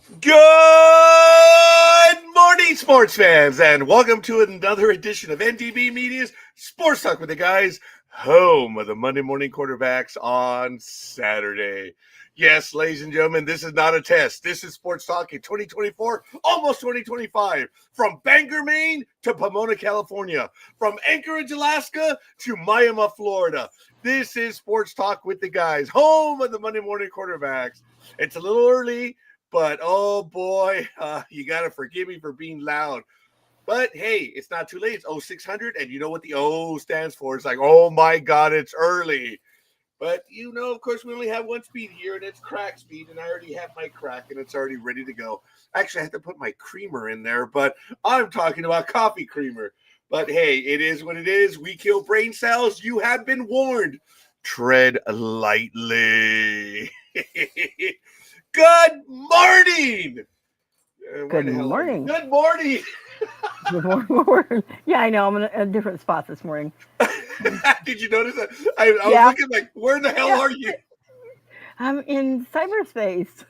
Good morning, sports fans, and welcome to another edition of NDB Media's Sports Talk with the Guys, home of the Monday morning quarterbacks on Saturday. Yes, ladies and gentlemen, this is not a test. This is Sports Talk in 2024, almost 2025, from Bangor, Maine to Pomona, California, from Anchorage, Alaska to Miami, Florida. This is Sports Talk with the Guys, home of the Monday morning quarterbacks. It's a little early, but oh boy, you got to forgive me for being loud. But hey, it's not too late. It's 0600, and you know what the O stands for. It's like, oh my God, it's early. But you know, of course, we only have one speed here, and it's crack speed, and I already have my crack, and it's already ready to go. Actually, I have to put my creamer in there, but I'm talking about coffee creamer. But hey, it is what it is. We kill brain cells. You have been warned. Tread lightly. Good morning. Good morning. Good morning. Good morning. Yeah, I know. I'm in a different spot this morning. Did you notice that? I was looking like, where the hell are you? I'm in cyberspace.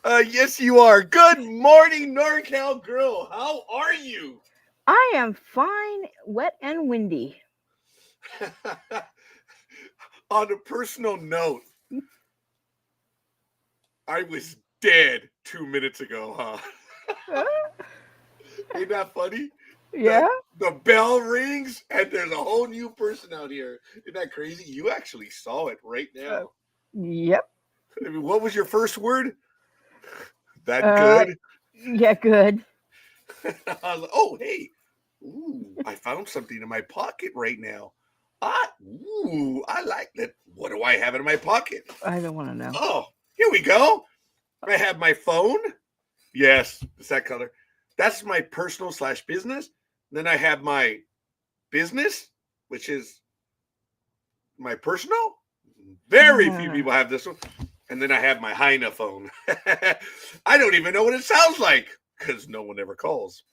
Yes, you are. Good morning, NorCal girl. How are you? I am fine, wet and windy. On a personal note, I was dead 2 minutes ago, huh? Ain't that funny? Yeah. The bell rings and there's a whole new person out here. Isn't that crazy? You actually saw it right now. Yep. I mean, what was your first word? That good? Yeah, good. Oh, hey. Ooh, I found something in my pocket right now. I like that. What do I have in my pocket? I don't want to know. Oh, here we go. I have my phone. Yes, it's that color. That's my personal / business. Then I have my business, which is my personal. Very few people have this one. And then I have my Heine phone. I don't even know what it sounds like because no one ever calls.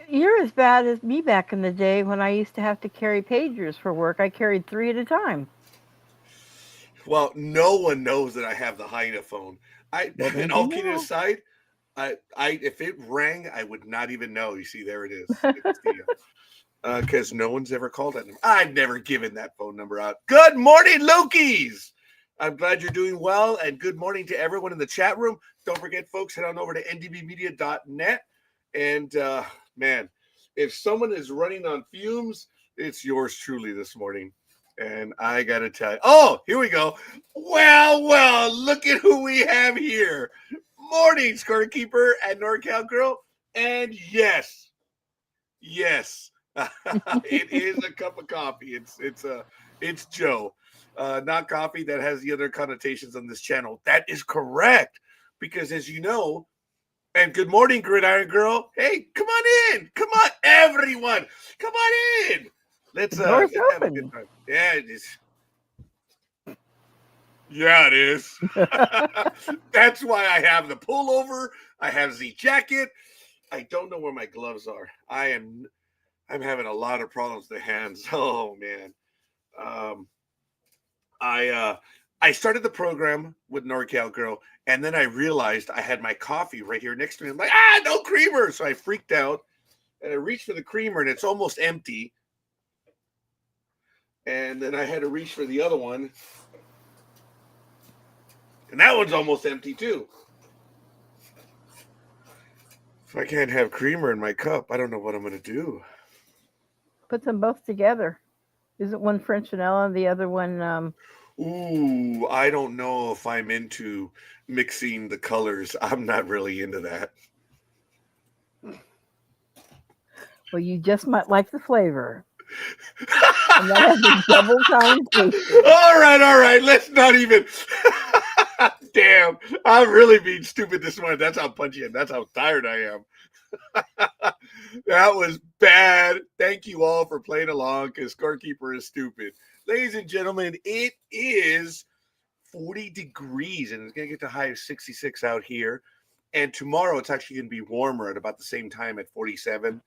You're as bad as me back in the day when I used to have to carry pagers for work. I carried 3 at a time. Well, no one knows that I have the Heine phone. And all kidding aside, if it rang, I would not even know. You see, there it is. Because no one's ever called that number. I've never given that phone number out. Good morning, Lokies. I'm glad you're doing well, and good morning to everyone in the chat room. Don't forget, folks, head on over to ndbmedia.net. And, man, if someone is running on fumes, it's yours truly this morning. And I got to tell you, oh, here we go. Well, look at who we have here. Morning, scorekeeper and NorCal girl. And yes, it is a cup of coffee. It's Joe, not coffee that has the other connotations on this channel. That is correct, because as you know, and good morning, Gridiron Girl. Hey, come on in. Come on, everyone. Come on in. Let's have a good time. Yeah, it is. Yeah, it is. That's why I have the pullover. I have the jacket. I don't know where my gloves are. I'm having a lot of problems with the hands. Oh man. I started the program with NorCal Girl, and then I realized I had my coffee right here next to me. I'm like, no creamer. So I freaked out, and I reached for the creamer, and it's almost empty. And then I had to reach for the other one, and that one's almost empty too. If I can't have creamer in my cup, I don't know what I'm going to do. Put them both together. Isn't one French vanilla and the other one? Ooh, I don't know if I'm into mixing the colors. I'm not really into that. Well, you just might like the flavor. And that has a double connotation. All right. Let's not even. Damn, I'm really being stupid this morning. That's how punchy and that's how tired I am. That was bad. Thank you all for playing along, because scorekeeper is stupid. Ladies and gentlemen, it is 40 degrees, and it's going to get to a high of 66 out here. And tomorrow, it's actually going to be warmer at about the same time at 47.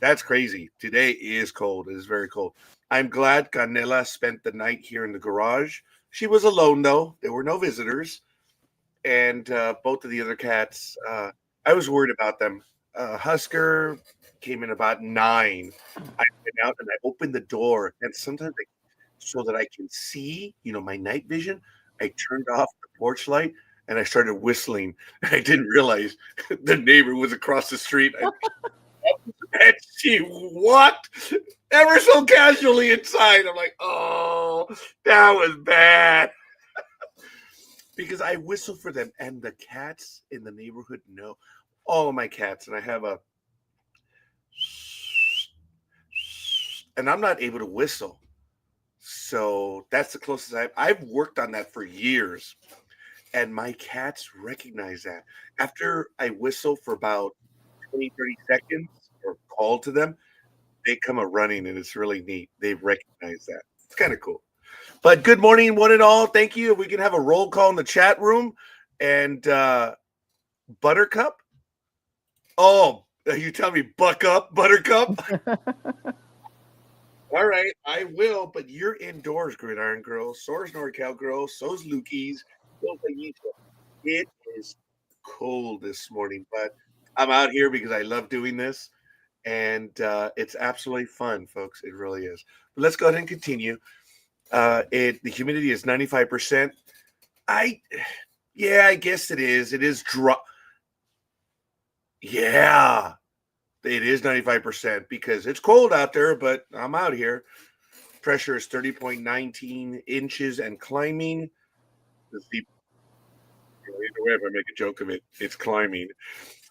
That's crazy. Today is cold. It is very cold. I'm glad Canela spent the night here in the garage. She was alone, though. There were no visitors. and both of the other cats, I was worried about them. Husker came in about 9. I went out and I opened the door, and sometimes so that I can see, my night vision, I turned off the porch light and I started whistling. And I didn't realize the neighbor was across the street. And she walked ever so casually inside. I'm like, oh, that was bad. Because I whistle for them, and the cats in the neighborhood know. All of my cats, and I have and I'm not able to whistle. So that's the closest I've worked on that for years. And my cats recognize that. After I whistle for about 20, 30 seconds or call to them, they come a running, and it's really neat. They recognize that. It's kind of cool. But good morning, one and all. Thank you. We can have a roll call in the chat room. And Buttercup. Oh, you tell me buck up, Buttercup. All right, I will, but you're indoors, Gridiron Girl. So's NorCal Girl. So's Lukey's. So's Aisha. It is cold this morning, but I'm out here because I love doing this, and it's absolutely fun, folks. It really is. But let's go ahead and continue. The humidity is 95%. I guess it is. It is dry. Yeah. It is 95% because it's cold out there, but I'm out here. Pressure is 30.19 inches and climbing. Either way, if I make a joke of it, it's climbing.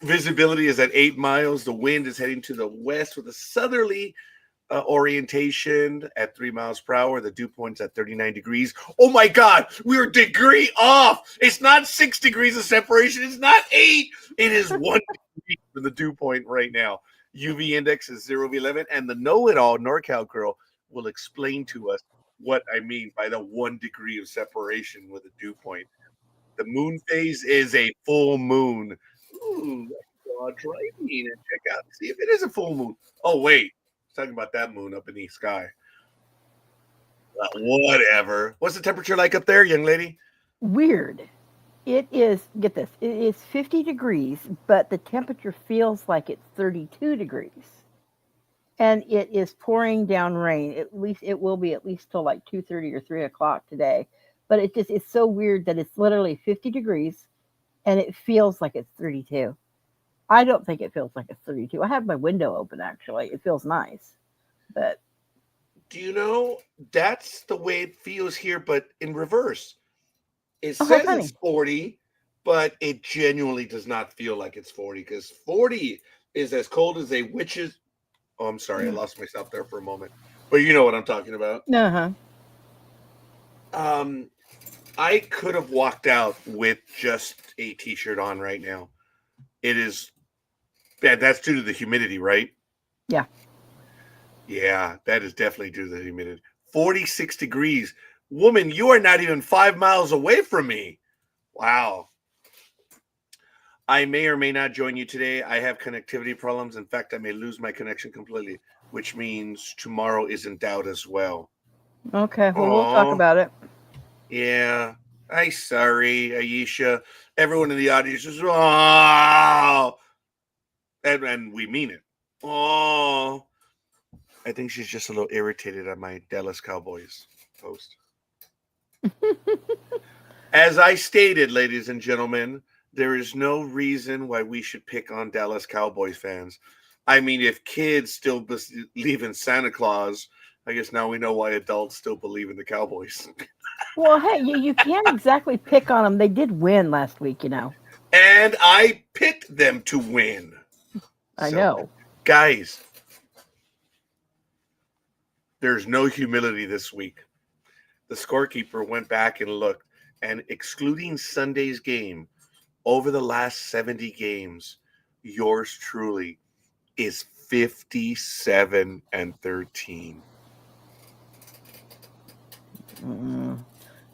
Visibility is at 8 miles. The wind is heading to the west with a southerly orientation at 3 miles per hour. The dew point's at 39 degrees. Oh my God, we're a degree off. It's not 6 degrees of separation. It's not 8. It is 1 degree from the dew point right now. UV index is 0-11, and the know-it-all NorCal Girl will explain to us what I mean by the 1 degree of separation with a dew point. The moon phase is a full moon. Ooh, let's go driving and check out, see if it is a full moon. Oh, wait. Talking about that moon up in the sky. Whatever. What's the temperature like up there, young lady? Weird. It is, get this, it is 50 degrees, but the temperature feels like it's 32 degrees. And it is pouring down rain. At least it will be at least till like 2:30 or 3 o'clock today. But it just is so weird that it's literally 50 degrees and it feels like it's 32. I don't think it feels like it's 32. I have my window open, actually. It feels nice. But do you know that's the way it feels here, but in reverse? It says it's 40, but it genuinely does not feel like it's 40 because 40 is as cold as a witch's. Oh, I'm sorry. I lost myself there for a moment. But you know what I'm talking about. Uh-huh. I could have walked out with just a T-shirt on right now. It is bad. That's due to the humidity, right? Yeah. Yeah, that is definitely due to the humidity. 46 degrees. Woman, you are not even 5 miles away from me. Wow. I may or may not join you today. I have connectivity problems. In fact, I may lose my connection completely, which means tomorrow is in doubt as well. Okay, well, we'll talk about it. Yeah. I'm sorry, Aisha. Everyone in the audience is, oh. And we mean it. Oh. I think she's just a little irritated at my Dallas Cowboys post. As I stated, ladies and gentlemen, there is no reason why we should pick on Dallas Cowboys fans. I mean, if kids still believe in Santa Claus, I guess now we know why adults still believe in the Cowboys. Well, hey, you can't exactly pick on them. They did win last week, you know. And I picked them to win. I know. Guys, there's no humility this week. The scorekeeper went back and looked, and excluding Sunday's game, over the last 70 games, yours truly is 57-13.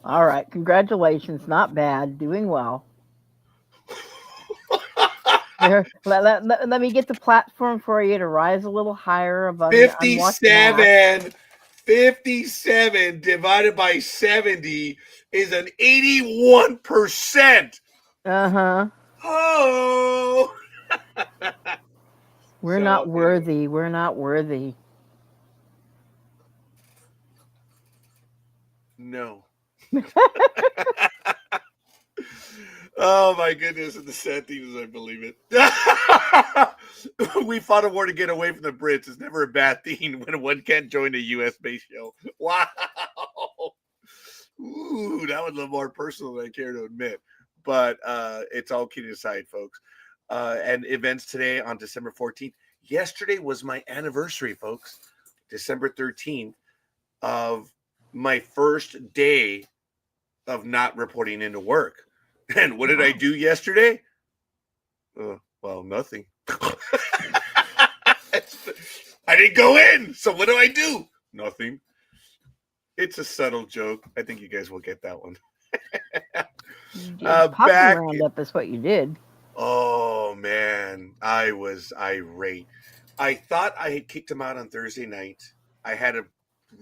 All right. Congratulations. Not bad. Doing well. Here, let me get the platform for you to rise a little higher above 57. 57 divided by 70 is an 81%. Uh-huh. Oh. We're So not anyway, worthy. We're not worthy. no. Oh my goodness! And the sad thing is, I believe it. We fought a war to get away from the Brits. It's never a bad thing when one can't join a U.S. based show. Wow. Ooh, that was a little more personal than I care to admit. But it's all kidding aside, folks. And events today on December 14th. Yesterday was my anniversary, folks. December 13th of my first day of not reporting into work. And what did I Wow. do yesterday? Well, nothing. I didn't go in. So what do I do? Nothing. It's a subtle joke. I think you guys will get that one. You did puppy Back. roundup is what you did. Oh man, I was irate. I thought I had kicked him out on Thursday night. I had a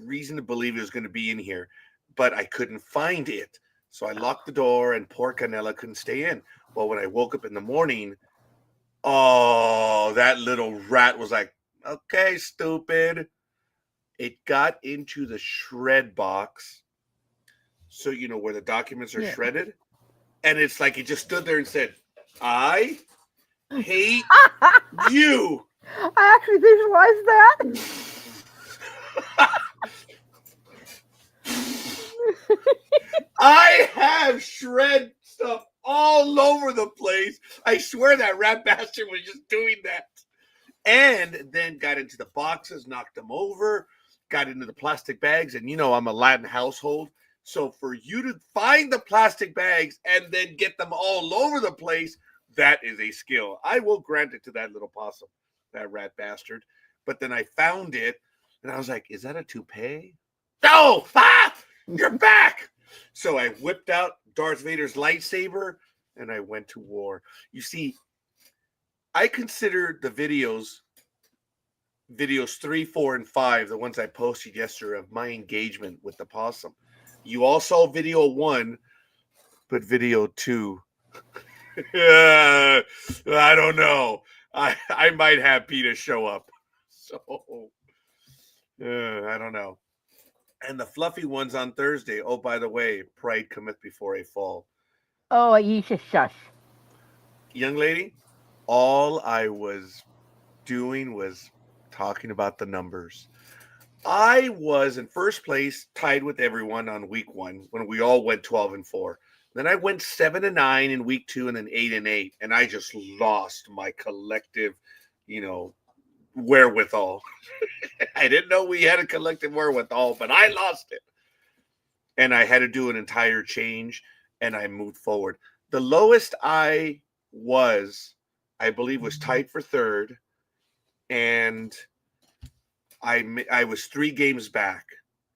reason to believe he was going to be in here, but I couldn't find it. So I locked the door, and poor Canella couldn't stay in. Well, when I woke up in the morning, oh, that little rat was like, okay, stupid. It got into the shred box. So, you know, where the documents are Yeah. shredded. And it's like he just stood there and said, I hate you. I actually visualized that. I have shred stuff all over the place. I swear that rat bastard was just doing that. And then got into the boxes, knocked them over, got into the plastic bags. And you know, I'm a Latin household. So for you to find the plastic bags and then get them all over the place, that is a skill. I will grant it to that little possum, that rat bastard. But then I found it and I was like, is that a toupee? No! Ah! You're back! So I whipped out Darth Vader's lightsaber and I went to war. You see, I consider the videos 3, 4, and 5, the ones I posted yesterday of my engagement with the possum. You all saw video 1, but video 2, I don't know. I might have PETA show up. So I don't know. And the fluffy ones on Thursday. Oh, by the way, pride cometh before a fall. Oh, you should shush. Young lady, all I was doing was talking about the numbers. I was in first place, tied with everyone on week 1 when we all went 12-4. Then I went 7-9 in week 2 and then 8-8. And I just lost my collective, wherewithal. I didn't know we had a collective wherewithal, but I lost it. And I had to do an entire change and I moved forward. The lowest I was, I believe, was tied for third. And I was 3 games back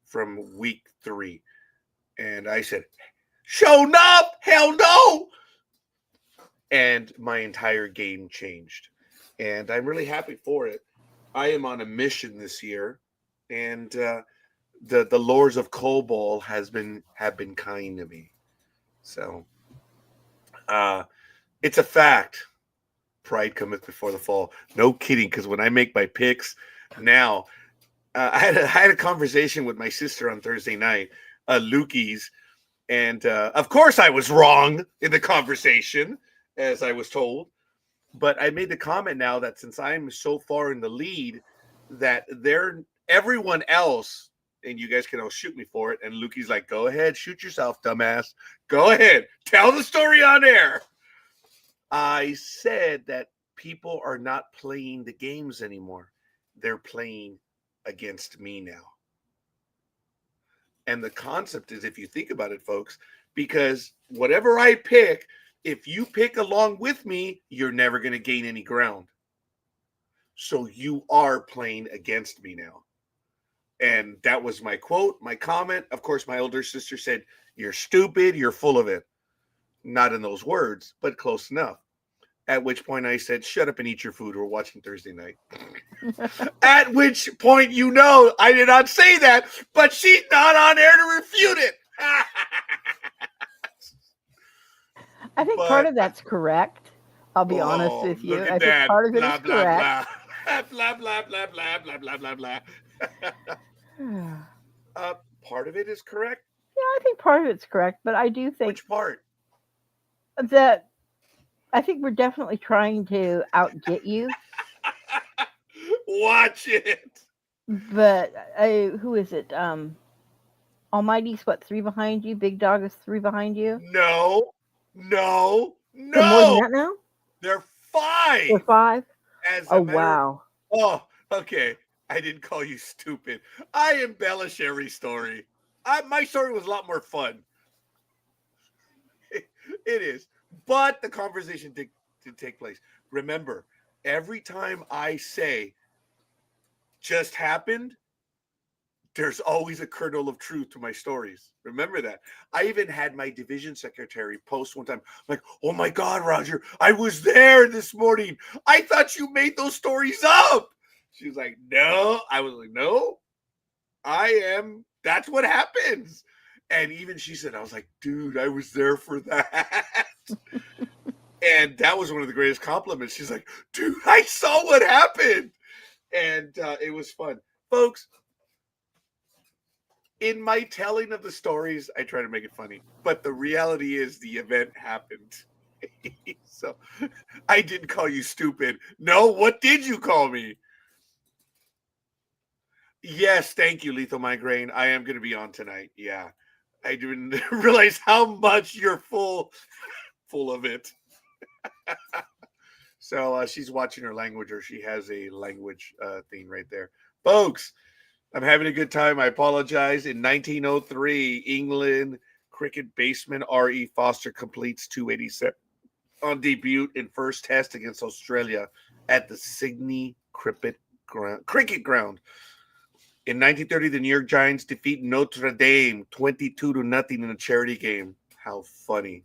from week 3. And I said, show up, hell no. And my entire game changed. And I'm really happy for it. I am on a mission this year. And the lords of Cobol have been kind to me. So it's a fact. Pride cometh before the fall. No kidding, because when I make my picks now, I had a conversation with my sister on Thursday night, Lukey's, and of course I was wrong in the conversation, as I was told. But I made the comment now that since I'm so far in the lead, that everyone else, and you guys can all shoot me for it. And Lukey's like, go ahead, shoot yourself, dumbass. Go ahead, tell the story on air. I said that people are not playing the games anymore. They're playing against me now. And the concept is, if you think about it, folks, because whatever I pick, if you pick along with me, you're never going to gain any ground. So you are playing against me now. And that was my quote, my comment. Of course, my older sister said, you're stupid, you're full of it. Not in those words, but close enough. At which point I said, shut up and eat your food. We're watching Thursday night. At which point, I did not say that, but she's not on air to refute it. I think part but of that's correct. I'll be honest oh, with you. look at I think that. part of it is Blah, blah, correct. blah. Blah, blah, blah, blah, blah, blah, blah, blah. Yeah, Part of it is correct. I think part of it's correct, but I do think Which part? that I think we're definitely trying to outget you. Watch it. But who is it? Almighty's what, three behind you? Big Dog is three behind you? No, no, They're more than no. that now? They're They're 5. five? As Oh, a matter of, wow. oh, okay. I didn't call you stupid. I embellish every story. My story was a lot more fun. It is. But the conversation did take place. Remember, every time I say just happened, there's always a kernel of truth to my stories. Remember that. I even had my division secretary post one time, like, oh my God, Roger, I was there this morning. I thought you made those stories up. She was like, no. I was like, no, I am. That's what happens. And even she said, I was like, dude, I was there for that. And that was one of the greatest compliments. She's like, dude, I saw what happened. And it was fun. Folks, in my telling of the stories, I try to make it funny. But the reality is the event happened. So I didn't call you stupid. No, what did you call me? Yes, thank you, Lethal Migraine. I am going to be on tonight. Yeah. I didn't realize how much you're full of it. So she's watching her language, or she has a language thing right there. Folks, I'm having a good time. I apologize. In 1903, England cricket baseman R.E. Foster completes 287 on debut in first test against Australia at the Sydney Cricket Ground. In 1930, the New York Giants defeat Notre Dame 22-0 in a charity game. How funny.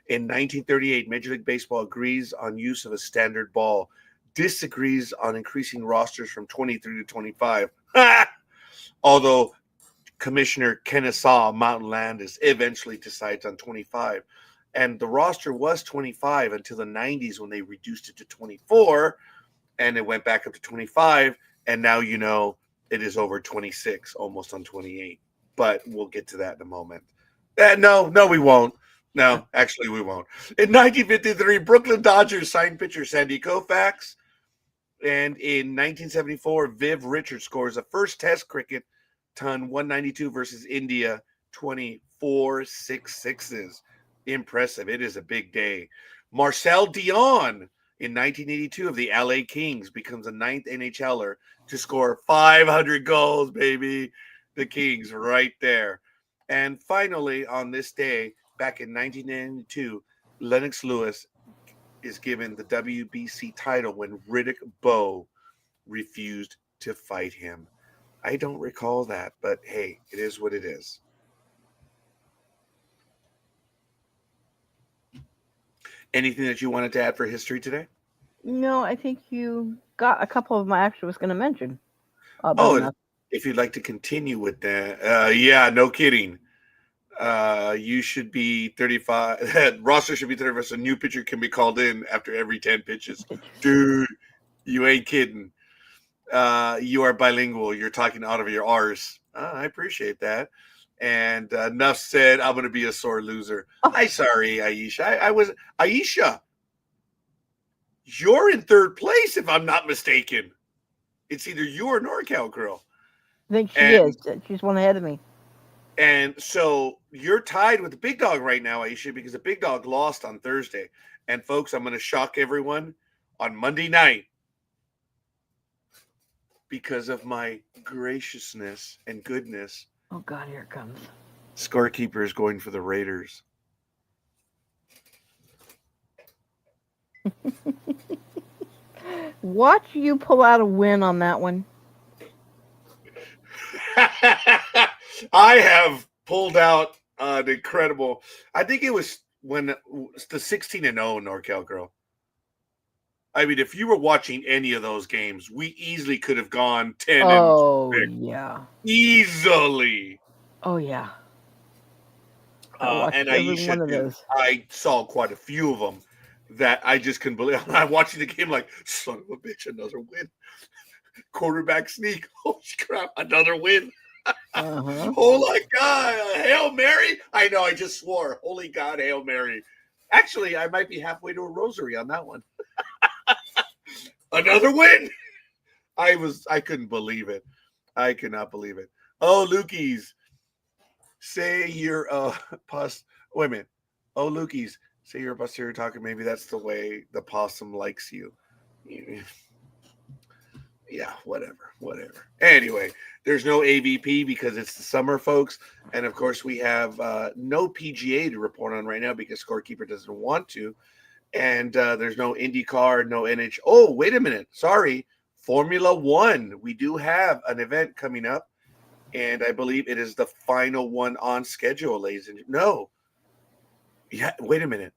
In 1938, Major League Baseball agrees on use of a standard ball, disagrees on increasing rosters from 23 to 25. Although Commissioner Kennesaw Mountain Landis eventually decides on 25. And the roster was 25 until the 90s when they reduced it to 24, and it went back up to 25. And now, it is over 26, almost on 28. But we'll get to that in a moment. No, we won't. No, actually, we won't. In 1953, Brooklyn Dodgers signed pitcher Sandy Koufax. And in 1974, Viv Richards scores a first test cricket ton 192 versus India, 24 6-6s. Impressive. It is a big day. Marcel Dion in 1982 of the LA Kings becomes the 9th NHLer to score 500 goals, baby. The Kings right there. And finally, on this day, back in 1992, Lennox Lewis is given the WBC title when Riddick Bowe refused to fight him. I don't recall that, but hey, it is what it is. Anything that you wanted to add for history today? No, I think you got a couple of them I actually was going to mention. Oh, if you'd like to continue with that, yeah, no kidding. You should be 35. Roster should be 35. So a new pitcher can be called in after every 10 pitches. Dude, you ain't kidding. You are bilingual. You're talking out of your R's. I appreciate that. And enough said. I'm going to be a sore loser. I'm sorry, Aisha. I was Aisha. You're in third place, if I'm not mistaken. It's either you or NorCal girl. I think she is. She's one ahead of me. And so you're tied with the big dog right now, Aisha, because the big dog lost on Thursday. And folks, I'm going to shock everyone on Monday night. Because of my graciousness and goodness. Oh, God, here it comes. Scorekeeper is going for the Raiders. Watch you pull out a win on that one. I have pulled out an incredible. I think it was when the 16-0 NorCal girl. I mean, if you were watching any of those games, we easily could have gone 10. Oh, yeah. Easily. Oh, yeah. I watched every Aisha one of too. those. I saw quite a few of them that I just couldn't believe. I'm watching the game like, son of a bitch, another win. Quarterback sneak. Holy crap, another win. Uh-huh. Holy God, Hail Mary. I know, I just swore. Holy God, Hail Mary. Actually, I might be halfway to a rosary on that one. Another win. I couldn't believe it. I could not believe it. Oh, Lukey's. Say you're pus. Wait a minute. Oh, Lukey's. Say you're a posterior talker. Maybe that's the way the possum likes you. Yeah, whatever. Anyway, there's no AVP because it's the summer, folks. And of course, we have no PGA to report on right now because Scorekeeper doesn't want to. And there's no IndyCar, no NH. Oh, wait a minute. Sorry. Formula One. We do have an event coming up. And I believe it is the final one on schedule, ladies and no. Yeah, wait a minute.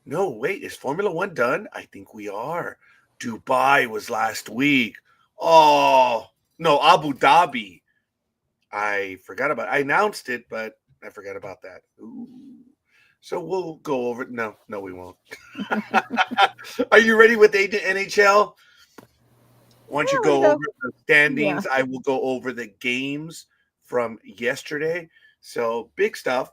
No, wait. Is Formula One done? I think we are. Dubai was last week. Oh, no, Abu Dhabi. I forgot about it. I announced it, but I forgot about that. Ooh. So we'll go over it. No, we won't. Are you ready with the NHL? Once you go over the standings, I will go over the games from yesterday. So big stuff.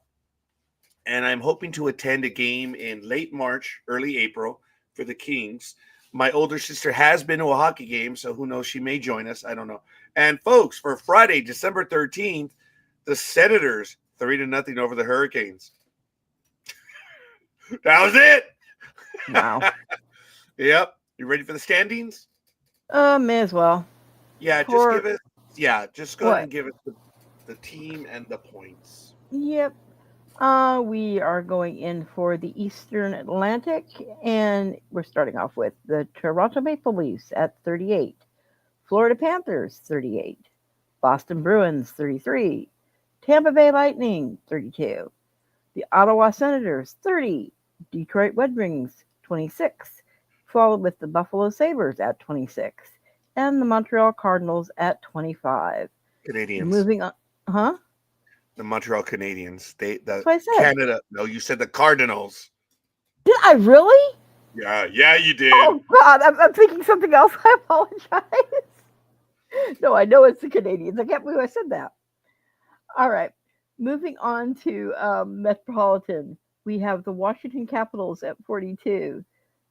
And I'm hoping to attend a game in late March, early April for the Kings. My older sister has been to a hockey game, so who knows? She may join us. I don't know. And folks, for Friday, December 13th, the Senators 3-0 over the Hurricanes. That was it. Wow. Yep. You ready for the standings? May as well. Yeah, just give it. Yeah, just go ahead and give it the team and the points. Yep. We are going in for the Eastern Atlantic, and we're starting off with the Toronto Maple Leafs at 38, Florida Panthers 38, Boston Bruins 33, Tampa Bay Lightning 32, the Ottawa Senators 30, Detroit Red Wings 26, followed with the Buffalo Sabres at 26, and the Montreal Cardinals at 25. Canadians. Moving on, huh? The Montreal Canadiens. That's what I said. Canada. No, you said the Cardinals. Did I really? Yeah, you did. Oh God, I'm thinking something else. I apologize. No, I know it's the Canadians. I can't believe I said that. All right, moving on to Metropolitan. We have the Washington Capitals at 42,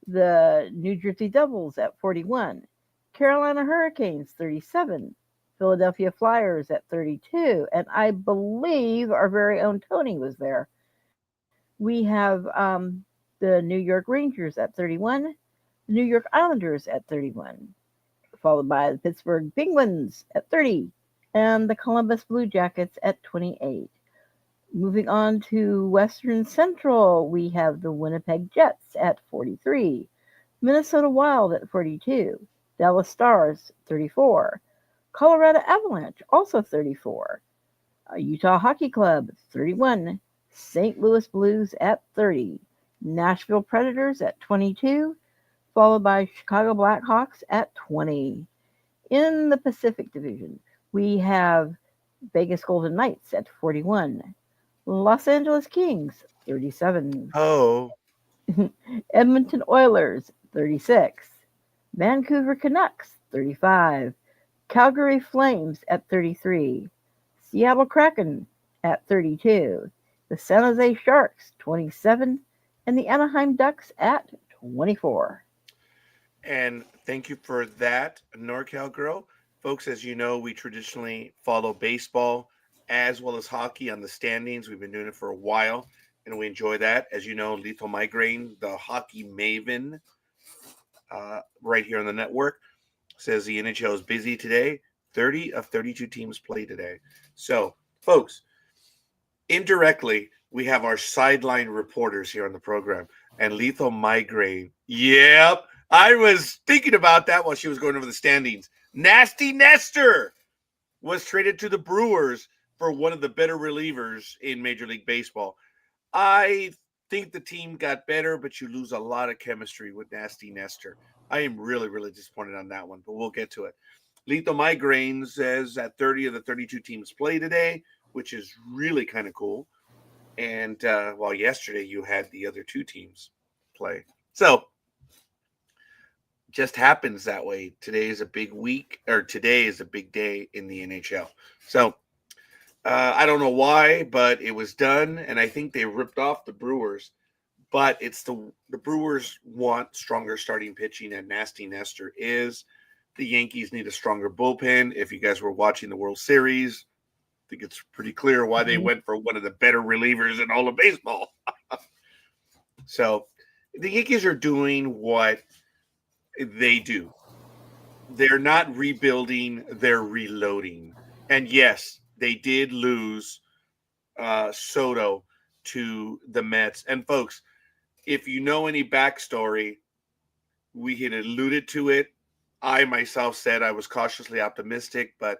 the New Jersey Devils at 41, Carolina Hurricanes 37, Philadelphia Flyers at 32, and I believe our very own Tony was there. We have the New York Rangers at 31, the New York Islanders at 31, followed by the Pittsburgh Penguins at 30, and the Columbus Blue Jackets at 28. Moving on to Western Central, we have the Winnipeg Jets at 43, Minnesota Wild at 42, Dallas Stars 34, Colorado Avalanche also 34, Utah Hockey Club 31, St. Louis Blues at 30, Nashville Predators at 22, followed by Chicago Blackhawks at 20. In the Pacific Division, we have Vegas Golden Knights at 41, Los Angeles Kings 37, Edmonton Oilers 36, Vancouver Canucks 35, Calgary Flames at 33, Seattle Kraken at 32, the San Jose Sharks 27, and the Anaheim Ducks at 24. And thank you for that, NorCal Girl. Folks, as you know, we traditionally follow baseball as well as hockey on the standings. We've been doing it for a while, and we enjoy that. As you know, Lethal Migraine, the hockey maven, right here on the network, says the NHL is busy today. 30 of 32 teams play today. So, folks, indirectly, we have our sideline reporters here on the program. And Lethal Migraine, yep, I was thinking about that while she was going over the standings. Nasty Nestor was traded to the Brewers for one of the better relievers in Major League Baseball. I think the team got better, but you lose a lot of chemistry with Nasty Nestor. I am really, really disappointed on that one, but we'll get to it. Lethal Migraine says that 30 of the 32 teams play today, which is really kind of cool. And well, yesterday you had the other two teams play. So just happens that way. Today is a big week, or today is a big day in the NHL. So I don't know why, but it was done, and I think they ripped off the Brewers. But it's the Brewers want stronger starting pitching, and Nasty Nestor is. The Yankees need a stronger bullpen. If you guys were watching the World Series, I think it's pretty clear why they went for one of the better relievers in all of baseball. So the Yankees are doing what they do. They're not rebuilding, they're reloading. And yes, they did lose Soto to the Mets. And folks, if you know any backstory, we had alluded to it. I myself said I was cautiously optimistic, but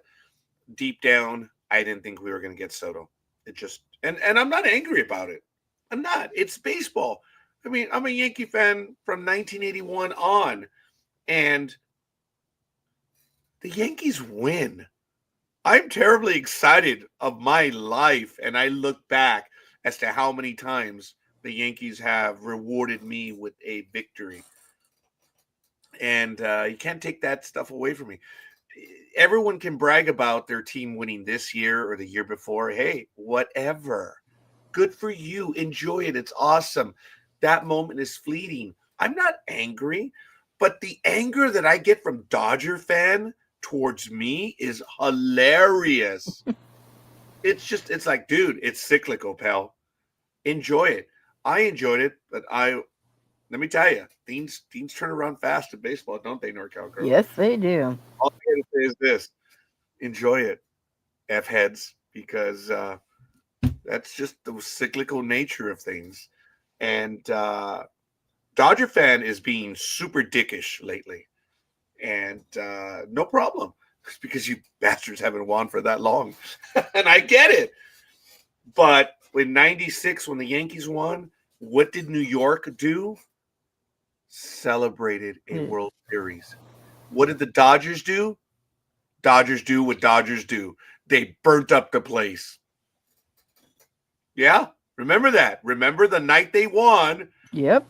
deep down, I didn't think we were going to get Soto. It just, and I'm not angry about it. I'm not. It's baseball. I mean, I'm a Yankee fan from 1981 on, and the Yankees win. I'm terribly excited of my life, and I look back as to how many times the Yankees have rewarded me with a victory. And you can't take that stuff away from me. Everyone can brag about their team winning this year or the year before. Hey, whatever. Good for you. Enjoy it. It's awesome. That moment is fleeting. I'm not angry, but the anger that I get from Dodger fan towards me is hilarious. It's like, dude, it's cyclical, pal. Enjoy it. I enjoyed it, but let me tell you, things turn around fast in baseball, don't they, NorCal girl? Yes, they do. All I gotta say is this: enjoy it, F heads, because that's just the cyclical nature of things. And Dodger fan is being super dickish lately, and no problem. It's because you bastards haven't won for that long, and I get it. But in '96, when the Yankees won, what did New York do? Celebrated a World Series. What did the Dodgers do? Dodgers do what Dodgers do. They burnt up the place. Yeah, remember that. Remember the night they won. Yep.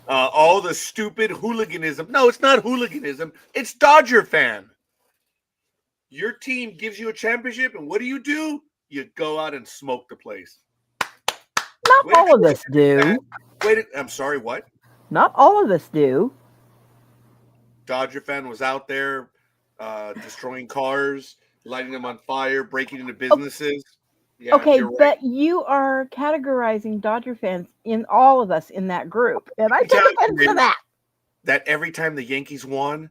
All the stupid hooliganism. No, it's not hooliganism. It's Dodger fan. Your team gives you a championship, and what do? You go out and smoke the place. Not all of us do. I'm sorry, what? Not all of us do. Dodger fan was out there destroying cars, lighting them on fire, breaking into businesses. Yeah, Okay, you're right. but you are categorizing Dodger fans in all of us in that group, and I take offense to that. That every time the Yankees won,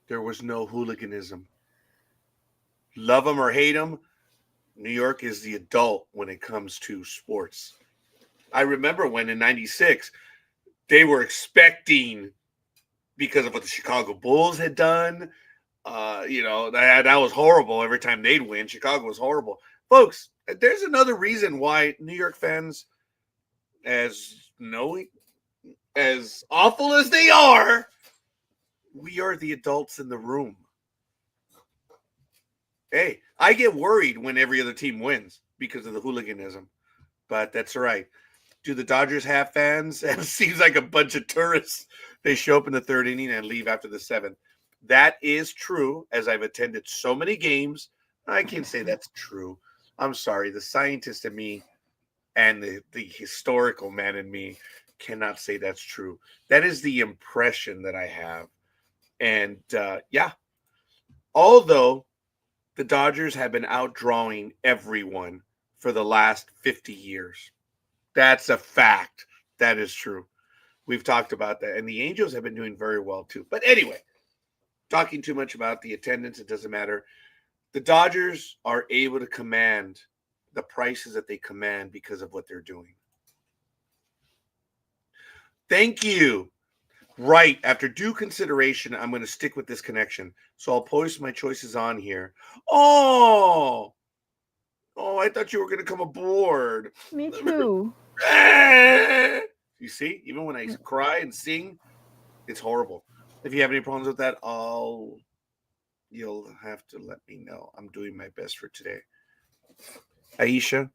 there was no hooliganism. Love them or hate them, New York is the adult when it comes to sports. I remember when in '96 they were expecting, because of what the Chicago Bulls had done, that was horrible. Every time they'd win, Chicago was horrible. Folks, there's another reason why New York fans, as awful as they are, we are the adults in the room. Hey, I get worried when every other team wins because of the hooliganism, but that's all right. Do the Dodgers have fans? It seems like a bunch of tourists. They show up in the third inning and leave after the seventh. That is true, as I've attended so many games. I can't say that's true. I'm sorry. The scientist in me and the historical man in me cannot say that's true. That is the impression that I have. And yeah, although the Dodgers have been outdrawing everyone for the last 50 years. That's a fact. That is true. We've talked about that. And the Angels have been doing very well too. But anyway, talking too much about the attendance, it doesn't matter. The Dodgers are able to command the prices that they command because of what they're doing. Thank you. Right. After due consideration, I'm going to stick with this connection. So I'll post my choices on here. Oh, I thought you were going to come aboard. Me too. You see, even when I cry and sing, it's horrible. If you have any problems with that, you'll have to let me know. I'm doing my best for today. Aisha,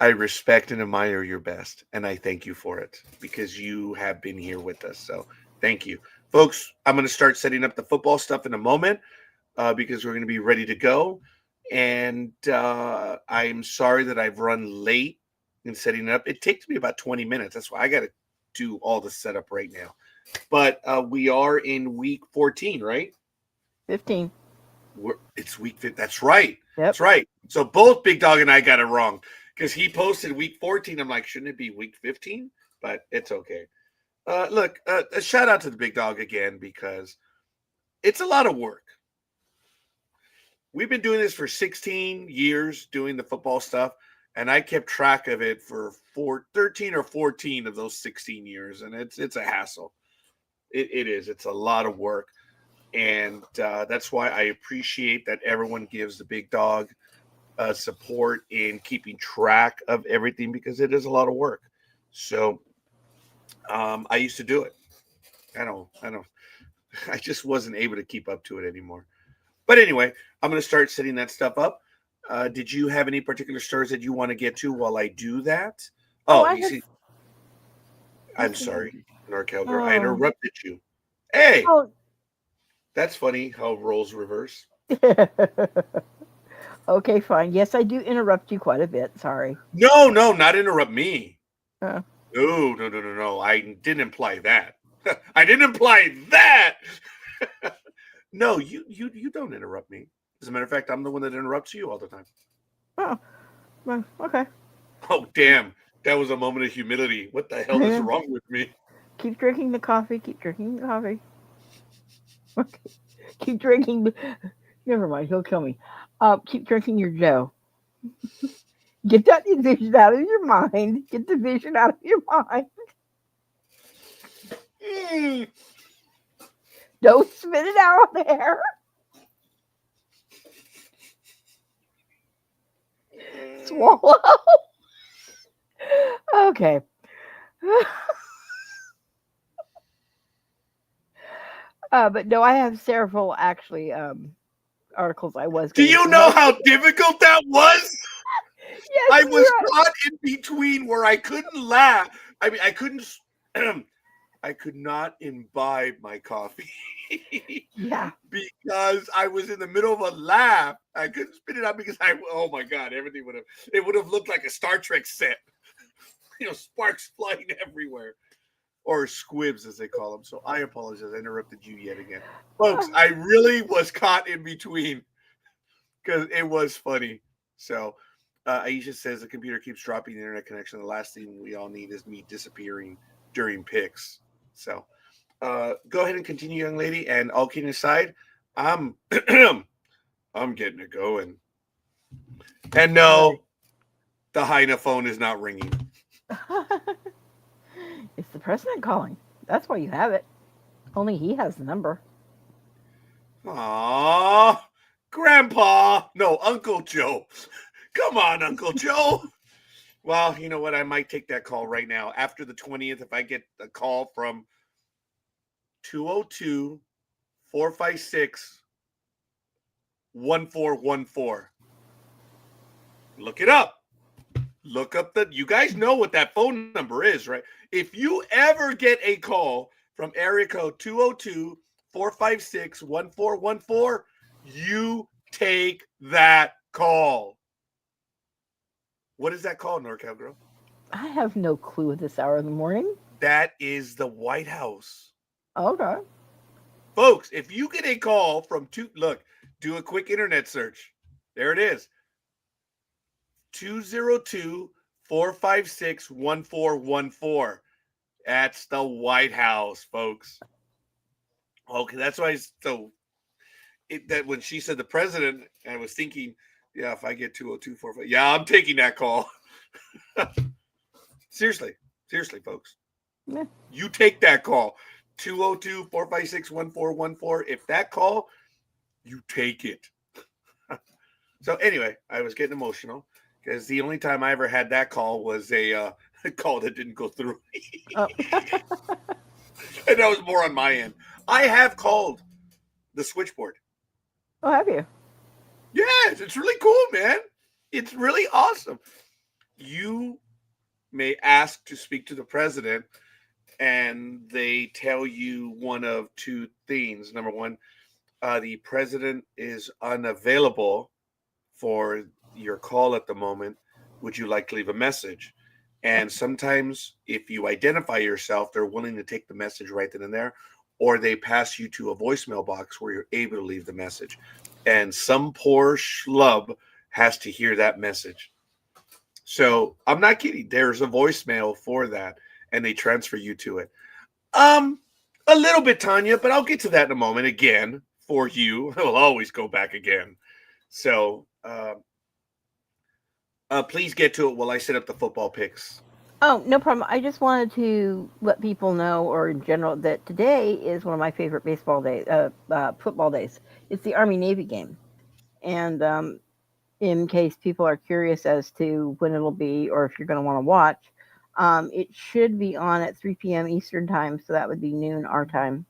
I respect and admire your best, and I thank you for it because you have been here with us. So thank you. Folks, I'm going to start setting up the football stuff in a moment because we're going to be ready to go. And I'm sorry that I've run late in setting it up. It takes me about 20 minutes. That's why I got to do all the setup right now. But we are in week 14, right? 15. It's week 15. That's right. Yep. That's right. So both Big Dog and I got it wrong because he posted week 14. I'm like, shouldn't it be week 15? But it's okay. Look, a shout out to the Big Dog again because it's a lot of work. We've been doing this for 16 years, doing the football stuff, and I kept track of it for 13 or 14 of those 16 years, and it's a hassle. It is. It's a lot of work. And that's why I appreciate that everyone gives the Big Dog support in keeping track of everything because it is a lot of work. So I used to do it. I know. I just wasn't able to keep up to it anymore. But anyway, I'm going to start setting that stuff up. Did you have any particular stories that you want to get to while I do that? I'm sorry, NorCal girl. I interrupted you. Hey! Oh. That's funny how roles reverse. Okay, fine. Yes, I do interrupt you quite a bit. Sorry. No, not interrupt me. No. I didn't imply that. I didn't imply that. No, you don't interrupt me. As a matter of fact, I'm the one that interrupts you all the time. Oh, well, okay. Oh, damn. That was a moment of humility. What the hell is wrong with me? Keep drinking the coffee. Keep drinking the coffee. Okay. Keep drinking. Never mind. He'll kill me. Keep drinking your Joe. Get that vision out of your mind. Get the vision out of your mind. Don't spit it out there. Swallow. Okay. But no, I have several actually articles I was. Do you know how difficult that was? Yes, I was caught in between where I couldn't laugh. I mean, I couldn't. I could not imbibe my coffee. Yeah. Because I was in the middle of a laugh. I couldn't spit it out because oh my God, everything would have looked like a Star Trek set. Sparks flying everywhere. Or squibs, as they call them. So I apologize. I interrupted you yet again. Folks, I really was caught in between because it was funny. So Aisha says the computer keeps dropping the internet connection. The last thing we all need is me disappearing during picks. So go ahead and continue, young lady. And all kidding aside, I'm getting it going. And no, the Heine phone is not ringing. It's the president calling. That's why you have it. Only he has the number. Aww, Grandpa. No, Uncle Joe. Come on, Uncle Joe. Well, you know what? I might take that call right now. After the 20th, if I get a call from 202-456-1414. Look it up. Look up you guys know what that phone number is, right? If you ever get a call from area code 202-456-1414, you take that call. What is that call, NorCal girl? I have no clue at this hour of the morning. That is the White House. Okay. Folks, if you get a call from do a quick internet search. There it is. 202-456-1414. That's the White House, folks. Okay, that's why. That when she said the president, I was thinking, yeah, if I get 202-456, yeah, I'm taking that call. Seriously, folks. Yeah. You take that call. 202-456-1414. If that call, you take it. So anyway, I was getting emotional. Because the only time I ever had that call was a call that didn't go through. Oh. And that was more on my end. I have called the switchboard. Oh, have you? Yes, it's really cool, man. It's really awesome. you may ask to speak to the president, and they tell you one of two things. Number one, the president is unavailable for your call at the moment. Would you like to leave a message? And sometimes, if you identify yourself, they're willing to take the message right then and there, or they pass you to a voicemail box where you're able to leave the message. And some poor schlub has to hear that message. So I'm not kidding. There's a voicemail for that, and they transfer you to it. Um, a little bit, Tanya, but I'll get to that in a moment. Again, for you, I'll always go back again. So, please get to it while I set up the football picks. Oh, no problem. I just wanted to let people know, or in general, that today is one of my favorite football days. It's the Army Navy game, and in case people are curious as to when it'll be, or if you're going to want to watch, it should be on at 3 p.m. Eastern time, so that would be noon our time.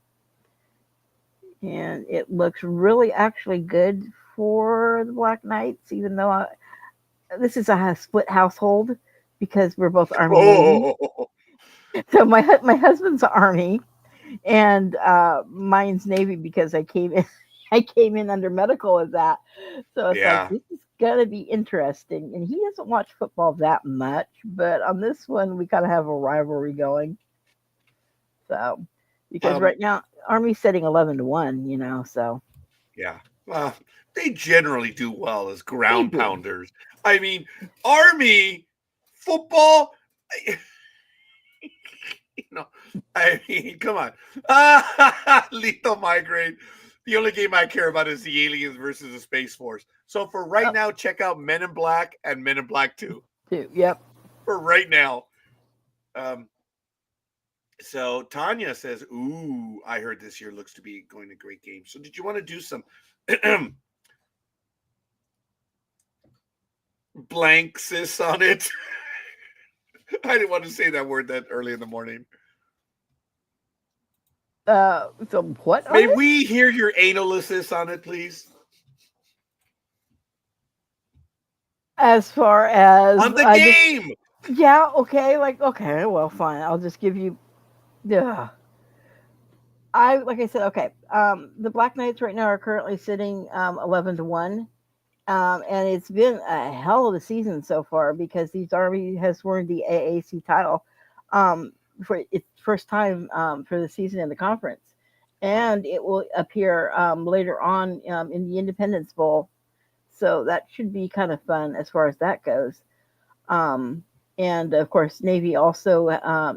And it looks really actually good for the Black Knights, even though this is a split household because we're both Army Navy. Oh, So my husband's Army, and mine's Navy because I came in I came in under medical with that. So it's like yeah. this is gonna be interesting. And he doesn't watch football that much, but on this one we kind of have a rivalry going. So because Um, right now Army's setting 11-1, so yeah. They generally do well as they ground do. pounders. I mean, Army football. You know, I mean, come on. Lethal Migraine. The only game I care about is the aliens versus the Space Force. So for right Oh, now, check out Men in Black and Men in Black 2. too. Yep. For right now. Um, so Tanya says, ooh, I heard this year looks to be going to great games. So did you want to do some blank sis on it? I didn't want to say that word that early in the morning. So what on May it? we hear your analysis on it, please? As far as On the I just game. yeah, okay, okay, well fine. I'll just give you yeah. Like I said, okay. The Black Knights right now are currently sitting 11-1. And it's been a hell of a season so far because the Army has won the AAC title for its first time for the season in the conference. Wow. And it will appear later on in the Independence Bowl. So that should be kind of fun as far as that goes. Um, and of course, Navy also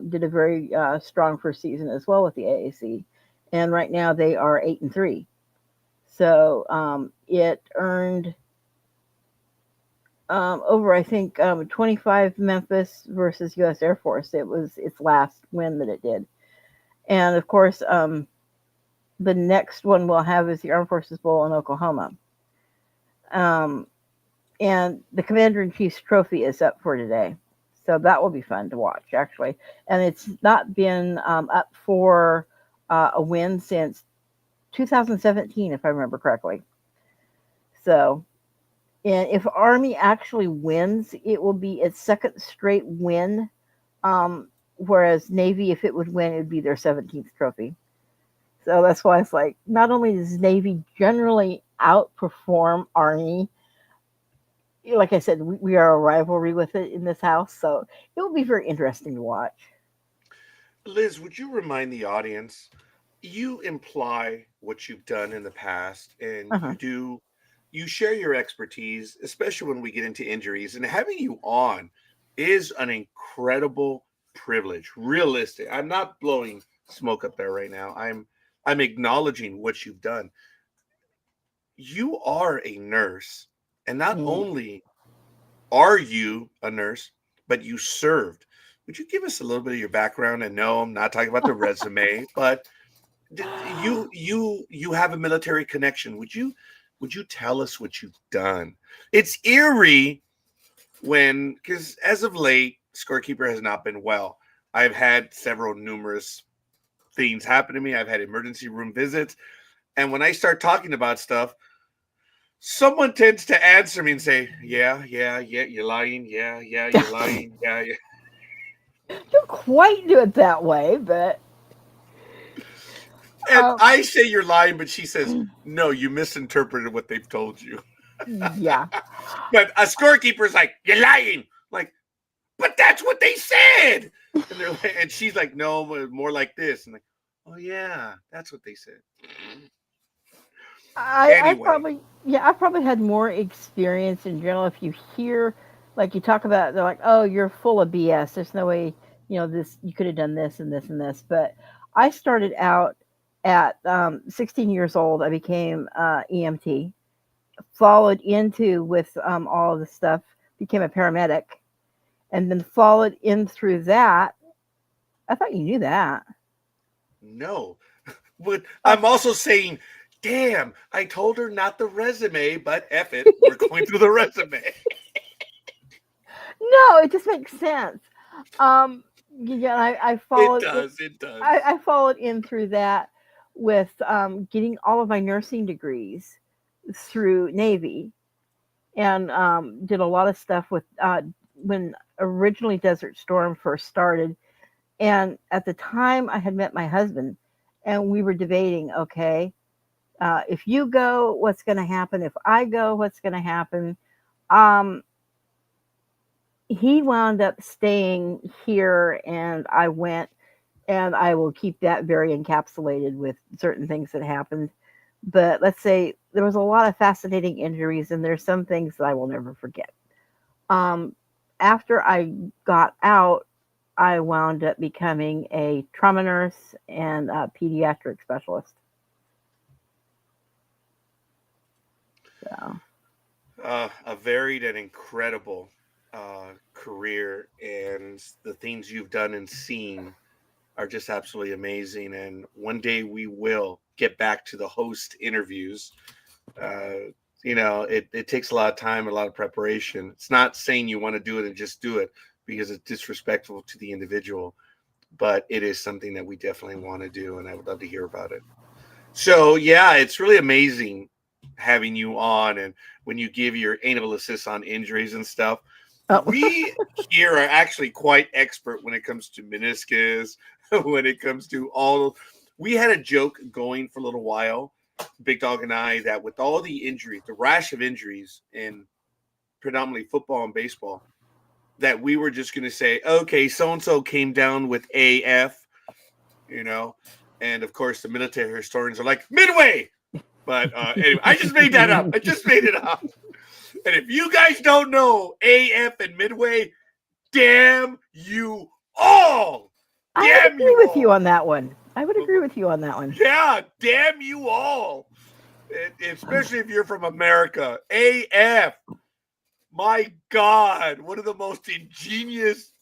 did a very strong first season as well with the AAC. And right now they are 8-3. So it earned over I think 25 Memphis versus U.S. Air Force. It was its last win that it did, and of course the next one we'll have is the Armed Forces Bowl in Oklahoma, um, and the Commander in Chief's trophy is up for today, so that will be fun to watch actually. And it's not been up for a win since 2017, if I remember correctly. So and if Army actually wins, it will be its second straight win. Whereas Navy, if it would win, it would be their 17th trophy. So that's why it's like not only does Navy generally outperform Army, like I said, we are a rivalry with it in this house. So it will be very interesting to watch. Liz, would you remind the audience? You imply what you've done in the past, and Uh-huh. you share your expertise, especially when we get into injuries. And having you on is an incredible privilege. Realistic. I'm not blowing smoke up there right now. I'm acknowledging what you've done. You are a nurse, and not Mm. only are you a nurse, but you served. Would you give us a little bit of your background? And no, I'm not talking about the resume, but you have a military connection. Would you tell us what you've done? It's eerie when, because as of late, Scorekeeper has not been well. I've had several numerous things happen to me. I've had emergency room visits, and when I start talking about stuff, someone tends to answer me and say, "Yeah, yeah, yeah, you're lying. Yeah, yeah, you're lying. Yeah, yeah." Don't quite do it that way, but And um, I say you're lying, but she says, "No, you misinterpreted what they've told you." yeah. But a scorekeeper's like, "You're lying." Like, but that's what they said. And they're like, and she's like, "No, more like this." And like, "Oh yeah, that's what they said." I Anyway, probably I probably had more experience in general. If you hear like you talk about, they're like, oh, you're full of BS. There's no way this you could have done this and this and this. But I started out at 16 years old. I became EMT. Followed into with all of the stuff. Became a paramedic, and then followed in through that. I thought you knew that. no. But Oh I'm also saying, damn, I told her not the resume, but F it, we're going through the resume. no, it just makes sense. Yeah, I It followed it. does, it does. I followed in through that with getting all of my nursing degrees through Navy, and did a lot of stuff with when originally Desert Storm first started. And at the time, I had met my husband, and we were debating, okay, if you go, what's going to happen? If I go, what's going to happen? Um, he wound up staying here, and I went, and I will keep that very encapsulated with certain things that happened. But let's say there was a lot of fascinating injuries, and there's some things that I will never forget. Um, After I got out, I wound up becoming a trauma nurse and a pediatric specialist. So, A varied and incredible career, and the things you've done and seen are just absolutely amazing. And one day we will get back to the host interviews. Uh, it takes a lot of time, a lot of preparation. It's not saying you want to do it and just do it because it's disrespectful to the individual, but it is something that we definitely want to do, and I would love to hear about it. So yeah, it's really amazing having you on, and when you give your anal assists on injuries and stuff. oh, We here are actually quite expert when it comes to meniscus, when it comes to all. We had a joke going for a little while, Big Dog and I, that with all the injuries, the rash of injuries in predominantly football and baseball, that we were just going to say, okay, so and so came down with AF, you know, and of course the military historians are like Midway. But anyway, I just made that up. I just made it up. And if you guys don't know AF and Midway, damn you all. I would Damn agree you with you all. on that one. I would agree with you on that one. Yeah, damn you all. Especially if you're from America. AF. My God. One of the most ingenious.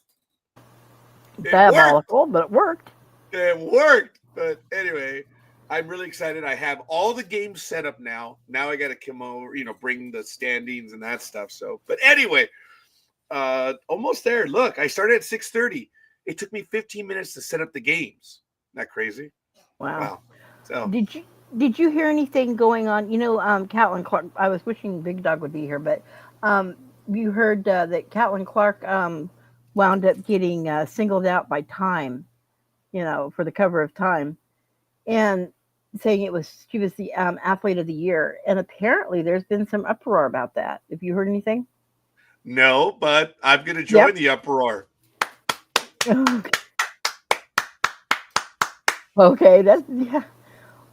It worked. Diabolical, but it worked. It worked. But anyway, I'm really excited. I have all the games set up now. Now I got to come over, bring the standings and that stuff. So, but anyway, almost there. Look, I started at 6:30. It took me 15 minutes to set up the games. Isn't that crazy? Wow. Wow. So Did you hear anything going on? Catlin Clark. I was wishing Big Dog would be here, but um, you heard that Catlin Clark wound up getting singled out by Time, for the cover of Time, and saying she was the athlete of the year. And apparently, there's been some uproar about that. Have you heard anything? no, but I'm gonna join Yep. the uproar. Okay, that's yeah.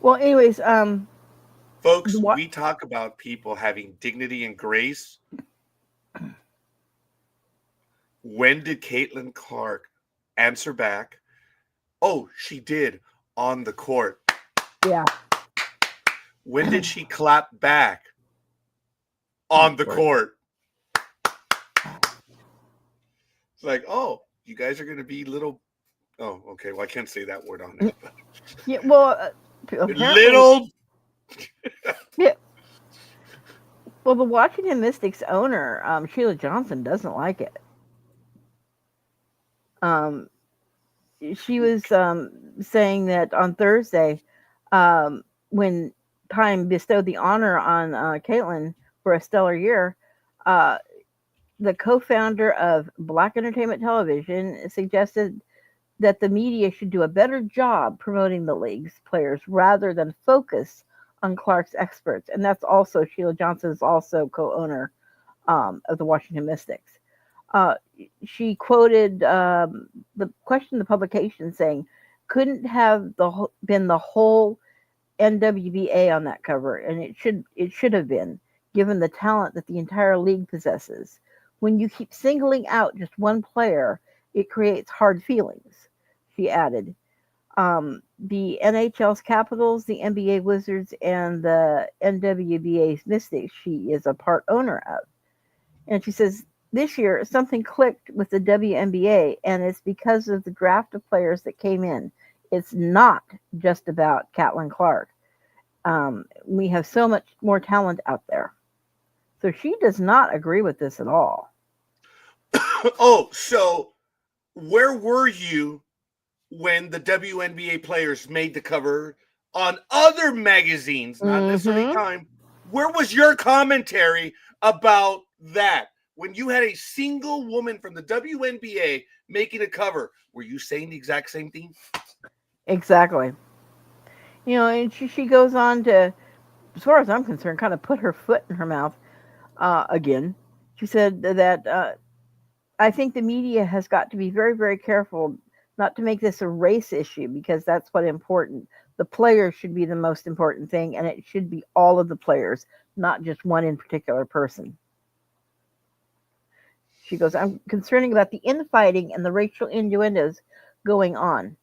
Well, anyways, the Folks, what? we talk about people having dignity and grace. When did Caitlin Clark answer back? Oh, she did on the court. Yeah, When did she clap back? On the court. It's like, oh, you guys are going to be little. Oh, okay. Well, I can't say that word on there. But yeah. Well, apparently, little. yeah. Well, the Washington Mystics owner, Sheila Johnson, doesn't like it. Um, she was saying that on Thursday, when time bestowed the honor on Caitlin for a stellar year, uh, the co-founder of Black Entertainment Television suggested that the media should do a better job promoting the league's players rather than focus on Clark's experts. And that's also Sheila Johnson is also co-owner of the Washington Mystics. Uh, she quoted the question the publication saying, "Couldn't have been the whole NWBA on that cover, and it should have been, given the talent that the entire league possesses. When you keep singling out just one player, it creates hard feelings," she added. The NHL's Capitals, the NBA Wizards, and the NWBA's Mystics she is a part owner of. And she says, this year something clicked with the WNBA, and it's because of the draft of players that came in. It's not just about Caitlin Clark. We have so much more talent out there. So she does not agree with this at all. Oh, so where were you when the WNBA players made the cover on other magazines, not necessarily Time? Where was your commentary about that? When you had a single woman from the WNBA making a cover, were you saying the exact same thing? Exactly. And she goes on to, as far as I'm concerned, kind of put her foot in her mouth again. She said that I think the media has got to be very, very careful not to make this a race issue, because that's what's important. The players should be the most important thing, and it should be all of the players, not just one in particular person. She goes, I'm concerned about the infighting and the racial innuendos going on.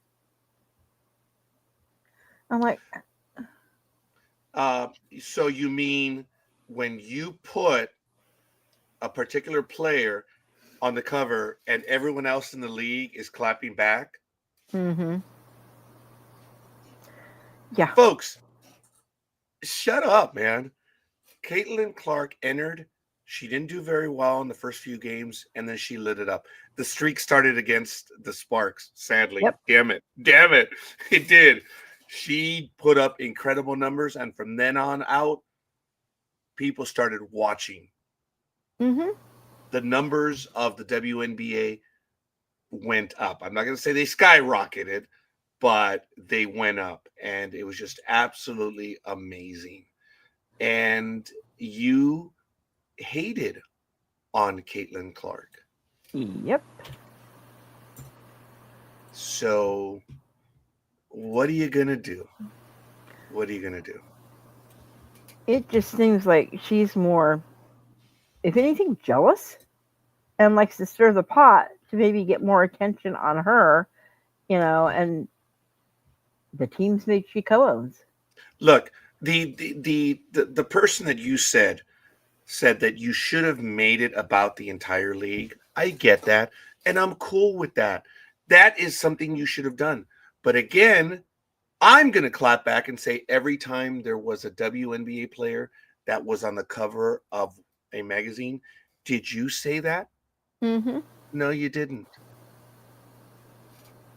I'm like, So you mean when you put a particular player on the cover and everyone else in the league is clapping back? mm-hmm. Yeah. Folks, shut up, man. Caitlin Clark entered. She didn't do very well in the first few games, and then she lit it up. The streak started against the Sparks, sadly. Yep. Damn it. Damn it. It did. She put up incredible numbers, and from then on out, people started watching. Mm-hmm. The numbers of the WNBA went up. I'm not going to say they skyrocketed, but they went up, and it was just absolutely amazing. And you hated on Caitlin Clark. Yep. So what are you going to do? What are you going to do? It just seems like she's more, if anything, jealous and likes to stir the pot to maybe get more attention on her, and the teams that she co-owns. Look, the person that you said that you should have made it about the entire league. I get that, and I'm cool with that. That is something you should have done. But again, I'm going to clap back and say every time there was a WNBA player that was on the cover of a magazine, did you say that? Mm-hmm. No, you didn't.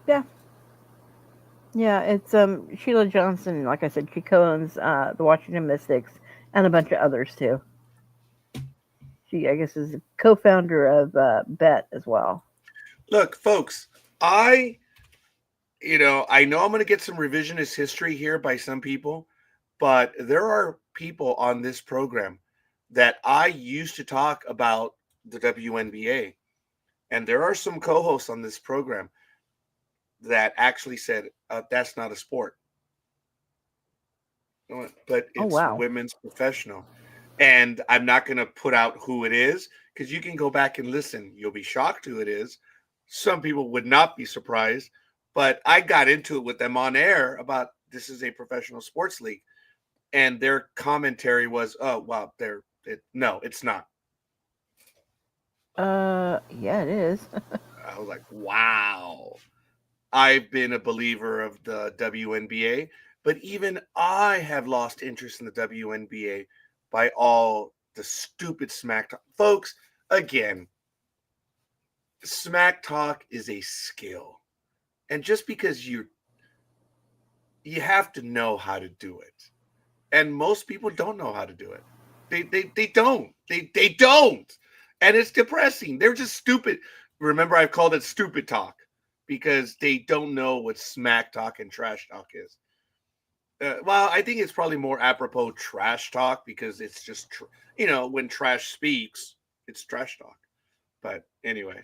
Yeah. Yeah, it's Sheila Johnson, like I said, she co-owns the Washington Mystics and a bunch of others too. She, I guess, is a co-founder of Bet as well. Look, folks, I know I'm going to get some revisionist history here by some people, but there are people on this program that I used to talk about the WNBA, and there are some co-hosts on this program that actually said that's not a sport, but Oh it's wow. women's professional. And I'm not going to put out who it is, because you can go back and listen. You'll be shocked who it is. Some people would not be surprised, but I got into it with them on air about this is a professional sports league, and their commentary was, "Oh, wow, no, it's not." Yeah, it is. I was like, "Wow." I've been a believer of the WNBA, but even I have lost interest in the WNBA by all the stupid smack talk. Folks, again, smack talk is a skill. And just because you have to know how to do it. And most people don't know how to do it. They don't. They don't. And it's depressing. They're just stupid. Remember, I've called it stupid talk because they don't know what smack talk and trash talk is. Well, I think it's probably more apropos trash talk because it's just, when trash speaks, it's trash talk. But anyway,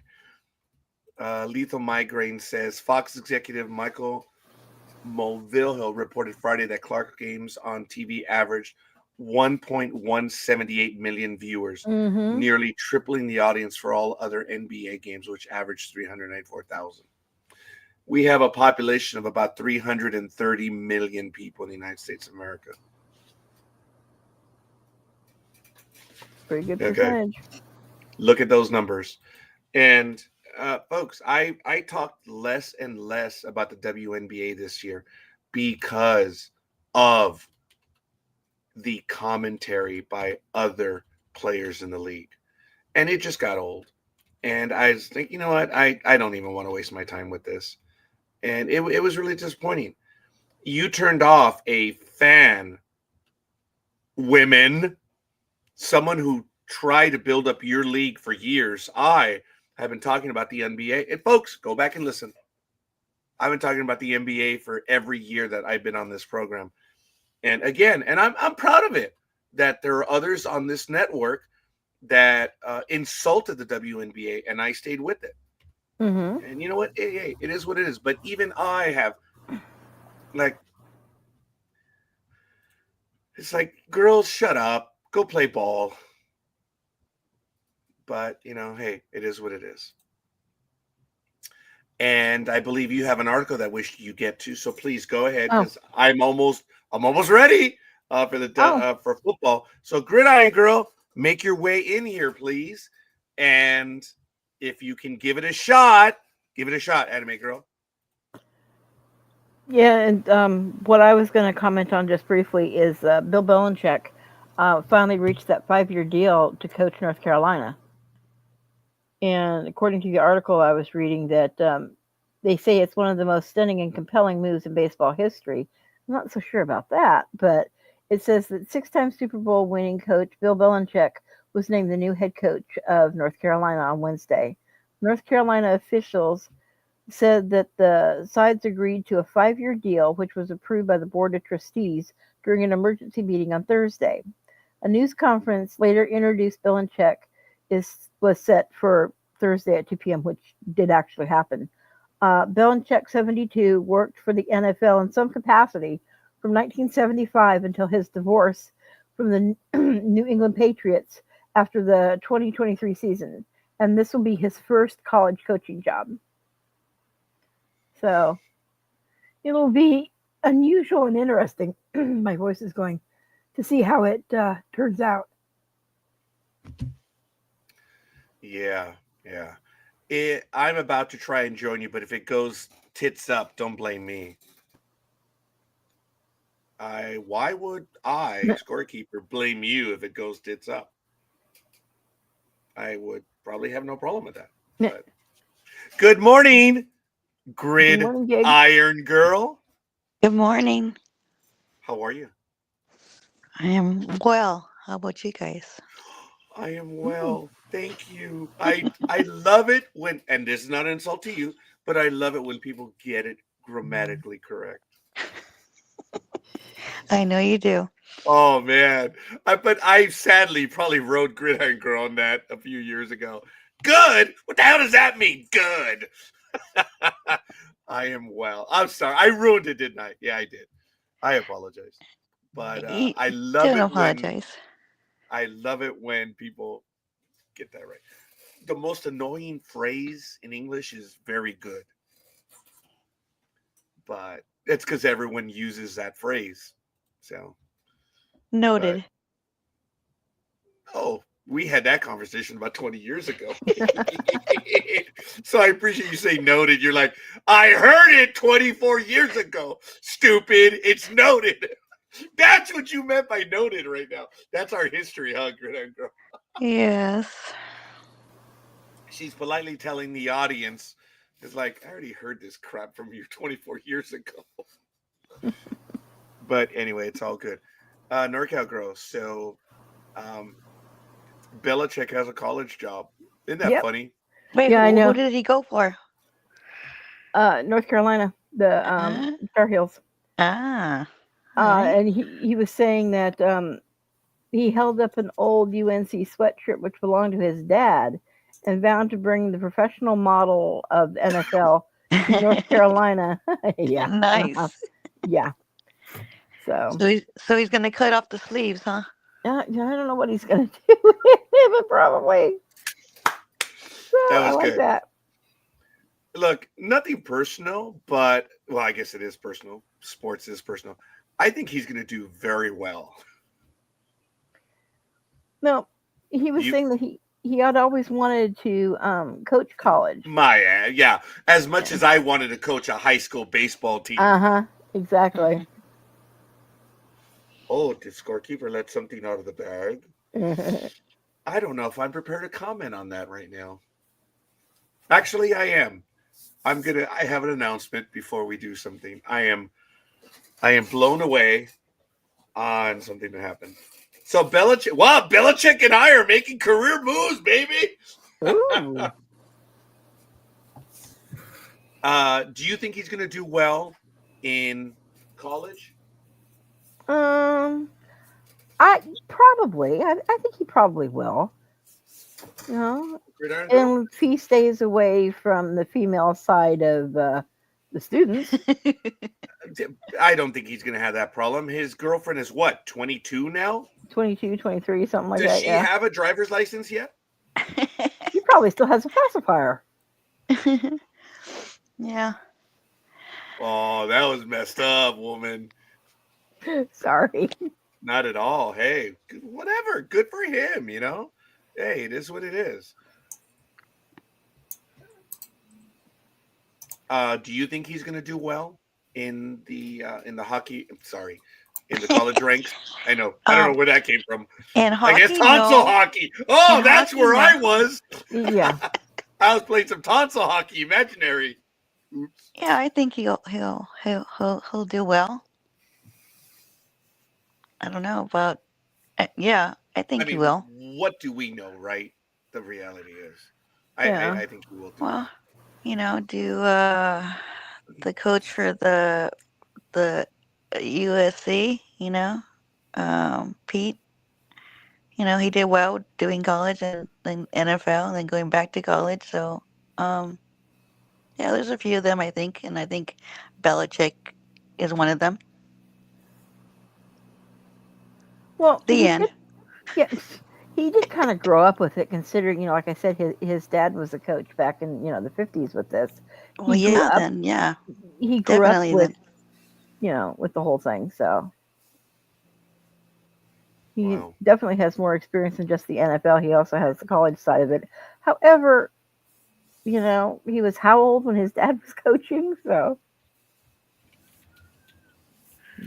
Lethal Migraine says Fox executive Michael Mulvihill reported Friday that Clark games on TV averaged 1.178 million viewers, Mm-hmm. nearly tripling the audience for all other NBA games, which averaged 394,000. We have a population of about 330 million people in the United States of America. Pretty good Okay. percentage. Look at those numbers. And folks, I talked less and less about the WNBA this year because of the commentary by other players in the league. And it just got old. And I was thinking, you know what? I don't even want to waste my time with this. And it was really disappointing. You turned off a fan, women, someone who tried to build up your league for years. I have been talking about the NBA. And folks, go back and listen. I've been talking about the NBA for every year that I've been on this program. And again, and I'm proud of it that there are others on this network that insulted the WNBA, and I stayed with it. Mm-hmm. And you know what? Hey, it is what it is. But even I have, it's like, girls, shut up. Go play ball. But, hey, it is what it is. And I believe you have an article that wish you get to. So please go ahead because I'm almost ready for football. So Gridiron Girl, make your way in here, please. And if you can give it a shot, Anime Girl. Yeah, and what I was going to comment on just briefly is Bill Belichick finally reached that 5-year deal to coach North Carolina. And according to the article I was reading, that they say it's one of the most stunning and compelling moves in baseball history. I'm not so sure about that, but it says that 6-time Super Bowl winning coach Bill Belichick was named the new head coach of North Carolina on Wednesday. North Carolina officials said that the sides agreed to a 5-year deal, which was approved by the Board of Trustees during an emergency meeting on Thursday. A news conference later introduced Belichick was set for Thursday at 2 p.m., which did actually happen. Belichick, 72, worked for the NFL in some capacity from 1975 until his divorce from the New England Patriots after the 2023 season, and this will be his first college coaching job. So it'll be unusual and interesting. My voice is going to see how it turns out. Yeah. I'm about to try and join you, but if it goes tits up, don't blame me. Why would I, scorekeeper, blame you if it goes tits up? I would probably have no problem with that. But good morning, Gridiron Girl. Good morning. How are you? I am well. How about you guys? I am well. Thank you. I love it when, and this is not an insult to you, but I love it when people get it grammatically correct. I know you do. Oh man. But I sadly probably wrote Gridiron Girl on that a few years ago. Good? What the hell does that mean? Good. I am well. I'm sorry. I ruined it, didn't I? Yeah, I did. I apologize. But I love Don't it apologize. I love it when people get that right. The most annoying phrase in English is very good. But it's because everyone uses that phrase. So Noted. We had that conversation about 20 years ago. So I appreciate you saying noted. You're like, I heard it 24 years ago. Stupid. It's noted. That's what you meant by noted right now. That's our history, huh, Gridiron Girl? Yes. She's politely telling the audience, it's like, I already heard this crap from you 24 years ago. But anyway, it's all good. NorCal girls. So, um, Belichick has a college job. Isn't that Yep. funny? Wait, Yeah, I who know. did he go for? North Carolina, the Uh, Tar Heels. all right. And he was saying that he held up an old UNC sweatshirt which belonged to his dad and vowed to bring the professional model of the NFL to North Carolina. Yeah. Nice. Yeah. So So he's gonna cut off the sleeves, huh? I don't know what he's going to do with it, but probably. So That I was like good. that. Look, nothing personal, but well, I guess it is personal. Sports is personal. I think he's going to do very well. No, he was You, saying that he had always wanted to coach college. yeah. As much as I wanted to coach a high school baseball team. Exactly. Oh, did scorekeeper let something out of the bag? I don't know if I'm prepared to comment on that right now. Actually, I am. I have an announcement before we do something. I am blown away on something that happened. So Belichick and I are making career moves, baby. Ooh. Do you think he's going to do well in college? I probably. I think he probably will. You know, Gridiron girl? and if he stays away from the female side of the students. I don't think he's going to have that problem. His girlfriend is what, 22 now? 22, 23, something like Does that. she Yeah. have a driver's license yet? He probably still has a pacifier. Yeah. Oh, that was messed up, woman. Sorry. Not at all. Hey, whatever. Good for him, you know? Hey, it is what it is. Do you think he's going to do well in the hockey? Sorry, in the college ranks? I know. I don't know where that came from. And I guess hockey, tonsil no. hockey. Oh, In that's hockey, where no. I was. Yeah. I was playing some tonsil hockey, imaginary. Oops. Yeah, I think he'll do well. I don't know about. Yeah, I think he will. What do we know, right? The reality is, Yeah. I think he will do Well, well. do the coach for the USC, Pete. He did well doing college and then NFL and then going back to college. So, yeah, there's a few of them, I think. And I think Belichick is one of them. Well, The end. yes, he did kind of grow up with it, considering, like I said, his dad was a coach back in, the 50s with this. Well, He grew yeah, up. then, yeah. He grew Definitely up with, then. with the whole thing. So he Wow. definitely has more experience than just the NFL. He also has the college side of it. However, he was how old when his dad was coaching? So,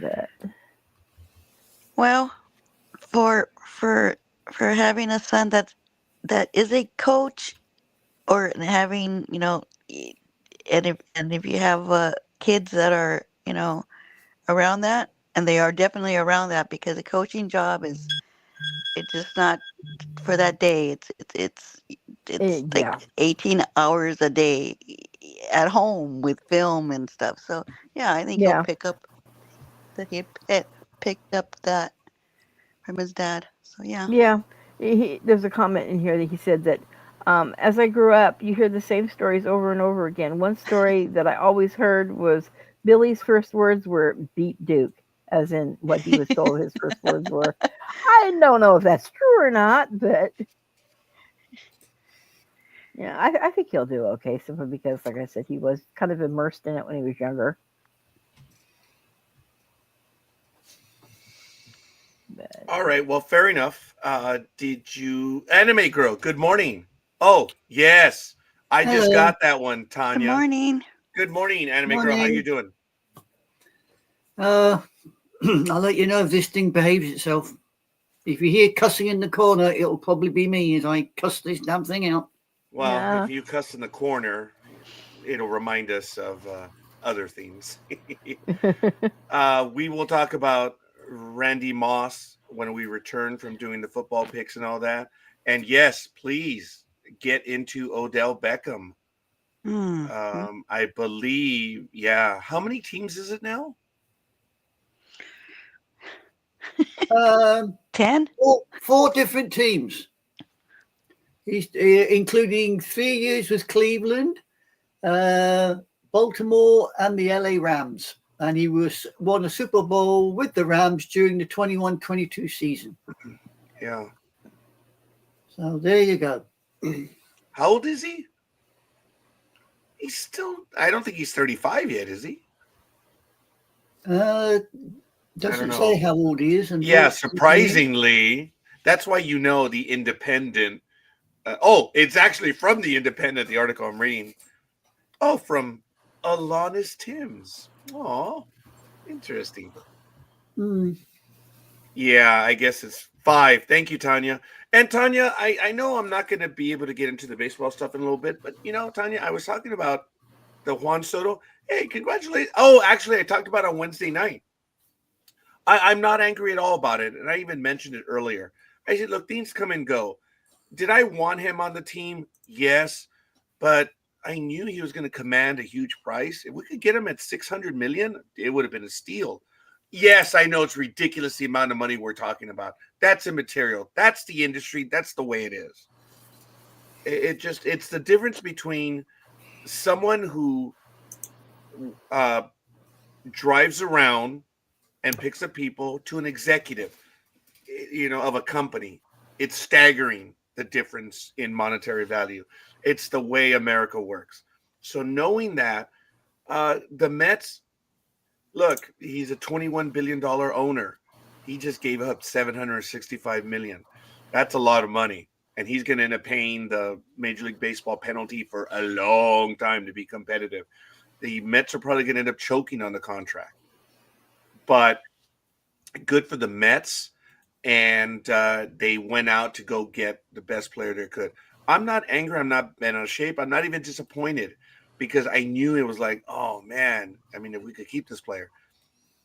but Well, for having a son that is a coach, or having and if you have kids that are around that, and they are definitely around that, because a coaching job it's just not for that day. It's like yeah, 18 hours a day at home with film and stuff. So yeah, I think he'll yeah, pick up that he picked up that from his dad. So yeah. yeah. There's a comment in here that he said that as I grew up, you hear the same stories over and over again. One story that I always heard was Billy's first words were "beat Duke," as in what he was told his first words were. I don't know if that's true or not, but yeah, I think he'll do okay, simply because, like I said, he was kind of immersed in it when he was younger. But All right. Well, fair enough. Did you anime girl? Good morning. Oh yes, I just Hello. got that one, Good Tanya. morning. Good morning, anime girl. How you doing? I'll let you know if this thing behaves itself. If you hear cussing in the corner, it'll probably be me as I cuss this damn thing out. Well, yeah, if you cuss in the corner, it'll remind us of other things. We will talk about Randy Moss when we return from doing the football picks and all that. And yes, please get into Odell Beckham. I believe, yeah. How many teams is it now? 10? Four different teams. He's including 3 years with Cleveland, Baltimore, and the LA Rams. And he won a Super Bowl with the Rams during the 21-22 season. Yeah. So there you go. How old is he? He's still, I don't think he's 35 yet, is he? Doesn't say how old he is. Yeah, surprisingly, that's why you know the Independent. It's actually from the Independent, the article I'm reading. Oh, from Alanis Timms. Oh, interesting. Yeah, I guess it's 5. Thank you, Tanya. And Tanya, I know I'm not going to be able to get into the baseball stuff in a little bit, but Tanya, I was talking about the Juan Soto. Hey, congratulations. Oh, actually, I talked about it on Wednesday night. I'm not angry at all about it, and I even mentioned it earlier. I said, look, things come and go. Did I want him on the team? Yes, but I knew he was going to command a huge price. If we could get him at $600 million, it would have been a steal. Yes, I know it's ridiculous the amount of money we're talking about. That's immaterial. That's the industry. That's the way it is. It's the difference between someone who drives around and picks up people to an executive, of a company. It's staggering, the difference in monetary value. It's the way America works. So knowing that, the Mets, look, he's a $21 billion owner. He just gave up $765 million. That's a lot of money. And he's going to end up paying the Major League Baseball penalty for a long time to be competitive. The Mets are probably going to end up choking on the contract. But good for the Mets. And they went out to go get the best player they could. I'm not angry. I'm not bent out of shape. I'm not even disappointed because I knew it was like, oh, man, I mean, if we could keep this player.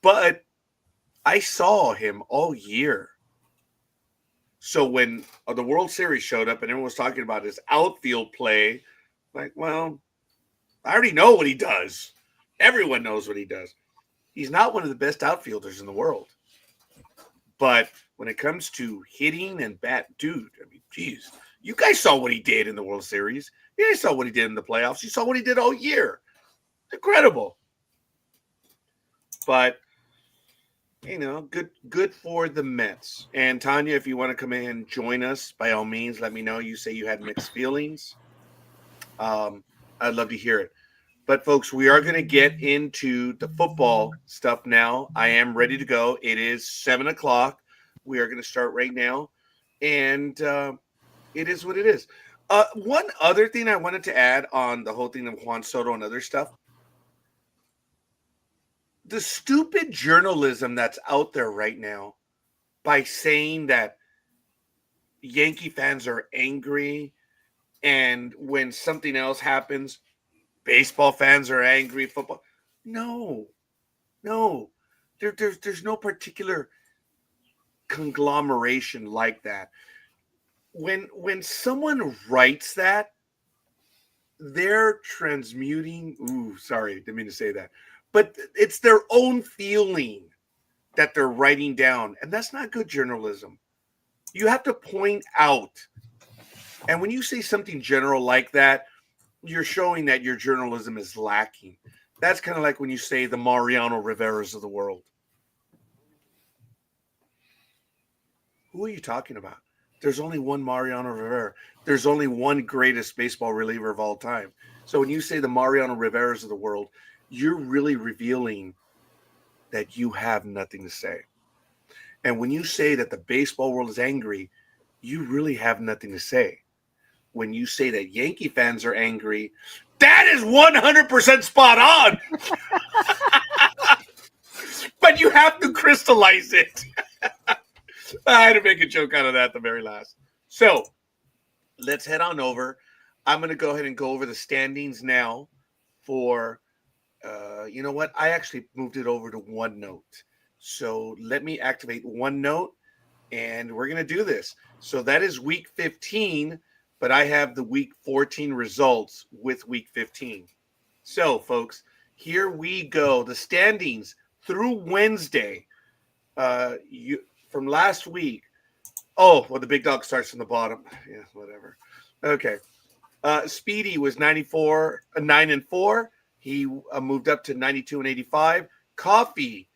But I saw him all year. So when the World Series showed up and everyone was talking about his outfield play, like, well, I already know what he does. Everyone knows what he does. He's not one of the best outfielders in the world. But when it comes to hitting and dude, I mean, geez, you guys saw what he did in the World Series. You guys saw what he did in the playoffs. You saw what he did all year. Incredible. But, good for the Mets. And Tanya, if you want to come in and join us, by all means, let me know. You say you had mixed feelings. I'd love to hear it. But, folks, we are going to get into the football stuff now. I am ready to go. It is 7 o'clock. We are going to start right now. And it is what it is. One other thing I wanted to add on the whole thing of Juan Soto and other stuff. The stupid journalism that's out there right now by saying that Yankee fans are angry and when something else happens, baseball fans are angry, football. No. There's no particular conglomeration like that. When someone writes that, they're transmuting. Didn't mean to say that. But it's their own feeling that they're writing down. And that's not good journalism. You have to point out. And when you say something general like that, you're showing that your journalism is lacking. That's kind of like when you say the Mariano Riveras of the world. Who are you talking about? There's only one Mariano Rivera. There's only one greatest baseball reliever of all time. So when you say the Mariano Riveras of the world, you're really revealing that you have nothing to say. And when you say that the baseball world is angry, you really have nothing to say. When you say that Yankee fans are angry, that is 100% spot on. But you have to crystallize it. I had to make a joke out of that at the very last. So let's head on over. I'm going to go ahead and go over the standings now for, you know what? I actually moved it over to OneNote So let me activate OneNote, and we're going to do this. So that is week 15, but I have the week 14 results with week 15. So, folks, here we go. The standings through Wednesday. From last week. Oh, well, the big dog starts from the bottom. Yeah, whatever. Okay. Speedy was 94, 9-4. He moved up to 92 and 85. Coffee.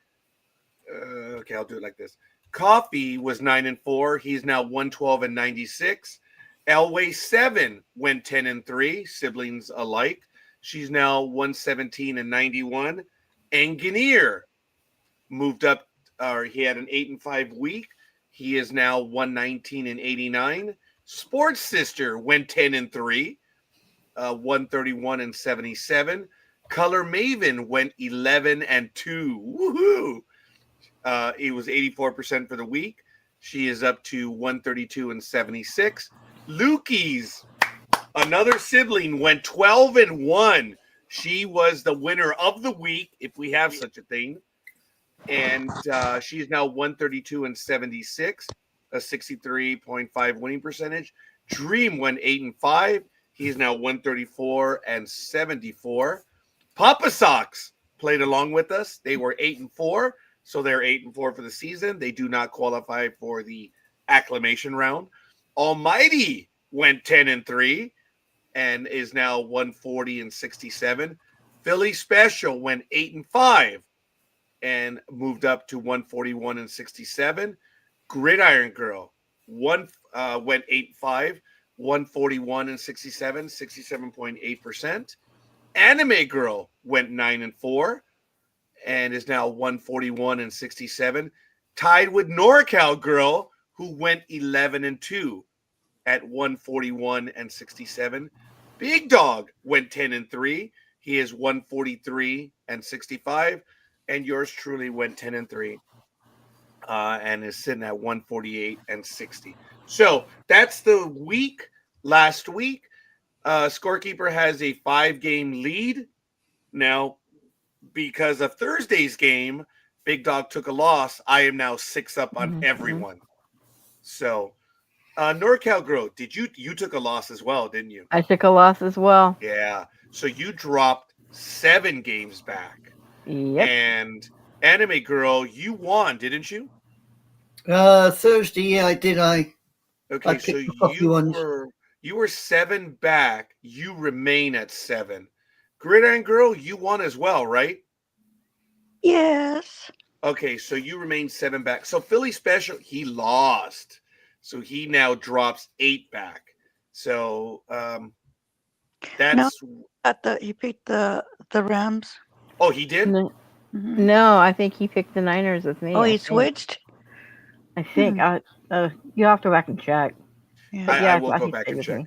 Okay, I'll do it like this. Coffee was 9-4. He's now 112 and 96. Elway 7 went 10-3, siblings alike. She's now 117 and 91. Engineer moved up, or he had an 8-5 week. He is now 119 and 89. Sports Sister went 10-3, 131 and 77. Color Maven went 11-2. Woohoo! It was 84% for the week. She is up to 132 and 76. Lukey's, another sibling, went 12-1. She was the winner of the week, if we have such a thing. And she's now 132 and 76, a 63.5 winning percentage. Dream went 8-5. He's now 134 and 74. Papa Sox played along with us. They were 8-4, so they're 8-4 for the season. They do not qualify for the acclamation round. Almighty went 10-3 and is now 140 and 67. Philly Special went 8-5 and moved up to 141 and 67. Gridiron Girl went 8-5, 141 and 67, 67.8%. Anime Girl went 9-4 and is now 141 and 67. Tied with NorCal Girl, who went 11-2 at 141 and 67. Big Dog went 10-3. He is 143 and 65. And yours truly went 10-3 and is sitting at 148 and 60. So that's the week. Last week, Scorekeeper has a 5-game lead. Now, because of Thursday's game, Big Dog took a loss. I am now 6 up on everyone. So, NorCal Girl, you took a loss as well, didn't you? I took a loss as well. Yeah. So you dropped 7 games back. Yep. And Anime Girl, you won, didn't you? Thursday, yeah, I did. Okay, so you were 7 back. You remain at 7. Gridiron Girl, you won as well, right? Yes. Okay, so you remain 7 back. So Philly Special, he lost. So he now drops 8 back. So that's He picked the Rams. Oh, he did? No, no, I think he picked the Niners with me. Oh, he switched? I think. You have to go back and check. Yeah. I will go back and check.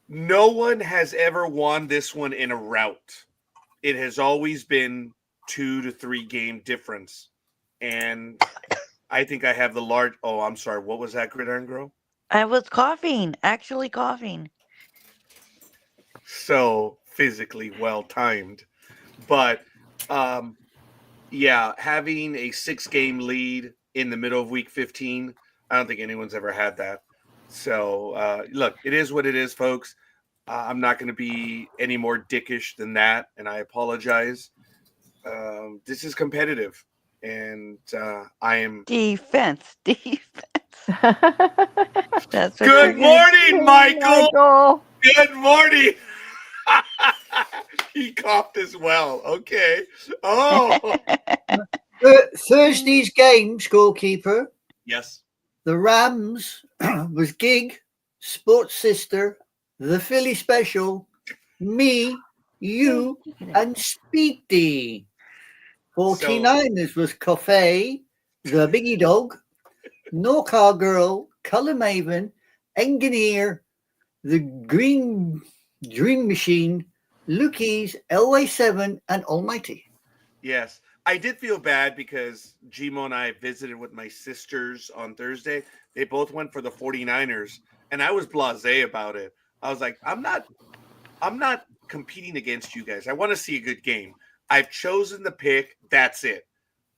No one has ever won this one in a rout. It has always been 2 to 3 game difference. And I think I have the large. Oh, I'm sorry. What was that, Gridiron Girl? I was coughing. Actually coughing. So physically well timed. But yeah, having a 6-game lead in the middle of week 15, I don't think anyone's ever had that. So look, it is what it is, folks. I'm not going to be any more dickish than that, and I apologize. This is competitive, and I am Defense. That's what Good morning, Michael. Good morning. He coughed as well. Okay. Oh. Thursday's game, Scorekeeper. Yes. The Rams was Gig, Sports Sister, the Philly Special, me, you, and Speedy. 49ers was Coffee, the Biggie Dog, NorCal Girl, Color Maven, Engineer, the Green Dream Machine, Lukey's, LA7, and Almighty. Yes. I did feel bad because Gmo and I visited with my sisters on Thursday. They both went for the 49ers, and I was blasé about it. I was like, I'm not competing against you guys. I want to see a good game. I've chosen the pick. That's it.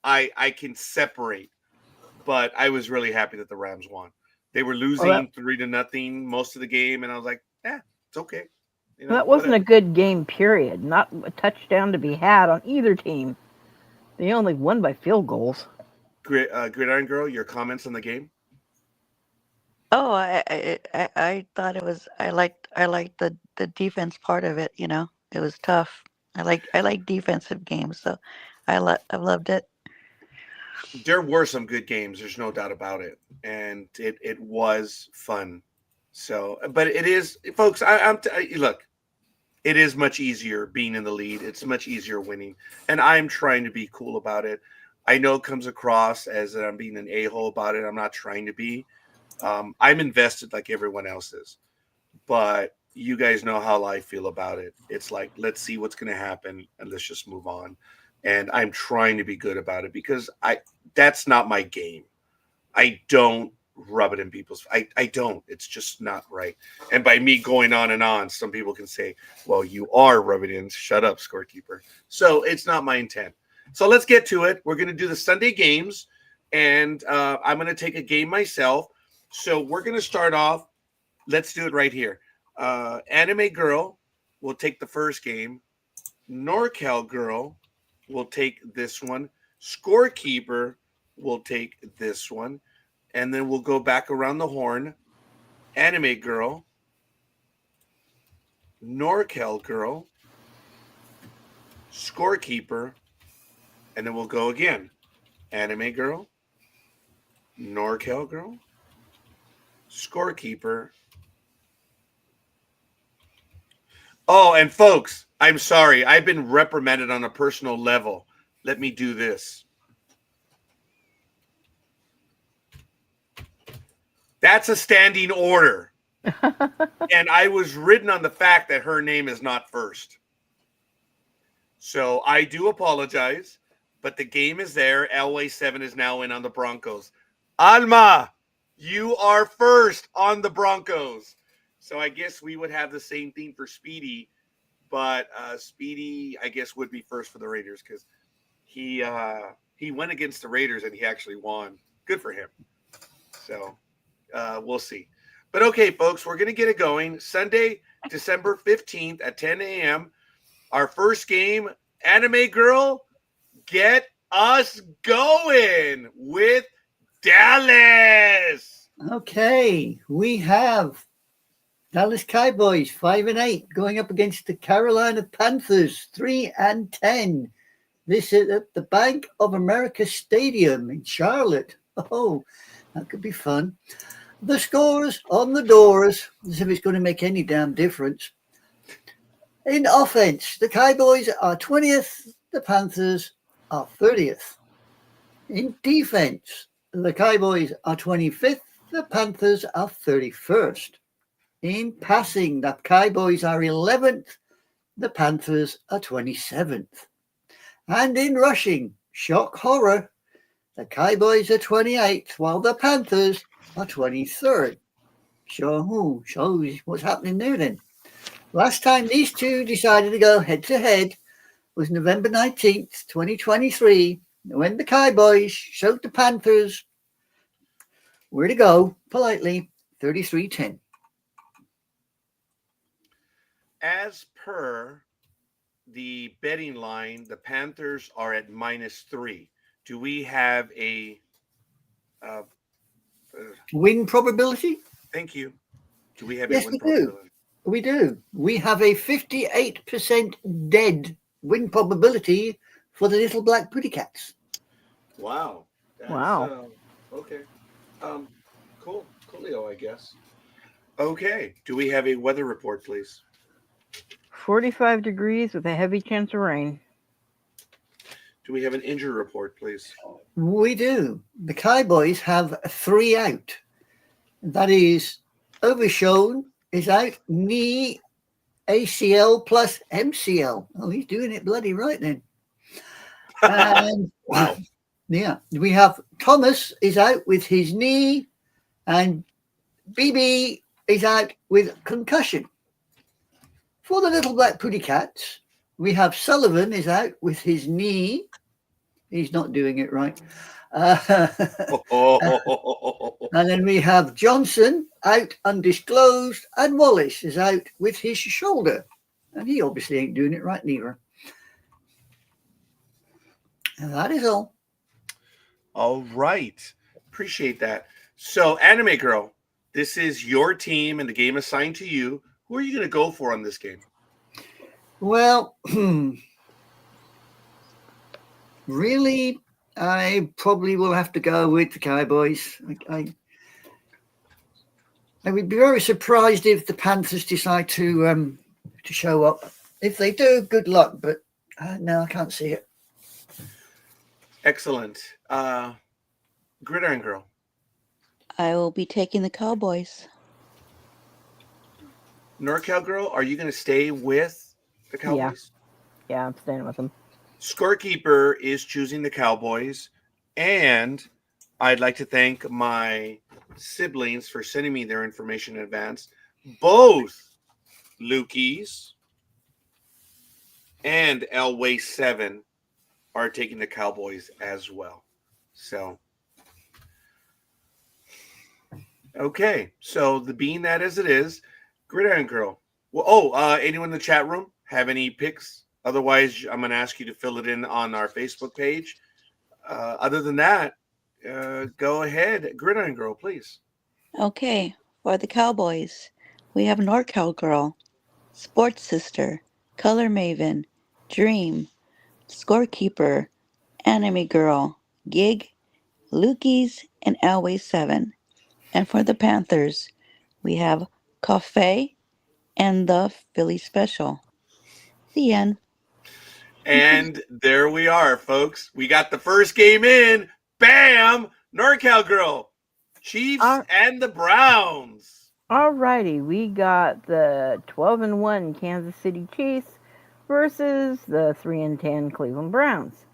I can separate, but I was really happy that the Rams won. They were losing 3-0 most of the game, and I was like, it's okay. That wasn't a good game, period. Not a touchdown to be had on either team. They only won by field goals. Gridiron Girl, your comments on the game? Oh, I thought it was. I liked the defense part of it. It was tough. I like defensive games, so I loved it. There were some good games. There's no doubt about it, and it was fun. So, but it is, folks. Look. It is much easier being in the lead. It's much easier winning, and I'm trying to be cool about it. I know it comes across as that I'm being an a-hole about it. I'm not trying to be. I'm invested like everyone else is, but you guys know how I feel about it. It's like, let's see what's going to happen, and let's just move on. And I'm trying to be good about it because that's not my game. I don't rub it in people's. I don't. It's just not right. And by me going on and on, some people can say, well, you are rubbing it in. Shut up, scorekeeper. So it's not my intent. So let's get to it. We're going to do the Sunday games, and I'm going to take a game myself. So we're going to start off. Let's do it right here. Anime Girl will take the first game. NorCal Girl will take this one. Scorekeeper will take this one. And then we'll go back around the horn. Anime Girl. NorCal Girl. Scorekeeper. And then we'll go again. Anime Girl. NorCal Girl. Scorekeeper. Oh, and folks, I'm sorry. I've been reprimanded on a personal level. Let me do this. That's a standing order. And I was ridden on the fact that her name is not first. So I do apologize, but the game is there. Elway 7 is now in on the Broncos. Alma, you are first on the Broncos. So I guess we would have the same thing for Speedy, but Speedy, I guess, would be first for the Raiders because he went against the Raiders and he actually won. Good for him. So we'll see. But okay, folks, we're going to get it going. Sunday, December 15th at 10 a.m. Our first game, Anime Girl, get us going with Dallas. Okay, we have Dallas Cowboys 5-8 going up against the Carolina Panthers 3-10. This is at the Bank of America Stadium in Charlotte. Oh, that could be fun. The scores on the doors, as if it's going to make any damn difference. In offense, the Cowboys are 20th, the Panthers are 30th. In defense, the Cowboys are 25th, the Panthers are 31st. In passing, the Cowboys are 11th, the Panthers are 27th. And in rushing, shock horror, the Cowboys are 28th, while the Panthers are 23rd. So, shows what's happening there then. Last time these two decided to go head-to-head was November 19th, 2023, when the Cowboys showed the Panthers where to go, politely, 33-10. As per the betting line, the Panthers are at -3. Do we have a win probability? Thank you. Do we have Yes, a win we probability? do. We do. We have a 58% dead win probability for the Little Black Pussycats. Wow. Wow. Okay. Coolio, I guess. Okay. Do we have a weather report, please? 45 degrees with a heavy chance of rain. Do we have an injury report, please? We do. The Cowboys have 3 out. That is, Overshown is out, knee, ACL plus MCL. Oh, he's doing it bloody right then. And Wow. yeah, we have Thomas is out with his knee, and BB is out with concussion. For the Little Black Pussycats, We have Sullivan is out with his knee. He's not doing it right. And then we have Johnson out undisclosed, and Wallace is out with his shoulder. And he obviously ain't doing it right neither. And that is all. All right. Appreciate that. So, Anime Girl, this is your team and the game assigned to you. Who are you going to go for on this game? Well, really, I probably will have to go with the Cowboys. I would be very surprised if the Panthers decide to show up. If they do, good luck. But no, I can't see it. Excellent. Gridiron Girl. I will be taking the Cowboys. NorCal Girl, are you going to stay with the Cowboys? Yeah, I'm staying with them. Scorekeeper is choosing the Cowboys. And I'd like to thank my siblings for sending me their information in advance. Both Lukey's and Elway 7 are taking the Cowboys as well. So, okay. So, the being that as it is, Gridiron Girl. Well, anyone in the chat room have any picks? Otherwise, I'm going to ask you to fill it in on our Facebook page. Other than that, go ahead. Gridiron Girl, please. Okay, for the Cowboys, we have NorCal Girl, Sports Sister, Color Maven, Dream, Scorekeeper, Anime Girl, Gig, Lukey's, and Always 7. And for the Panthers, we have Cafe and the Philly Special. The end. And there we are, folks. We got the first game in. Bam! NorCal Girl, Chiefs and the Browns. All righty, we got the 12-1 Kansas City Chiefs versus the 3-10 Cleveland Browns,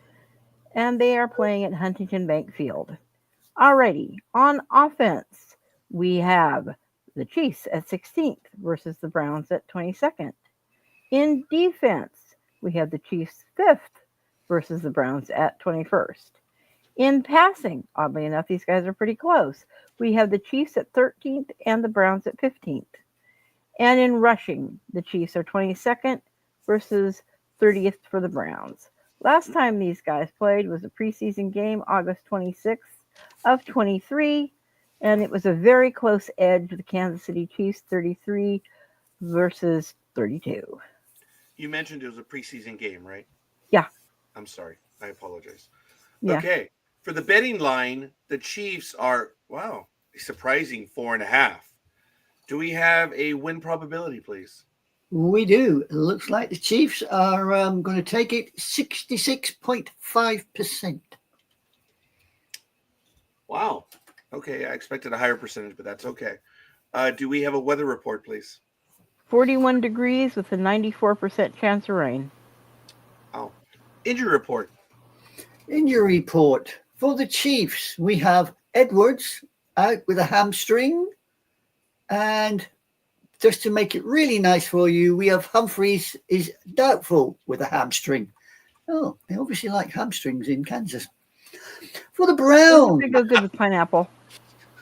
and they are playing at Huntington Bank Field. All righty, on offense, we have the Chiefs at 16th versus the Browns at 22nd. In defense, we have the Chiefs 5th versus the Browns at 21st. In passing, oddly enough, these guys are pretty close. We have the Chiefs at 13th and the Browns at 15th. And in rushing, the Chiefs are 22nd versus 30th for the Browns. Last time these guys played was a preseason game, August 26th of 23, and it was a very close edge with the Kansas City Chiefs 33 versus 32. You mentioned it was a preseason game, right? Yeah. I'm sorry. I apologize. Yeah. Okay. For the betting line, the Chiefs are, wow, a surprising 4.5. Do we have a win probability, please? We do. It looks like the Chiefs are going to take it 66.5%. Wow. Okay. I expected a higher percentage, but that's okay. Do we have a weather report, please? 41 degrees with a 94% chance of rain. Oh. Injury report. Injury report. For the Chiefs, we have Edwards out with a hamstring. And just to make it really nice for you, we have Humphreys is doubtful with a hamstring. Oh, they obviously like hamstrings in Kansas. For the Browns. They go good with pineapple.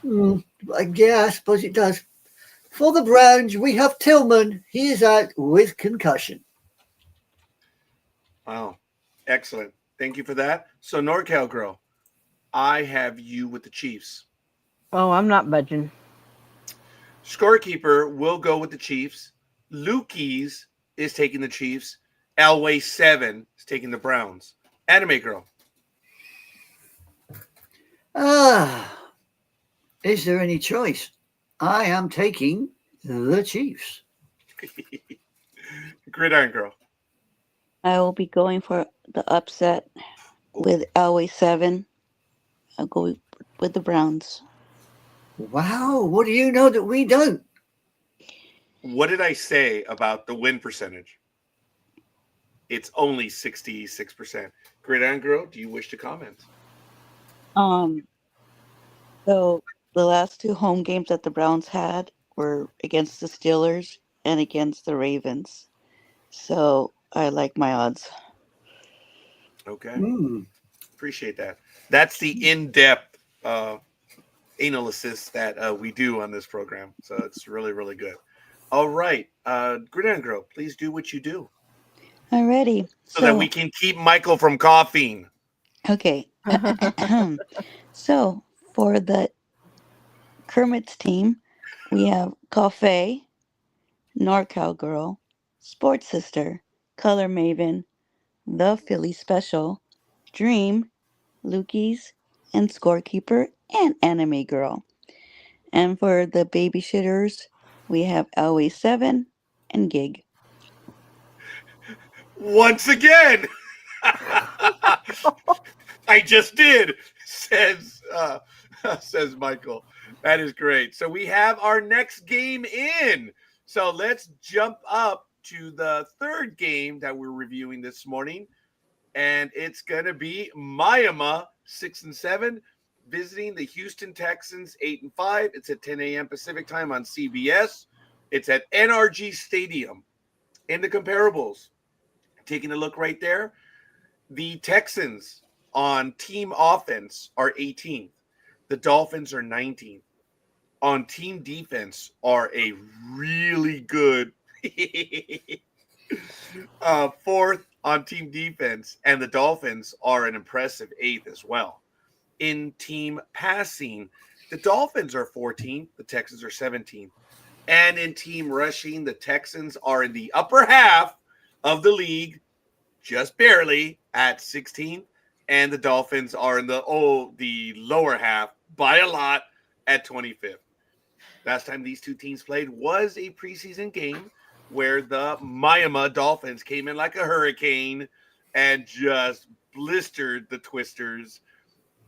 Yeah, I suppose it does. For the Browns, we have Tillman. He is out with concussion. Wow. Excellent. Thank you for that. So, NorCal Girl, I have you with the Chiefs. Oh, I'm not budging. Scorekeeper will go with the Chiefs. Lukey's is taking the Chiefs. Elway 7 is taking the Browns. Anime Girl. Is there any choice? I am taking the Chiefs. Gridiron Girl. I will be going for the upset with Always 7. I'll go with the Browns. Wow, what do you know that we don't? What did I say about the win percentage? It's only 66%. Gridiron Girl, do you wish to comment? So the last 2 home games that the Browns had were against the Steelers and against the Ravens. So I like my odds. Okay. Mm. Appreciate that. That's the in-depth analysis that we do on this program. So it's really, really good. All right. Gridango, please do what you do Alrighty. so that we So, can keep Michael from coughing. okay. So, for the Kermit's team, we have Coffee, NorCal Girl, Sports Sister, Color Maven, The Philly Special, Dream, Lukey's, and Scorekeeper, and Anime Girl. And for the Babyshitters, we have Always 7 and Gig. Once again. I just did, says Michael. That is great. So we have our next game in. So let's jump up to the third game that we're reviewing this morning, and it's gonna be Miami 6-7 visiting the Houston Texans 8-5. It's at 10 a.m. Pacific time on CBS. It's at NRG Stadium. In the comparables, taking a look right there, the Texans on team offense are 18th. The Dolphins are 19th. On team defense are a really good fourth on team defense, and the Dolphins are an impressive 8th as well. In team passing, the Dolphins are 14th. The Texans are 17th. And in team rushing, the Texans are in the upper half of the league, just barely at 16th, and the Dolphins are in the lower half by a lot at 25th. Last time these two teams played was a preseason game where the Miami Dolphins came in like a hurricane and just blistered the Twisters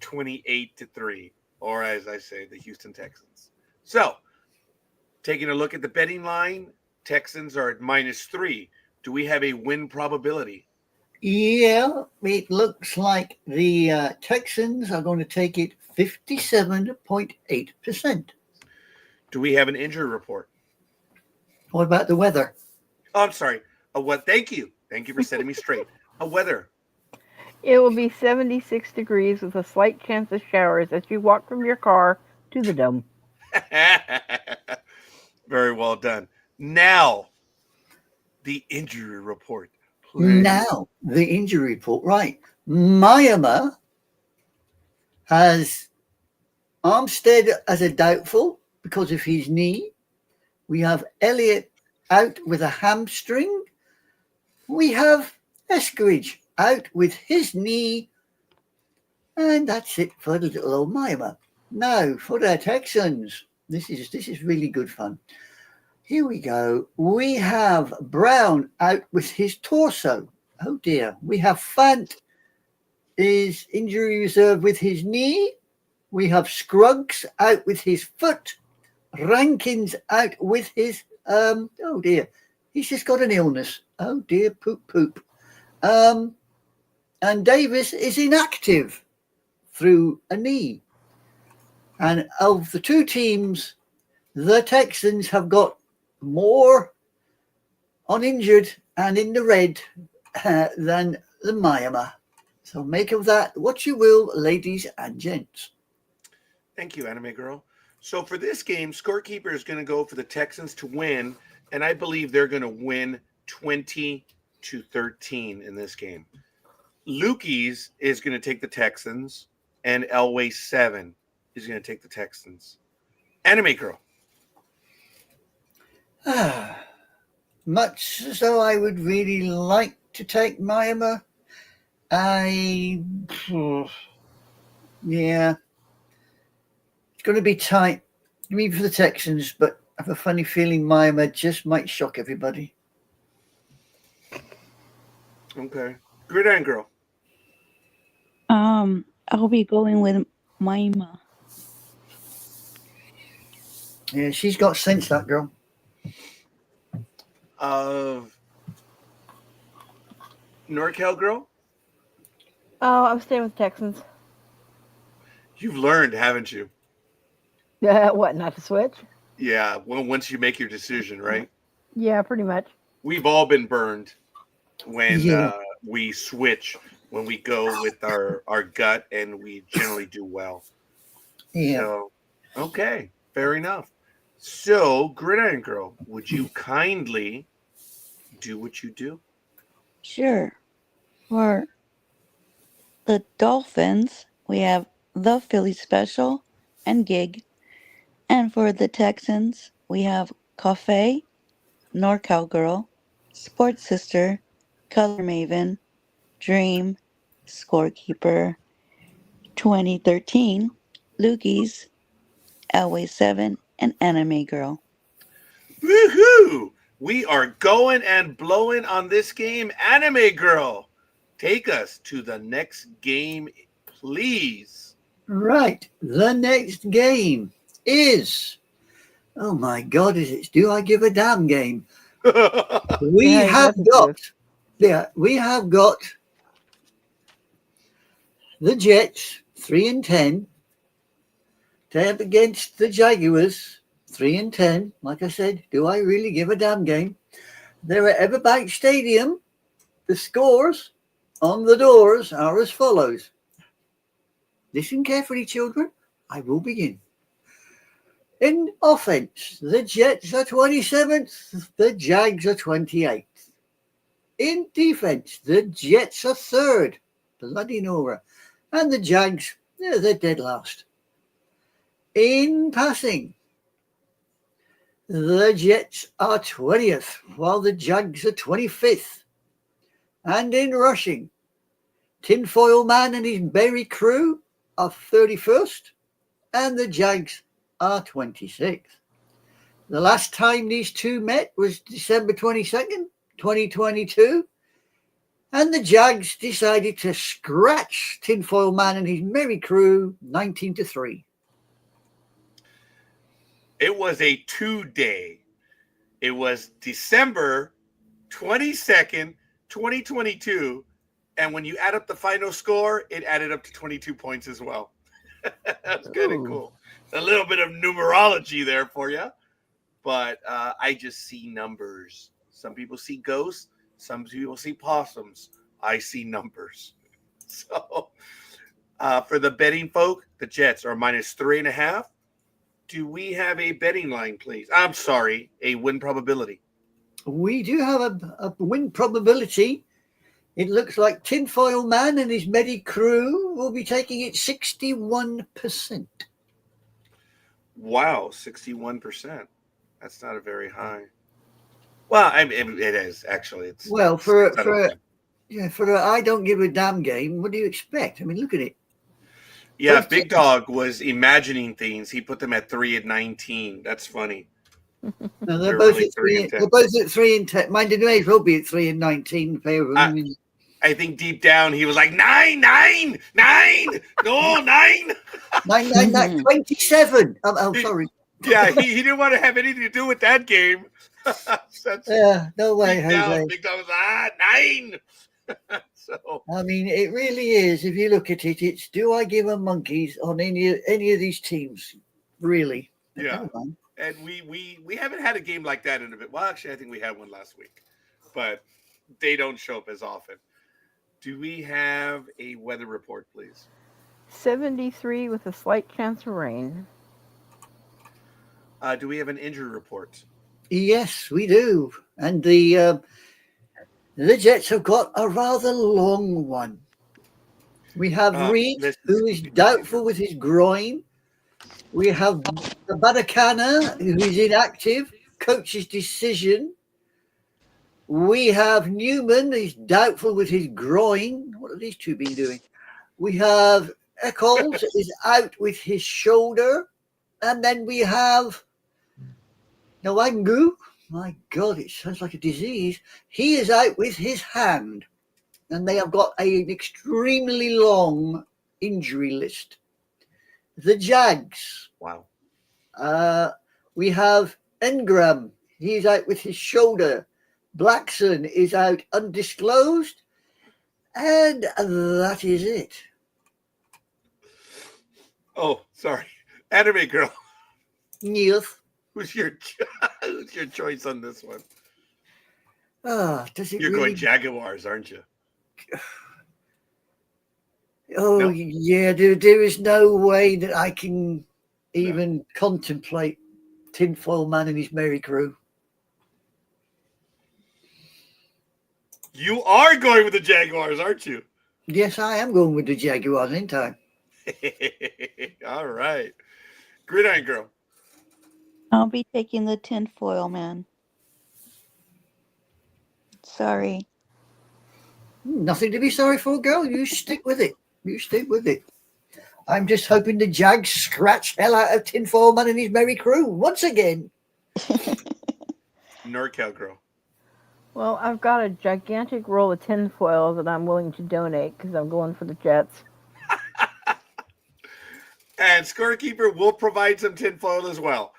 28-3, or as I say, the Houston Texans. So, taking a look at the betting line, Texans are at -3. Do we have a win probability? Yeah, it looks like the Texans are going to take it 57.8%. Do we have an injury report? What about the weather? Oh, I'm sorry. What? Thank you. Thank you for setting me straight. A weather. It will be 76 degrees with a slight chance of showers as you walk from your car to the dome. Very well done. Now, the injury report. Please. Now, the injury report. Right. Miami has Armstead as a doubtful because of his knee. We have Elliott out with a hamstring. We have Eskridge out with his knee. And that's it for the little old Miami. Now, for the Texans, this is really good fun. Here we go. We have Brown out with his torso. Oh dear. We have Fant is injury reserve with his knee. We have Scruggs out with his foot. Rankins out with his oh dear. He's just got an illness. Oh dear, poop. And Davis is inactive through a knee. And of the two teams, the Texans have got more uninjured and in the red than the Miami. So make of that what you will, ladies and gents. Thank you, Anime Girl. So for this game, Scorekeeper is going to go for the Texans to win, and I believe they're going to win 20-13 in this game. Lukey's is going to take the Texans, and Elway 7 is going to take the Texans. Anime Girl. Much as though I would really like to take Miami, yeah, it's going to be tight. Maybe for the Texans, but I have a funny feeling Miami just might shock everybody. Okay. Gridiron Girl. I'll be going with Miami. Yeah, she's got sense, that girl. NorCal Girl. Oh, I'm staying with Texans. You've learned, haven't you? What, not to switch? Yeah. Well, once you make your decision, right? Yeah, pretty much. We've all been burned. when Yeah. we switch, when we go with our gut, and we generally do well. Yeah. So, okay, fair enough. So, Gridiron Girl, would you kindly do what you do? Sure. For the Dolphins, we have the Philly Special and Gig. And for the Texans, we have Cafe, NorCal Girl, Sports Sister, Color Maven, Dream, Scorekeeper, 2013, Loogies, Elway 7, and Anime Girl. Woohoo! We are going and blowing on this game. Anime Girl, take us to the next game, please. Right. The next game is, oh my God, is it Do I Give a Damn game? We Yeah, have that's got, good. we have got the Jets 3-10 to up against the Jaguars 3-10. Like I said, do I really give a damn game? They're at Everbank Stadium. The scores on the doors are as follows. Listen carefully, children. I will begin. In offense, the Jets are 27th, the Jags are 28th. In defense, the Jets are 3rd, bloody Nora, and the Jags, they're dead last. In passing, the Jets are 20th, while the Jags are 25th. And in rushing, Tinfoil Man and his merry crew are 31st, and the Jags are 26th. The last time these two met was December 22nd, 2022, and the Jags decided to scratch Tinfoil Man and his merry crew 19-3. It was a 2-day. It was December 22nd, 2022. And when you add up the final score, it added up to 22 points as well. That's kind of Ooh. cool. A little bit of numerology there for you. But I just see numbers. Some people see ghosts. Some people see possums. I see numbers. So for the betting folk, the Jets are -3.5. Do we have a betting line, please? I'm sorry, a win probability. We do have a win probability. It looks like Tinfoil Man and his merry crew will be taking it 61%. Wow, 61%. That's not a very high. Well, I mean, it is actually. It's Well, it's for settled. a I don't give a damn game, what do you expect? I mean, look at it. Yeah, First- Big Dog was imagining things. He put them at 3-19. That's funny. No, they're They're both really at 3. 3-10. They're both at 3-10. Mind you, may as well be at 3-19. The pair of them. I mean, I think deep down he was like 9, 9, 9, no 9. 27. Oh, sorry. Yeah, he didn't want to have anything to do with that game. That's Yeah, no way, deep down. Jose. Big Dog was 9. So I mean, it really is. If you look at it, it's do I give a monkeys on any of these teams? Really? But yeah. never mind. And we haven't had a game like that in a bit. Well, actually, I think we had one last week, but they don't show up as often. Do we have a weather report, please? 73 with a slight chance of rain. Do we have an injury report? Yes, we do. And the Jets have got a rather long one. We have Reed, this who is doubtful with his groin. We have Badakana, who is inactive, coach's decision. We have Newman, who's doubtful with his groin. What have these two been doing? We have Eccles is out with his shoulder. And then we have Nwangu. My God, it sounds like a disease. He is out with his hand. And they have got an extremely long injury list. The Jags. Wow. We have Engram. He's out with his shoulder. Blackson is out undisclosed. And that is it. Oh, sorry. Anime Girl. Yes. Who's your choice on this one? Does it You're really? going Jaguars, aren't you? Oh, No? yeah. There is no way that I can No. even contemplate Tinfoil Man and his merry crew. You are going with the Jaguars, aren't you? Yes, I am going with the Jaguars, ain't I? All right. Gridiron Girl. I'll be taking the tinfoil man. Sorry. Nothing to be sorry for, girl. You stick with it. You stick with it. I'm just hoping the Jags scratch hell out of Tinfoil Man and his merry crew once again. NorCal Girl. Well, I've got a gigantic roll of tinfoil that I'm willing to donate because I'm going for the Jets. And Scorekeeper will provide some tinfoil as well.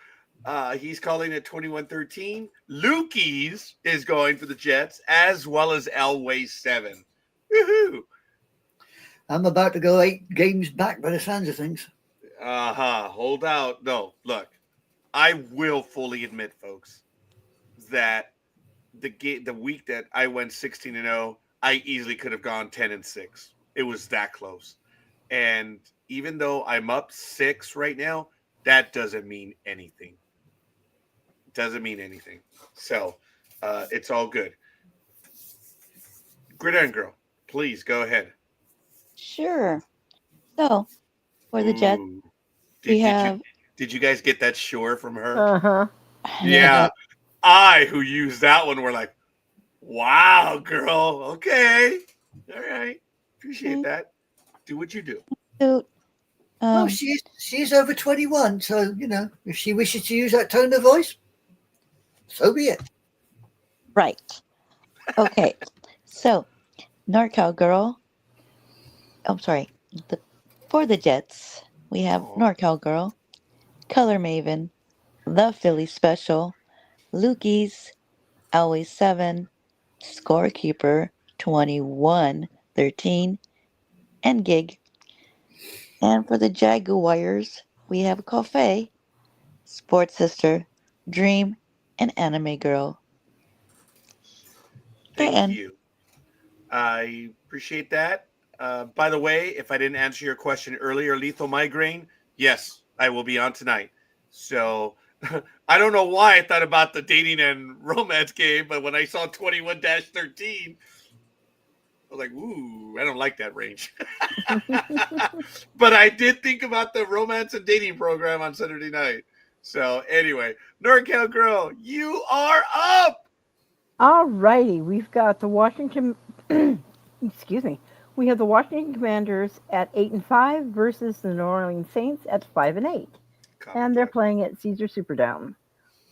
He's calling it 21-13. Lukey's is going for the Jets, as well as Elway 7. Woohoo! I'm about to go 8 games back by the sounds of things. Hold out. No, look. I will fully admit, folks, that the week that I went 16-0, I easily could have gone 10-6. It was that close. And even though I'm up 6 right now, that doesn't mean anything. Doesn't mean anything. So it's all good. Gridiron Girl, please go ahead. Sure. So, for the Jets, Ooh. we have. Did you guys get that sure from her? Uh-huh. Yeah. Who used that one, were like, wow, girl. Okay. All right. Appreciate that. Do what you do. So, Well, she's over 21, so, if she wishes to use that tone of voice, so be it. right. Okay. So, NorCal Girl. I'm sorry. For the Jets, we have NorCal Girl, Color Maven, The Philly Special, Lukey's, Always 7, Scorekeeper 21-13, and Gig. And for the Jaguars, we have Coffee, Sports Sister, Dream, and Anime Girl. Thank you. I appreciate that. By the way, if I didn't answer your question earlier, Lethal Migraine, yes, I will be on tonight. So I don't know why I thought about the dating and romance game, but when I saw 21-13, I was like, ooh, I don't like that range. But I did think about the romance and dating program on Saturday night. So anyway, NorCal Girl, you are up. All righty. We've got the Washington excuse me. We have the Washington Commanders at 8-5 versus the New Orleans Saints at 5-8. And they're playing at Caesar Superdome.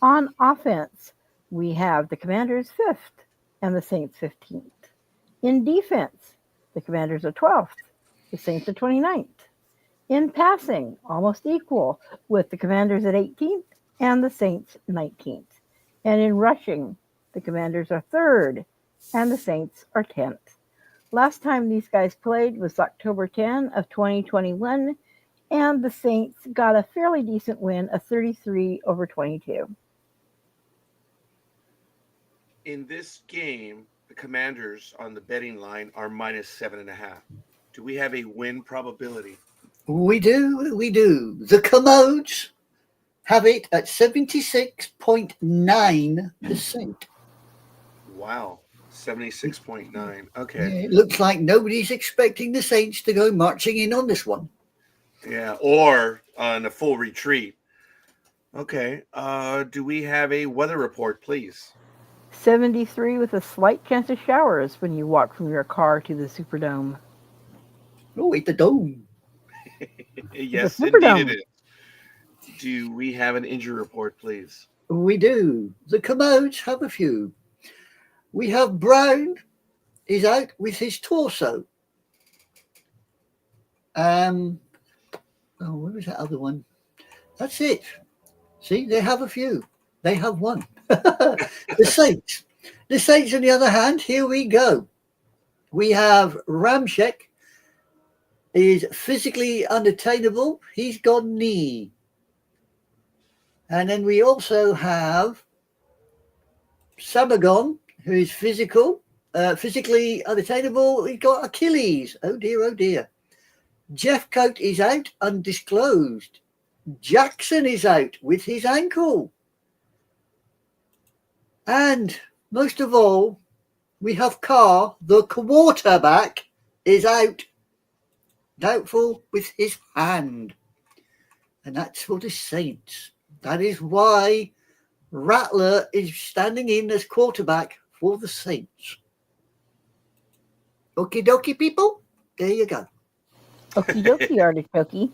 On offense, we have the Commanders 5th and the Saints 15th. In defense, the Commanders are 12th, the Saints are 29th. In passing, almost equal, with the Commanders at 18th and the Saints 19th. And in rushing, the Commanders are 3rd and the Saints are 10th. Last time these guys played was October 10 of 2021, and the Saints got a fairly decent win of 33-22. In this game, the Commanders on the betting line are -7.5. Do we have a win probability? We do. The Commodes have it at 76.9%. Wow, 76.9. Okay. Yeah, it looks like nobody's expecting the Saints to go marching in on this one. Yeah, or on a full retreat. Okay. Do we have a weather report, please? 73 with a slight chance of showers when you walk from your car to the Superdome. Oh, it's the dome. Yes, indeed it is. Do we have an injury report, please? We do. The Commodes have a few. We have Brown is out with his torso. Where was that other one? That's it. See, they have a few. They have one. The Saints. The Saints, on the other hand, here we go. We have Ramczyk is physically unattainable. He's got knee. And then we also have Samagon. who is physically unattainable. He got Achilles. Oh dear, oh dear. Jeff Coate is out, undisclosed. Jackson is out with his ankle. And most of all, we have Carr, the quarterback, is out, doubtful with his hand. And that's for the Saints. That is why Rattler is standing in as quarterback for the Saints. Okie dokie, people. There you go. Okie dokie, artichoke.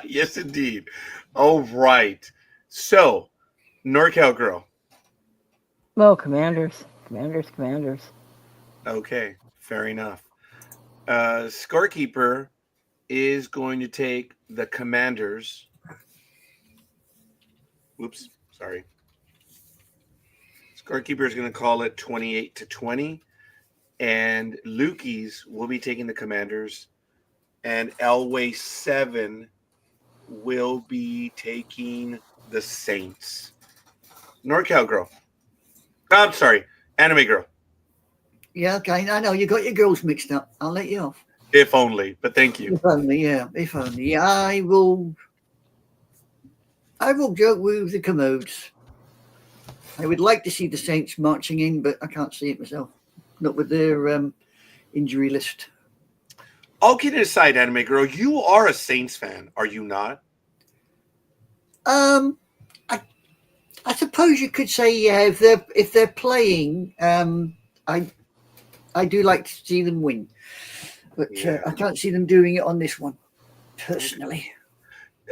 Yes, indeed. All right. So, NorCal girl. Oh, Commanders. Okay, fair enough. Scorekeeper is going to take the Commanders. Whoops, sorry. Scorekeeper is going to call it 28-20, and Lukey's will be taking the Commanders, and Elway 7 will be taking the Saints. NorCal girl. I'm sorry, anime girl. Yeah, okay. I know you got your girls mixed up. I'll let you off. If only, but thank you. If only, yeah. If only. Yeah, I will joke with the Commodes. I would like to see the Saints marching in, but I can't see it myself. Not with their injury list. All kidding aside, anime girl, you are a Saints fan, are you not? I suppose you could say, yeah, if they're playing, I do like to see them win, but Yeah. I can't see them doing it on this one, personally.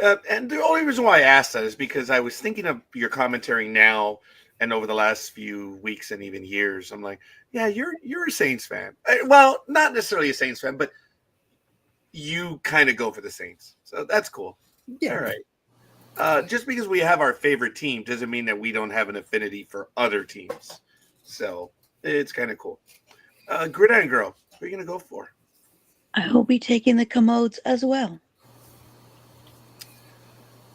And the only reason why I asked that is because I was thinking of your commentary now and over the last few weeks and even years. I'm like, yeah, you're a Saints fan. Well, not necessarily a Saints fan, but you kind of go for the Saints, so that's cool. Yeah. All right. Just because we have our favorite team doesn't mean that we don't have an affinity for other teams. So it's kind of cool. Gridiron girl, what are you going to go for? I will be taking the Commodes as well.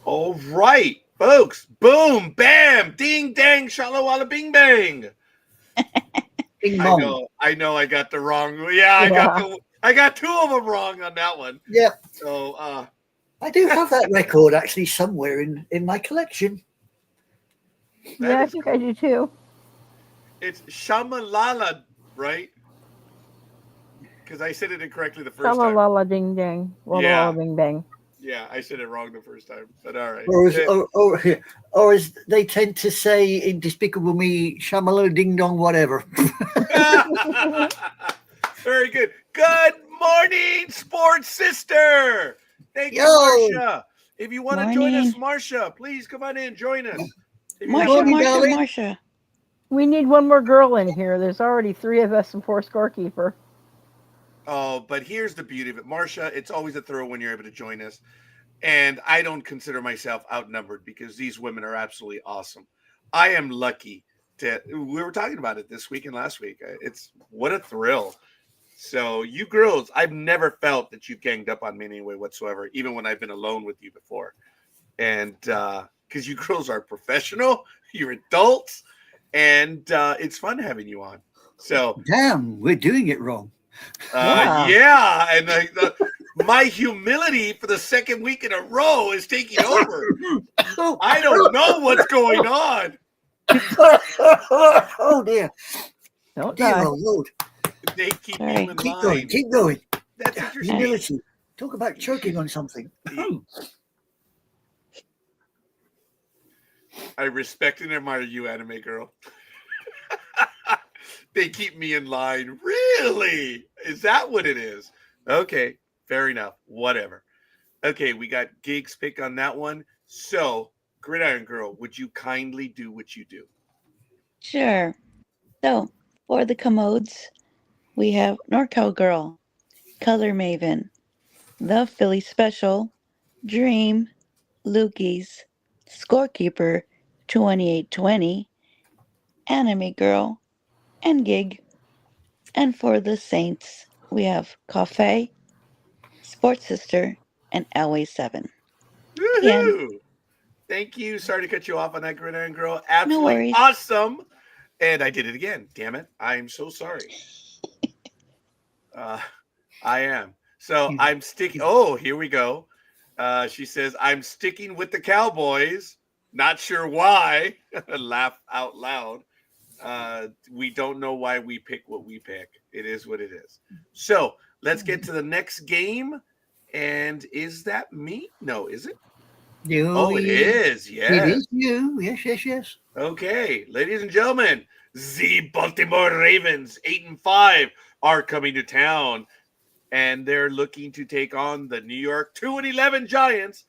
All right, folks. Boom, bam, ding, dang, shala walla bing bang. Bing I bong. know I got the wrong. Yeah, I got two of them wrong on that one. Yeah. So I do have that record actually somewhere in my collection. Yeah, I think I do too. It's Shamalala, right? Because I said it incorrectly the first time. Shalalala ding dang. Walla Yeah. walla bing bang. Yeah, I said it wrong the first time, but all right. Or as they tend to say in Despicable Me, Shamala ding dong whatever. Very good. Good morning, sports sister. Thank you, Yo. Marsha. If you want to join us, Marsha, please come on in, join us. Marsha. We need one more girl in here. There's already 3 of us and 4 scorekeeper. Oh, but here's the beauty of it. Marsha, it's always a thrill when you're able to join us. And I don't consider myself outnumbered because these women are absolutely awesome. I am lucky to, we were talking about it this week and last week. It's what a thrill. So you girls, I've never felt that you've ganged up on me in any way whatsoever, even when I've been alone with you before. And because you girls are professional, you're adults, and it's fun having you on. So damn, we're doing it wrong. Yeah, and my humility for the second week in a row is taking over. I don't know what's going on. Oh dear. Don't dear, die. oh Lord. They keep you in Keep line. going. That's interesting. Humility. Talk about choking on something. I respect and admire you, anime girl. They keep me in line. Really? Is that what it is? Okay, fair enough. Whatever. Okay, we got Gigs pick on that one. So, Gridiron Girl, would you kindly do what you do? Sure. So, for the Commodes, we have NorCal Girl, Color Maven, The Philly Special, Dream, Lukey's, Scorekeeper 2820, Anime Girl, and Gig. And for the Saints, we have Cafe, Sports Sister, and Elway 7. Woohoo! Thank you. Sorry to cut you off on that, Gridiron Girl. Absolutely worries. awesome. And I did it again. Damn it. I'm so sorry. I am. So I'm sticking. Oh, here we go. She says, I'm sticking with the Cowboys. Not sure why. Laugh out loud. We don't know why we pick what we pick. It is what it is. So let's get to the next game. And is that me? No, is it? Oh, it is. Yes. It is you. Yes. Okay, ladies and gentlemen, the Baltimore Ravens, 8-5, are coming to town, and they're looking to take on the New York 2-11 Giants,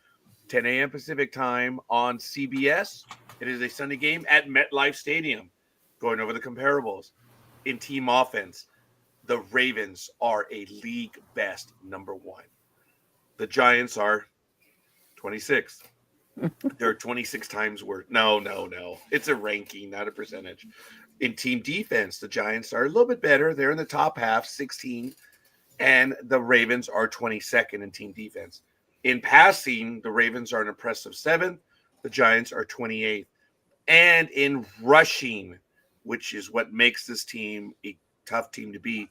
10 a.m. Pacific time on CBS. It is a Sunday game at MetLife Stadium. Going over the comparables in team offense, the Ravens are a league best number 1. The Giants are 26th. They're 26 times worse. No. It's a ranking, not a percentage. In team defense, the Giants are a little bit better. They're in the top half, 16, and the Ravens are 22nd in team defense. In passing, the Ravens are an impressive 7th. The Giants are 28th. And in rushing, which is what makes this team a tough team to beat,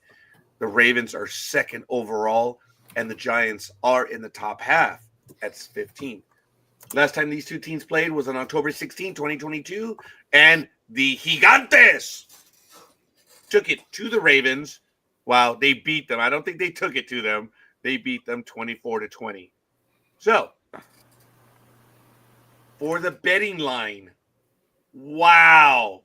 the Ravens are 2nd overall, and the Giants are in the top half at 15th. Last time these two teams played was on October 16, 2022, and the Gigantes took it to the Ravens. Wow, they beat them. I don't think they took it to them. They beat them 24-20. So, for the betting line, wow,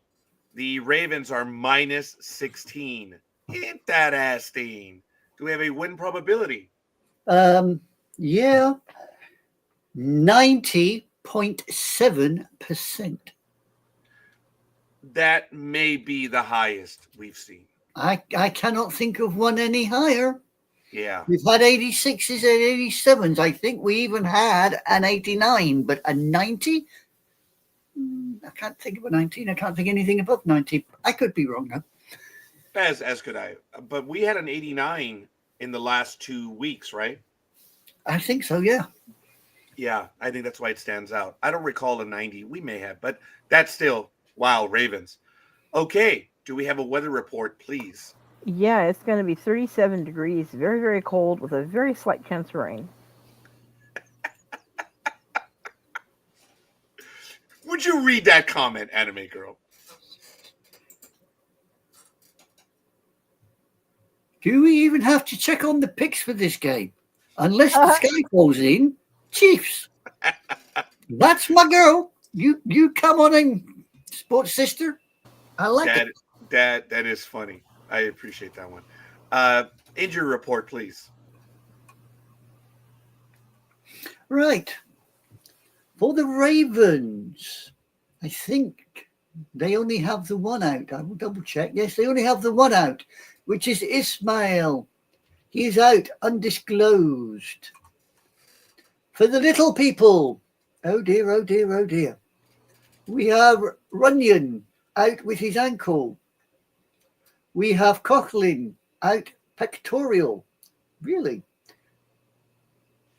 the Ravens are minus 16. Ain't that asking? Do we have a win probability? Yeah. 90.7%. That may be the highest we've seen. I cannot think of one any higher. Yeah. We've had 86s and 87s. I think we even had an 89, but a 90? I can't think of a 19. I can't think anything above 90. I could be wrong, though. As could I. But we had an 89 in the last 2 weeks, right? I think so, yeah. Yeah, I think that's why it stands out. I don't recall a 90. We may have, but that's still, wow, Ravens. Okay, do we have a weather report, please? Yeah, it's going to be 37 degrees, very, very cold with a very slight chance of rain. Would you read that comment, Anime Girl? Do we even have to check on the picks for this game? Unless the sky falls in, Chiefs. That's my girl. You come on in, sports sister. I like it. That is funny. I appreciate that one. Injury report, please. Right. For the Ravens, I think they only have the one out. I will double check. Yes, they only have the one out, which is Ismail. He is out, undisclosed. For the little people, oh dear. We have Runyon out with his ankle. We have Coughlin out pectoral. Really?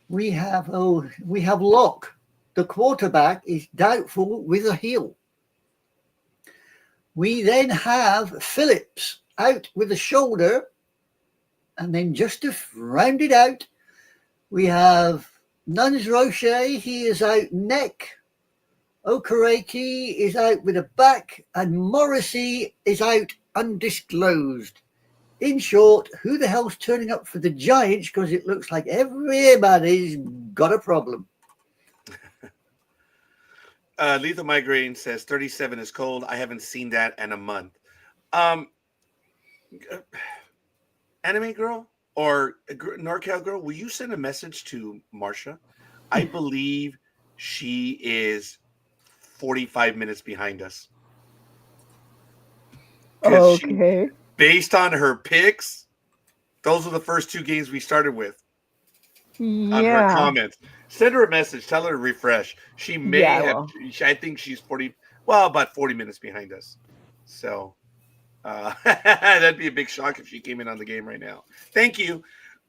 We have Locke. The quarterback is doubtful with a heel. We then have Phillips out with a shoulder. And then just to round it out, we have Nuns Roche. He is out neck. Okereke is out with a back. And Morrissey is out undisclosed. In short, who the hell's turning up for the Giants? Because it looks like everybody's got a problem. Lethal Migraine says 37 is cold. I haven't seen that in a month. Anime Girl or NorCal Girl, will you send a message to Marsha? I believe she is 45 minutes behind us. Okay. Based on her picks, those are the first 2 games we started with. On her comments. Send her a message. Tell her to refresh. She may have. I think she's about 40 minutes behind us. So that'd be a big shock if she came in on the game right now. Thank you.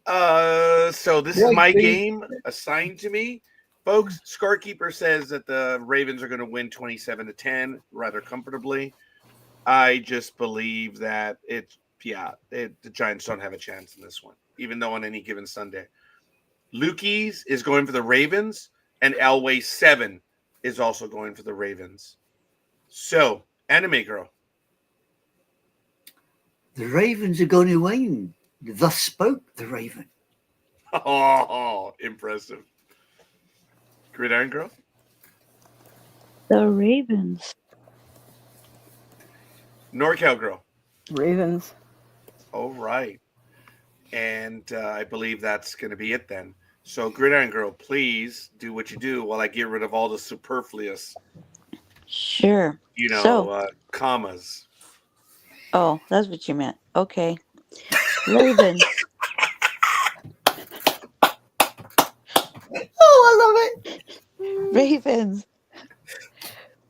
So this is my game assigned to me. Folks, scorekeeper says that the Ravens are going to win 27-10 rather comfortably. I just believe that the Giants don't have a chance in this one, even though on any given Sunday. Lukey's is going for the Ravens, and Elway 7 is also going for the Ravens. So, Anime Girl. The Ravens are going to win. Thus spoke the Raven. Oh, impressive. Gridiron Girl. The Ravens. NorCal Girl. Ravens. All right. And I believe that's going to be it then. So, Gridiron Girl, please do what you do while I get rid of all the superfluous, Sure. commas. Oh, that's what you meant. Okay. Ravens. Oh, I love it. Ravens.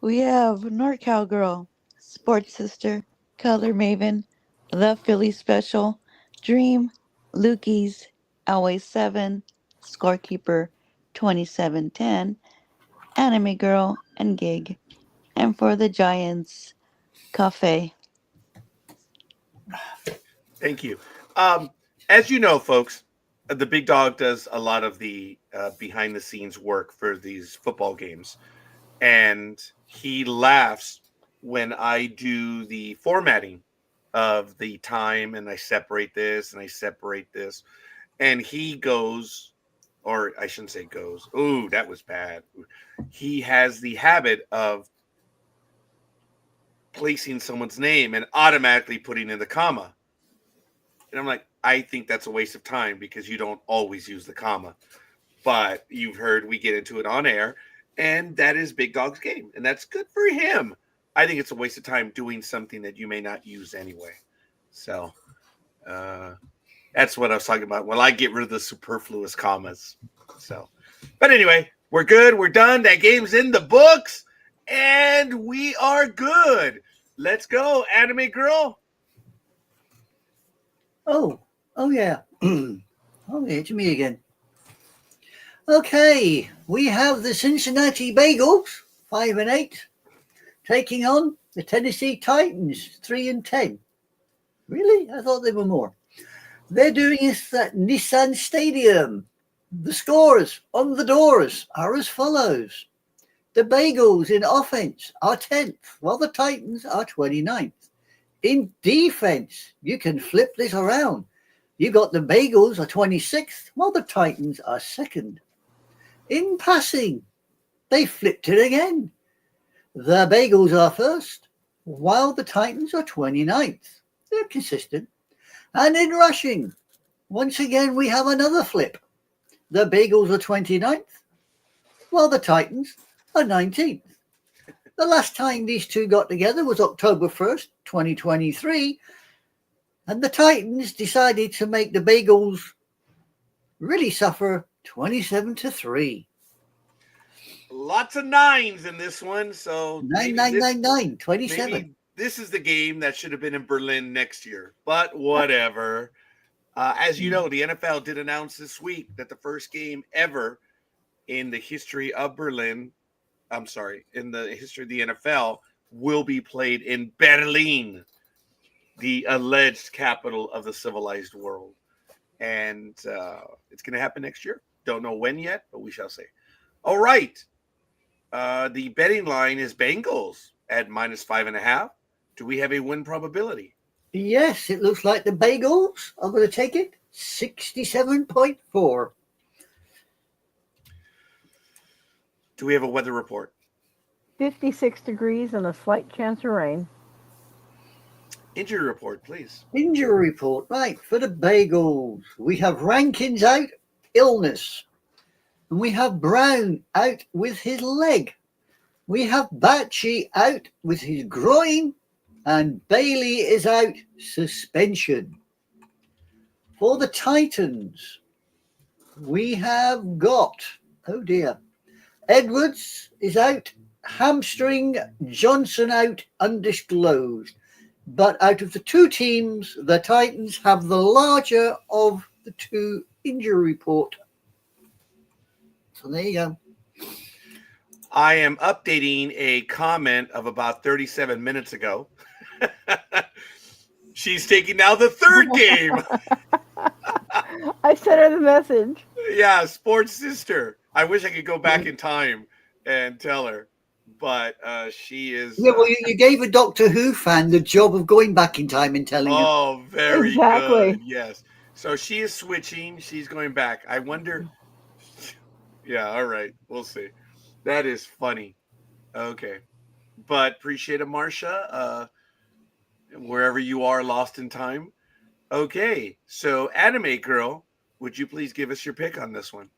We have NorCal Girl, Sports Sister, Color Maven, The Philly Special, Dream, Lukey's, Always 7, Scorekeeper 2710, Anime Girl, and Gig. And for the Giants, Cafe. Thank you. As you know, folks, the Big Dog does a lot of the behind-the-scenes work for these football games. And he laughs when I do the formatting of the time, and I separate this and I separate this. And he goes, or I shouldn't say goes. Ooh, that was bad. He has the habit of placing someone's name and automatically putting in the comma. And I'm like, I think that's a waste of time because you don't always use the comma. But you've heard we get into it on air, and that is Big Dog's game. And that's good for him. I think it's a waste of time doing something that you may not use anyway. So that's what I was talking about. Well, I get rid of the superfluous commas. So, but anyway, we're good. We're done. That game's in the books, and we are good. Let's go, Anime Girl. Oh yeah. Oh yeah, it's me again. Okay, we have the Cincinnati Bengals, 5-8, taking on the Tennessee Titans, 3-10. Really? I thought they were more. They're doing this at Nissan Stadium. The scores on the doors are as follows. The Bengals in offense are 10th, while the Titans are 29th. In defense, you can flip this around. You got the Bengals are 26th, while the Titans are 2nd. In passing, they flipped it again. The Bengals are 1st, while the Titans are 29th. They're consistent. And in rushing, once again, we have another flip. The Bengals are 29th, while the Titans are 19th. The last time these two got together was October 1st, 2023, and the Titans decided to make the Bengals really suffer 27-3. Lots of nines in this one. So 9-9-9-9, 27. Maybe this is the game that should have been in Berlin next year, but whatever. As you know, the NFL did announce this week that the first game ever in the history of Berlin, in the history of the NFL, will be played in Berlin, the alleged capital of the civilized world. And it's going to happen next year. Don't know when yet, but we shall see. All right. The betting line is Bengals at -5.5. Do we have a win probability? Yes, it looks like the Bengals are going to take it 67.4. Do we have a weather report? 56 degrees and a slight chance of rain. Injury report, please. Injury report, right, for the Bengals. We have Rankins out, illness. And we have Brown out with his leg. We have Bacci out with his groin. And Bailey is out, suspension. For the Titans, we have got, oh dear, Edwards is out, hamstring, Johnson out, undisclosed. But out of the two teams, the Titans have the larger of the two injury report. So there you go. I am updating a comment of about 37 minutes ago. She's taking now the third game. I sent her the message. Yeah, sports sister. I wish I could go back in time and tell her, but she is. Yeah, well, you gave a Doctor Who fan the job of going back in time and telling her. Oh, very Exactly. good. Yes. So she is switching. She's going back. I wonder. Yeah. All right. We'll see. That is funny. Okay. But appreciate it, Marcia. Wherever you are, lost in time. Okay. So, Anime Girl, would you please give us your pick on this one?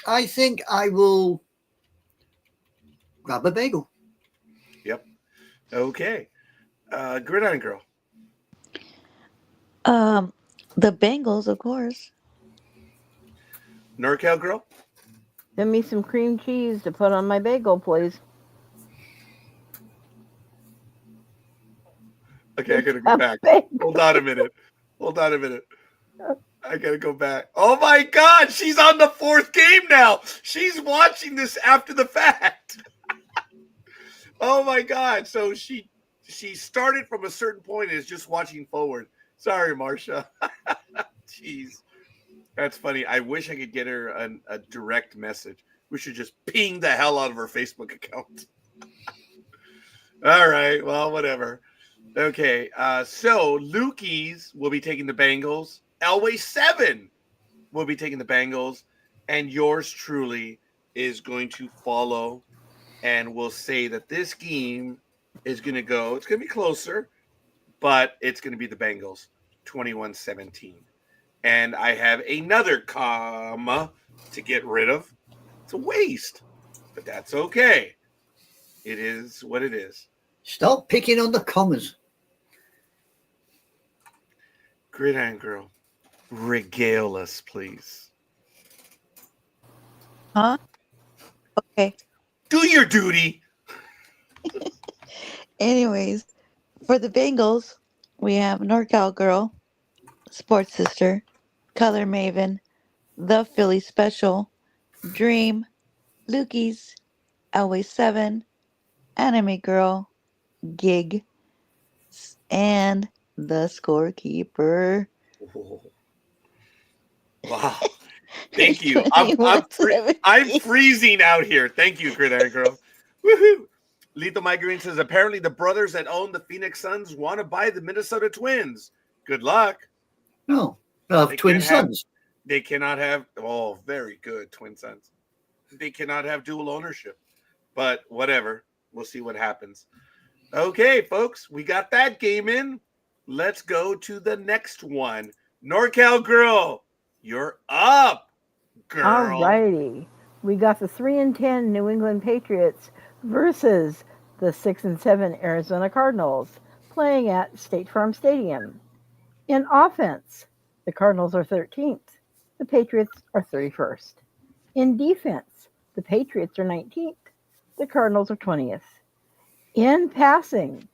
I think I will grab a bagel. Yep. Okay. Gridiron Girl. The Bengals, of course. NorCal Girl. Send me some cream cheese to put on my bagel, please. Okay, I gotta go back. Hold on a minute. I gotta go back. Oh my God, she's on the fourth game now. She's watching this after the fact. Oh my God. So she started from a certain point and is just watching forward. Sorry, Marcia. Jeez. That's funny. I wish I could get her a direct message. We should just ping the hell out of her Facebook account. All right. Well, whatever. Okay. So Lukey's will be taking the Bengals. Elway 7 will be taking the Bengals. And yours truly is going to follow. And we'll say that this game is going to go. It's going to be closer. But it's going to be the Bengals. 21-17. And I have another comma to get rid of. It's a waste, but that's okay. It is what it is. Stop picking on the commas. Gridiron Girl, regale us, please. Huh? Okay. Do your duty. Anyways, for the Bengals, we have NorCal Girl, Sports Sister, Color Maven, The Philly Special, Dream, Lukey's, Always 7, Anime Girl, Gig, and The Scorekeeper. Oh. Wow. Thank you. I'm freezing out here. Thank you, Gridiron Girl. Woohoo. Lethal Migraine says, apparently the brothers that own the Phoenix Suns want to buy the Minnesota Twins. Good luck. No, I have twin sons. They cannot have, oh, very good, twin sons. They cannot have dual ownership. But whatever. We'll see what happens. Okay, folks, we got that game in. Let's go to the next one. NorCal Girl, you're up, girl. All righty. We got the 3-10 New England Patriots versus the 6-7 Arizona Cardinals playing at State Farm Stadium. In offense, the Cardinals are 13th. The Patriots are 31st. In defense, the Patriots are 19th. The Cardinals are 20th. In passing,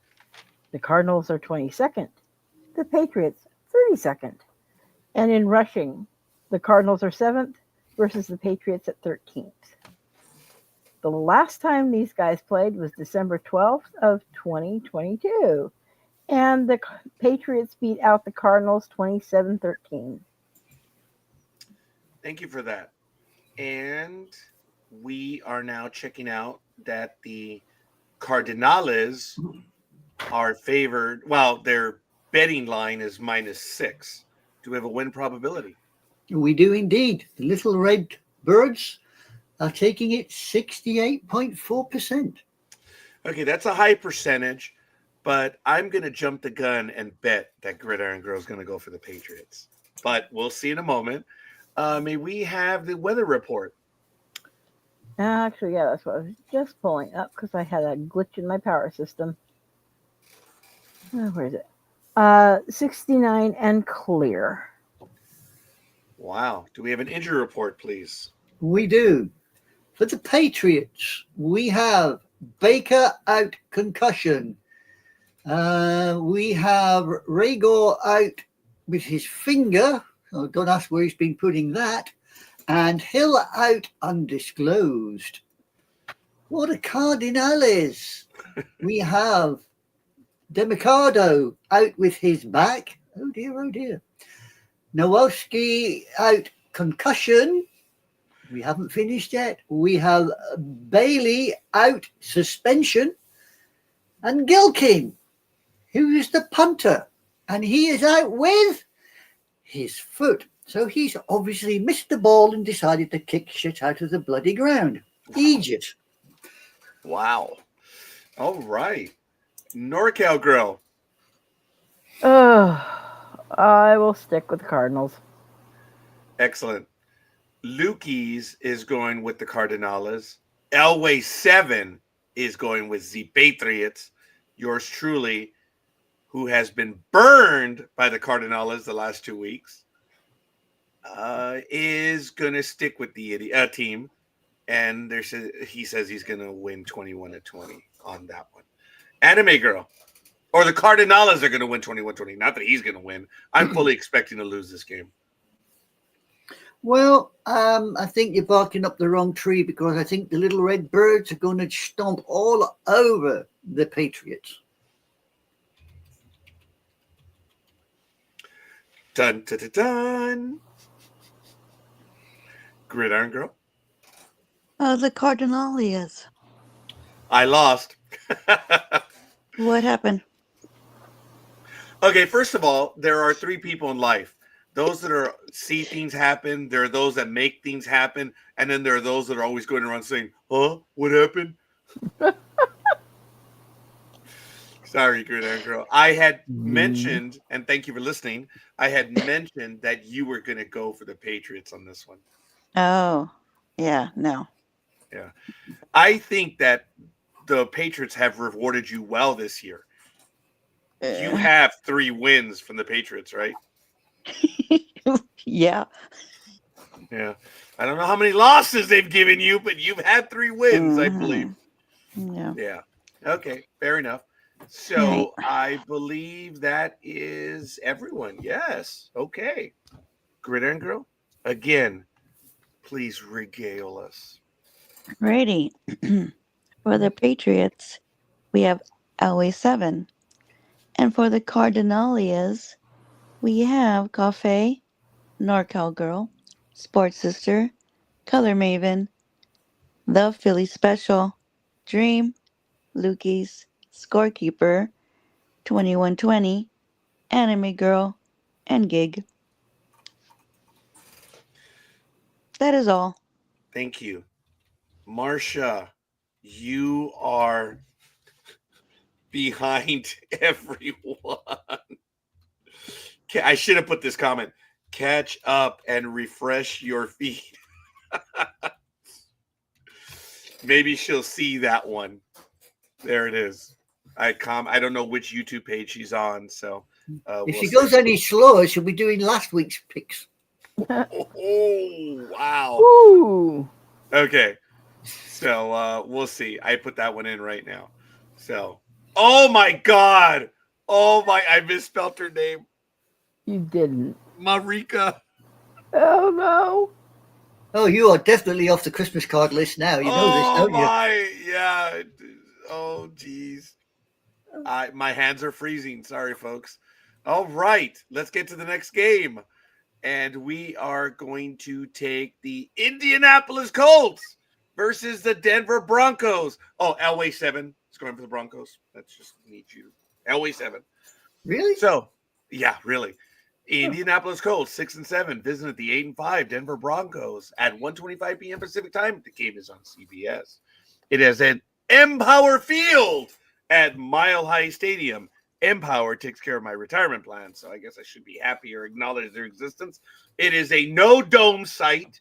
the Cardinals are 22nd. The Patriots 32nd. And in rushing, the Cardinals are 7th versus the Patriots at 13th. The last time these guys played was December 12th of 2022. And the Patriots beat out the Cardinals 27-13. Thank you for that. And we are now checking out that the Cardinals are favored. Well, their betting line is -6. Do we have a win probability? We do indeed. The little red birds are taking it 68.4%. Okay, that's a high percentage, but I'm going to jump the gun and bet that Gridiron Girl is going to go for the Patriots. But we'll see in a moment. May we have the weather report? Actually, yeah, that's what I was just pulling up because I had a glitch in my power system. Where is it? 69 and clear. Wow. Do we have an injury report, please? We do. For the Patriots, we have Baker out concussion. We have Ragor out with his finger. Oh, don't ask where he's been putting that. and Hill out undisclosed. For the Cardinals, we have Demicado out with his back. Oh dear, oh dear. Nowalski out concussion. We haven't finished yet. We have Bailey out suspension. And Gilkin, who is the punter. And he is out with his foot. So he's obviously missed the ball and decided to kick shit out of the bloody ground. Egypt. Wow. All right. NorCal Girl. I will stick with the Cardinals. Excellent. Lukey's is going with the Cardinals. Elway 7 is going with the Patriots. Yours truly, who has been burned by the Cardinals the last 2 weeks, is going to stick with the team. And he says he's going to win 21-20 on that one. Anime Girl. Or the Cardinals are going to win 21-20. Not that he's going to win. I'm fully expecting to lose this game. Well, I think you're barking up the wrong tree because I think the little red birds are going to stomp all over the Patriots. Dun, dun, dun, dun. Gridiron Girl. The Cardinals. I lost. What happened? Okay, first of all, there are 3 people in life. Those that see things happen, there are those that make things happen, and then there are those that are always going around saying, "Huh? What happened?" Sorry, Gridiron Girl. I had mentioned, and thank you for listening, I had mentioned that you were going to go for the Patriots on this one. Oh, yeah, no. Yeah. I think that the Patriots have rewarded you well this year. You have 3 wins from the Patriots, right? Yeah. Yeah. I don't know how many losses they've given you, but you've had 3 wins, I believe. Yeah. Yeah. Okay. Fair enough. So I believe that is everyone. Yes. Okay. Gridiron Girl, again, please regale us. Righty. For the Patriots, we have Elway 7. And for the Cardinals, we have Cafe, NorCal Girl, Sports Sister, Color Maven, The Philly Special, Dream, Lukey's, Scorekeeper, 2120, Anime Girl, and Gig. That is all. Thank you. Marsha, you are behind everyone. I should have put this comment. Catch up and refresh your feed. Maybe she'll see that one. There it is. I don't know which YouTube page she's on, so if she goes any slower, she'll be doing last week's picks. Oh, wow. Ooh. Okay. So we'll see. I put that one in right now. So, oh my God. Oh my, I misspelled her name. You didn't. Marika. Oh, no. Oh, you are definitely off the Christmas card list now. You know this, don't you? Yeah. Oh, geez. My hands are freezing. Sorry, folks. All right. Let's get to the next game. And we are going to take the Indianapolis Colts versus the Denver Broncos. Oh, Elway 7 is going for the Broncos. That's just need you. Elway 7. Really? So, yeah, really. Indianapolis Colts 6-7 visiting the 8-5 Denver Broncos at 1:25 p.m. Pacific time. The game is on CBS. It is at Empower Field at Mile High Stadium. Empower takes care of my retirement plan, so I guess I should be happy or acknowledge their existence. It is a no-dome site.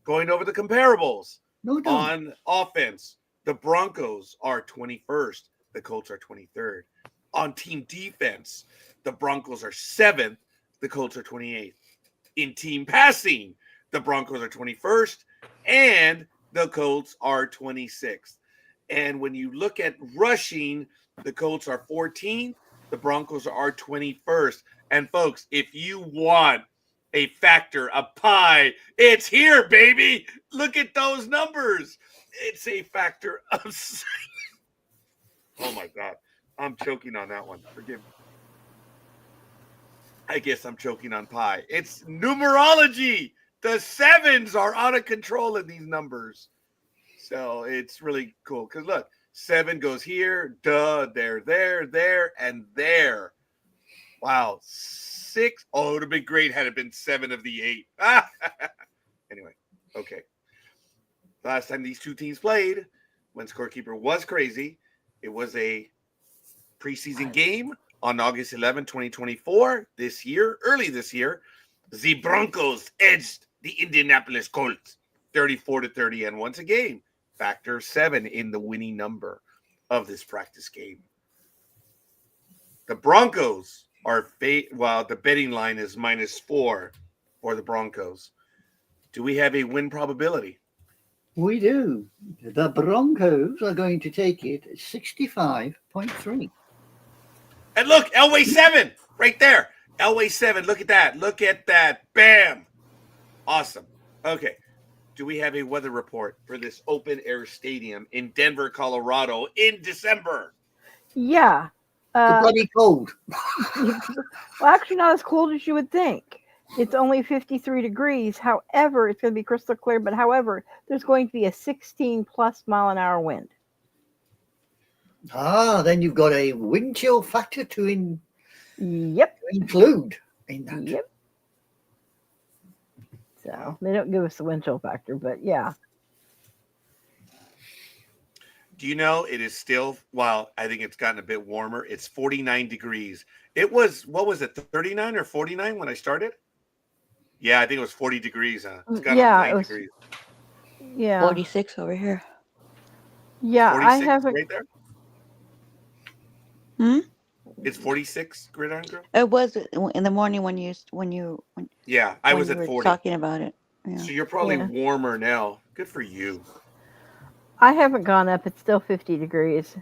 Going over the comparables. No dome. On offense, the Broncos are 21st. The Colts are 23rd. On team defense, the Broncos are 7th. The Colts are 28th. In team passing, the Broncos are 21st. And the Colts are 26th. And when you look at rushing, the Colts are 14th. The Broncos are 21st. And folks, if you want a factor, a pi. It's here, baby. Look at those numbers. It's a factor of. Oh my God. I'm choking on that one. Forgive me. I guess I'm choking on pi. It's numerology. The sevens are out of control in these numbers. So it's really cool. Because look, 7 goes here, there, and there. Wow. 6. Oh, it would have been great had it been 7 of the 8. Anyway, okay. Last time these two teams played, when Scorekeeper was crazy, it was a preseason game on August 11, 2024. Early this year, the Broncos edged the Indianapolis Colts 34-30. And once again, factor 7 in the winning number of this practice game. The Broncos are the betting line is -4 for the Broncos. Do we have a win probability? We do. The Broncos are going to take it at 65.3. And look, Elway 7 right there. Elway 7. Look at that. Look at that. Bam. Awesome. Okay. Do we have a weather report for this open air stadium in Denver, Colorado in December? Yeah. The bloody cold. Well, actually, not as cold as you would think. It's only 53 degrees. However, it's going to be crystal clear. But however, there's going to be a 16+ mile an hour wind. Then you've got a wind chill factor to include in that. Yep. So they don't give us the wind chill factor, but yeah. Do you know it is still, well, I think it's gotten a bit warmer. It's 49 degrees. It was, what was it, 39 or 49 when I started? Yeah, I think it was 40 degrees. It's got up 9 degrees. Yeah. 46 over here. Yeah, I haven't. Right there? It's 46, Gridiron Girl? It was in the morning when Yeah, I was at were 40. talking about it. Yeah. So you're probably warmer now. Good for you. I haven't gone up. It's still 50 degrees.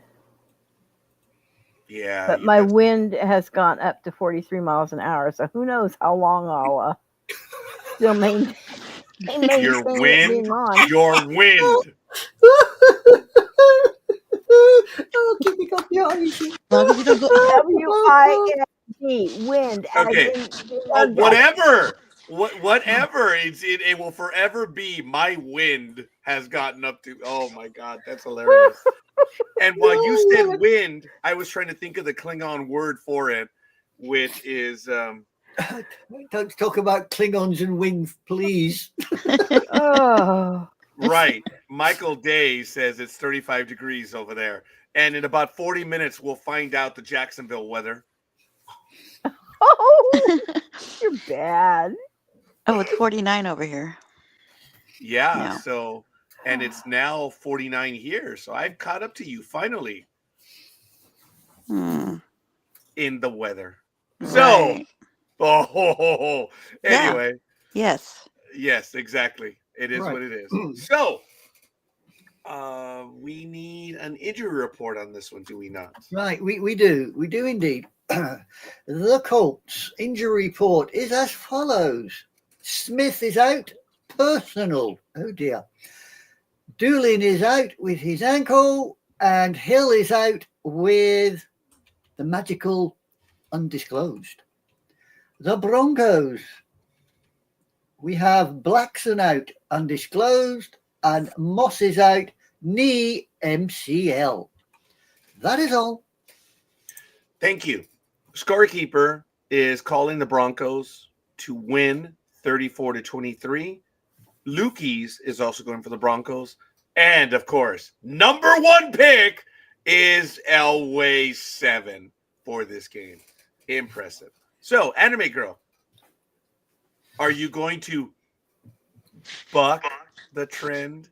Yeah. But my wind has gone up to 43 miles an hour. So who knows how long I'll still maintain your wind. Your wind. Oh, keep me up your WIND, wind. Okay. Whatever. Whatever. It will forever be my wind has gotten up to. Oh my God, that's hilarious. And while you said wind, I was trying to think of the Klingon word for it, which is. Don't talk about Klingons and wind, please. Oh. Right. Michael Day says it's 35 degrees over there. And in about 40 minutes, we'll find out the Jacksonville weather. Oh, you're bad. Oh, it's 49 over here. Yeah. So, and it's now 49 here. So I've caught up to you finally in the weather. Right. So, anyway. Yeah. Yes, exactly. It is what it is. So, we need an injury report on this one, do we not? Right, we do. We do indeed. The Colts injury report is as follows. Smith is out, personal. Oh dear. Doolin is out with his ankle, and Hill is out with the magical undisclosed. The Broncos. We have Blackson out, undisclosed, and Moss is out, knee MCL. That is all. Thank you. Scorekeeper is calling the Broncos to win 34-23. Lukey's is also going for the Broncos. And, of course, number 1 pick is Elway 7 for this game. Impressive. So, Anime Girl, are you going to buck the trend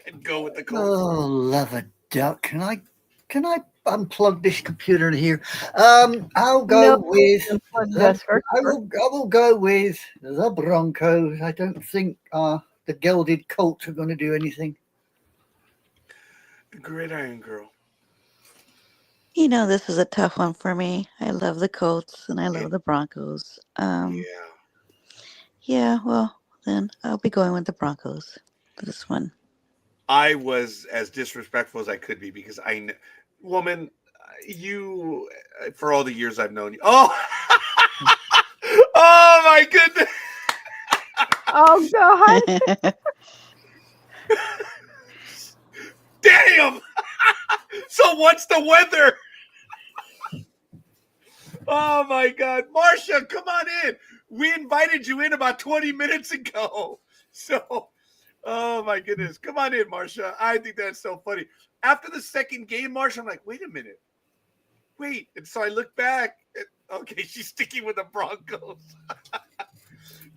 and go with the Colts? Oh, love a duck. Can I unplug this computer in here? I'll go with I will go with the Broncos. I don't think the gelded Colts are going to do anything. Gridiron Girl. You know, this is a tough one for me. I love the Colts and I love the Broncos. Yeah. Yeah, well, then I'll be going with the Broncos for this one. I was as disrespectful as I could be because woman, you, for all the years I've known you. Oh, oh my goodness. Oh God! Damn. So what's the weather? Oh my God, Marcia, come on in. We invited you in about 20 minutes ago. So, oh my goodness, come on in, Marcia. I think that's so funny. After the second game, Marcia, I'm like, wait a minute, wait. And so I look back. Okay, she's sticking with the Broncos.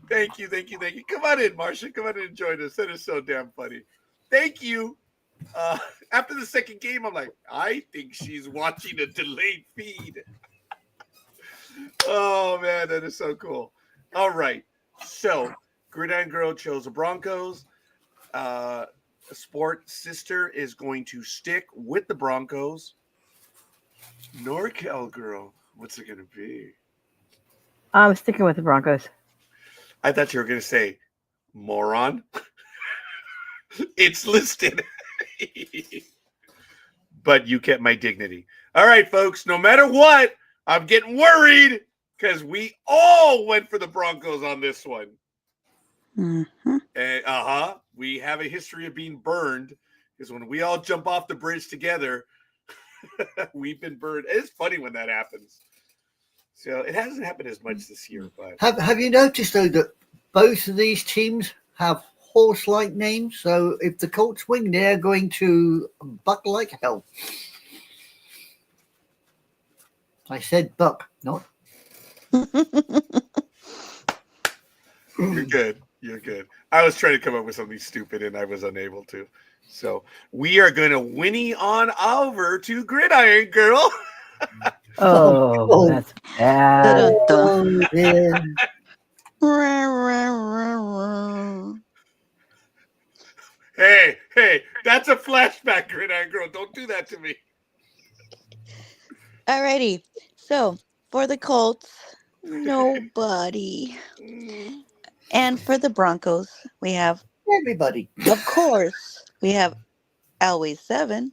Thank you. Come on in, Marcia. Come on in and join us. That is so damn funny. Thank you. After the second game, I'm like, I think she's watching a delayed feed. Oh man, that is so cool. All right, so Gridiron Girl chose the Broncos. Sport Sister is going to stick with the Broncos. NorCal Girl, what's it going to be? I'm sticking with the Broncos. I thought you were going to say moron. It's listed. But you kept my dignity. All right, folks, no matter what, I'm getting worried because we all went for the Broncos on this one. Mm-hmm. We have a history of being burned because when we all jump off the bridge together, we've been burned. It's funny when that happens. So it hasn't happened as much this year. But Have you noticed, though, that both of these teams have horse-like names? So if the Colts win, they're going to buck like hell. I said buck, not. You're good. You're good. I was trying to come up with something stupid and I was unable to. So we are going to whinny on over to Gridiron Girl. Oh, that's bad. Oh, dear. Hey, that's a flashback, Gridiron Girl. Don't do that to me. Alrighty, so for the Colts, nobody. And for the Broncos, we have, Everybody. of course, we have Always 7,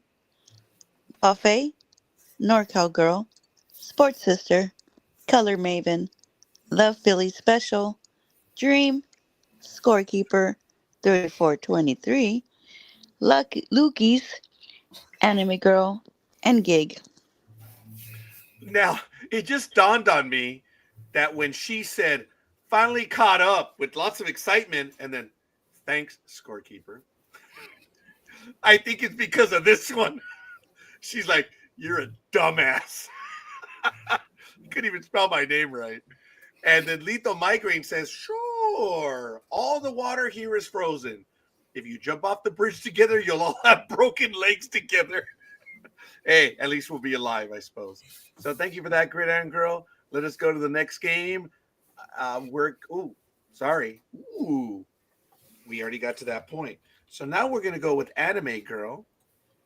Buffet, NorCal Girl, Sports Sister, Color Maven, Love Philly Special, Dream, Scorekeeper, 3423, Lukey's, Anime Girl, and Gig. Now, it just dawned on me that when she said, finally caught up with lots of excitement, and then, thanks, Scorekeeper. I think it's because of this one. She's like, you're a dumbass. Couldn't even spell my name right. And then Lethal Migraine says, sure, all the water here is frozen. If you jump off the bridge together, you'll all have broken legs together. Hey, at least we'll be alive, I suppose. So thank you for that, Gridiron Girl. Let us go to the next game. We already got to that point. So now we're going to go with Anime Girl.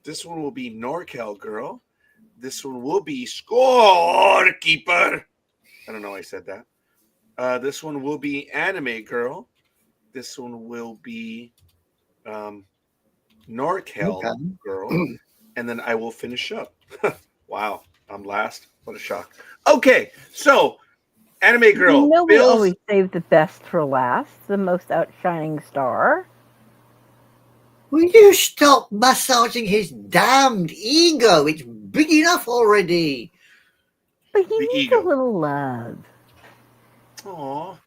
This one will be NorCal Girl. This one will be Scorekeeper. I don't know why I said that. This one will be Anime Girl. This one will be NorCal Girl. And then I will finish up. Wow, I'm last. What a shock. Okay, so Anime Girl. We always save the best for last, the most outshining star. Will you stop massaging his damned ego? It's big enough already. But he needs a little love. Aw.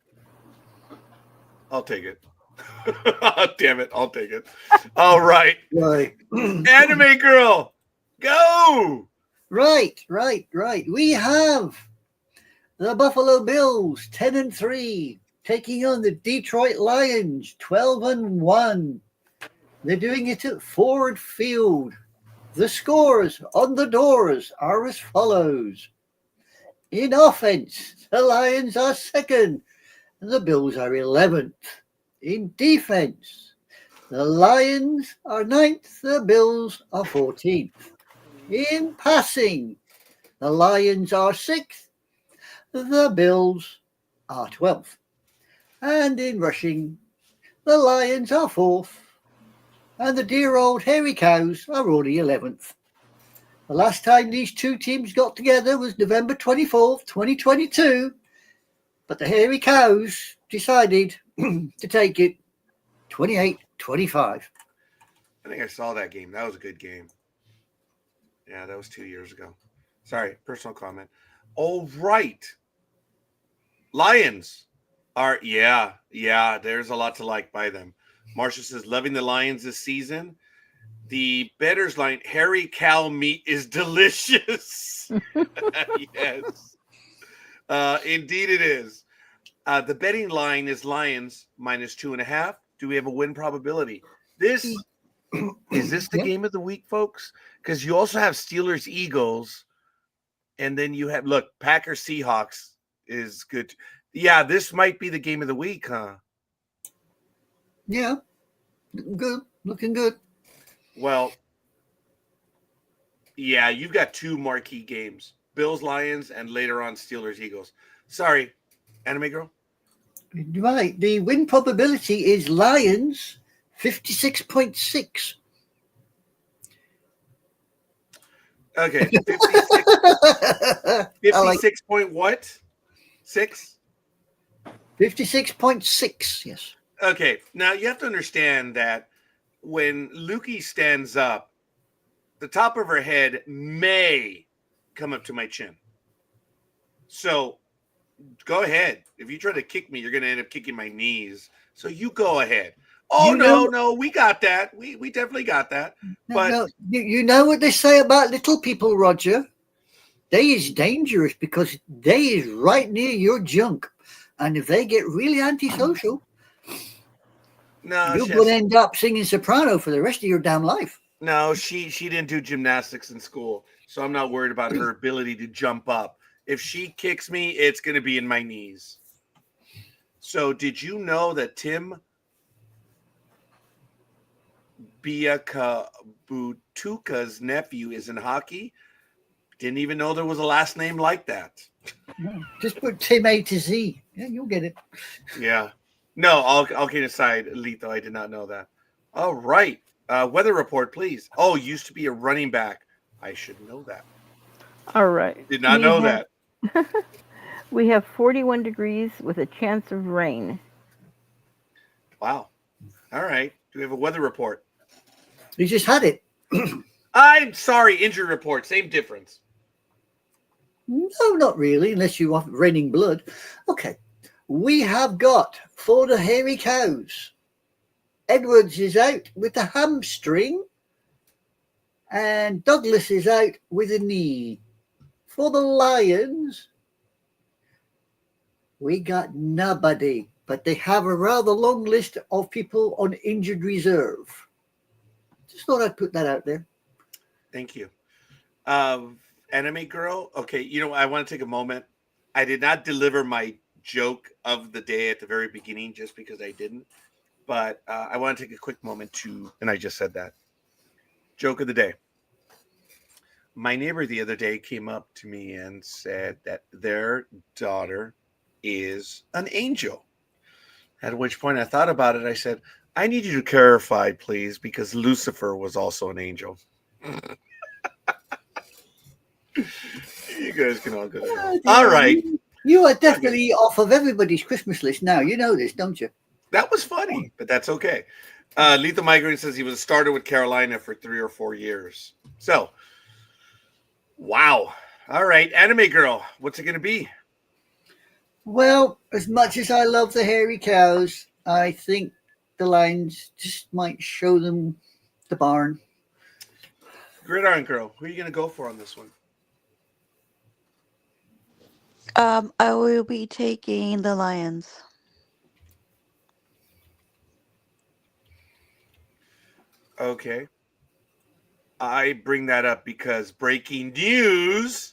I'll take it. Damn it, I'll take it. All right. Right. Anime Girl, go! Right. We have the Buffalo Bills, 10-3, taking on the Detroit Lions, 12-1. They're doing it at Ford Field. The scores on the doors are as follows. In offense, the Lions are second, and the Bills are 11th. In defense, the Lions are 9th, the Bills are 14th. In passing, the Lions are 6th, the Bills are 12th. And in rushing, the Lions are 4th. And the dear old hairy cows are only 11th. The last time these two teams got together was November 24th, 2022. But the hairy cows decided to take it 28-25. I think I saw that game. That was a good game. Yeah, that was 2 years ago. Sorry, personal comment. All right. Lions are, yeah, there's a lot to like by them. Marcia says, loving the Lions this season. The bettors line, hairy cow meat is delicious. Yes. Indeed it is. The betting line is Lions -2.5. Do we have a win probability? This is this the game of the week, folks? Because you also have Steelers Eagles, and then you have Packers Seahawks is good. Yeah, this might be the game of the week, huh? Yeah, looking good. Well, yeah, you've got two marquee games: Bills Lions, and later on Steelers Eagles. Sorry, Anime Girl. Right, the win probability is Lions 56.6. Okay, 56. 56 point what? 6? 56.6, yes. Okay, now you have to understand that when Lukey stands up, the top of her head may come up to my chin. So go ahead. If you try to kick me, you're going to end up kicking my knees. So you go ahead. Oh, no, we got that. We definitely got that. But you know what they say about little people, Roger? They is dangerous because they is right near your junk. And if they get really antisocial, you're going to end up singing soprano for the rest of your damn life. No, she didn't do gymnastics in school, so I'm not worried about her ability to jump up. If she kicks me, it's going to be in my knees. So did you know that Tim Biakabutuka's nephew is in hockey? Didn't even know there was a last name like that. Just put Tim A to Z. Yeah, you'll get it. Yeah. No, all kidding aside, Lito, I did not know that. All right. Weather report, please. Oh, used to be a running back. I should know that. All right. Did not know that. We have 41 degrees with a chance of rain. Wow. All right. Do we have a weather report? You just had it. I'm sorry. Injury report. Same difference. No, not really, unless you want raining blood. Okay. We have got for the hairy cows. Edwards is out with a hamstring. And Douglas is out with a knee. For the Lions, we got nobody. But they have a rather long list of people on injured reserve. Just thought I'd put that out there. Thank you. Anime Girl. Okay, I want to take a moment. I did not deliver my joke of the day at the very beginning just because I didn't. But I want to take a quick moment and I just said that. Joke of the day. My neighbor the other day came up to me and said that their daughter is an angel. At which point I thought about it. I said, I need you to clarify, please, because Lucifer was also an angel. You guys can all go there. All right. You are definitely off of everybody's Christmas list now. You know this, don't you? That was funny, but that's okay. Lethal Migraine says he was a starter with Carolina for 3 or 4 years. So, wow. All right. Anime Girl, what's it going to be? Well, as much as I love the hairy cows, I think the Lions just might show them the barn. Gridiron Girl, who are you going to go for on this one? I will be taking the Lions. Okay. I bring that up because breaking news.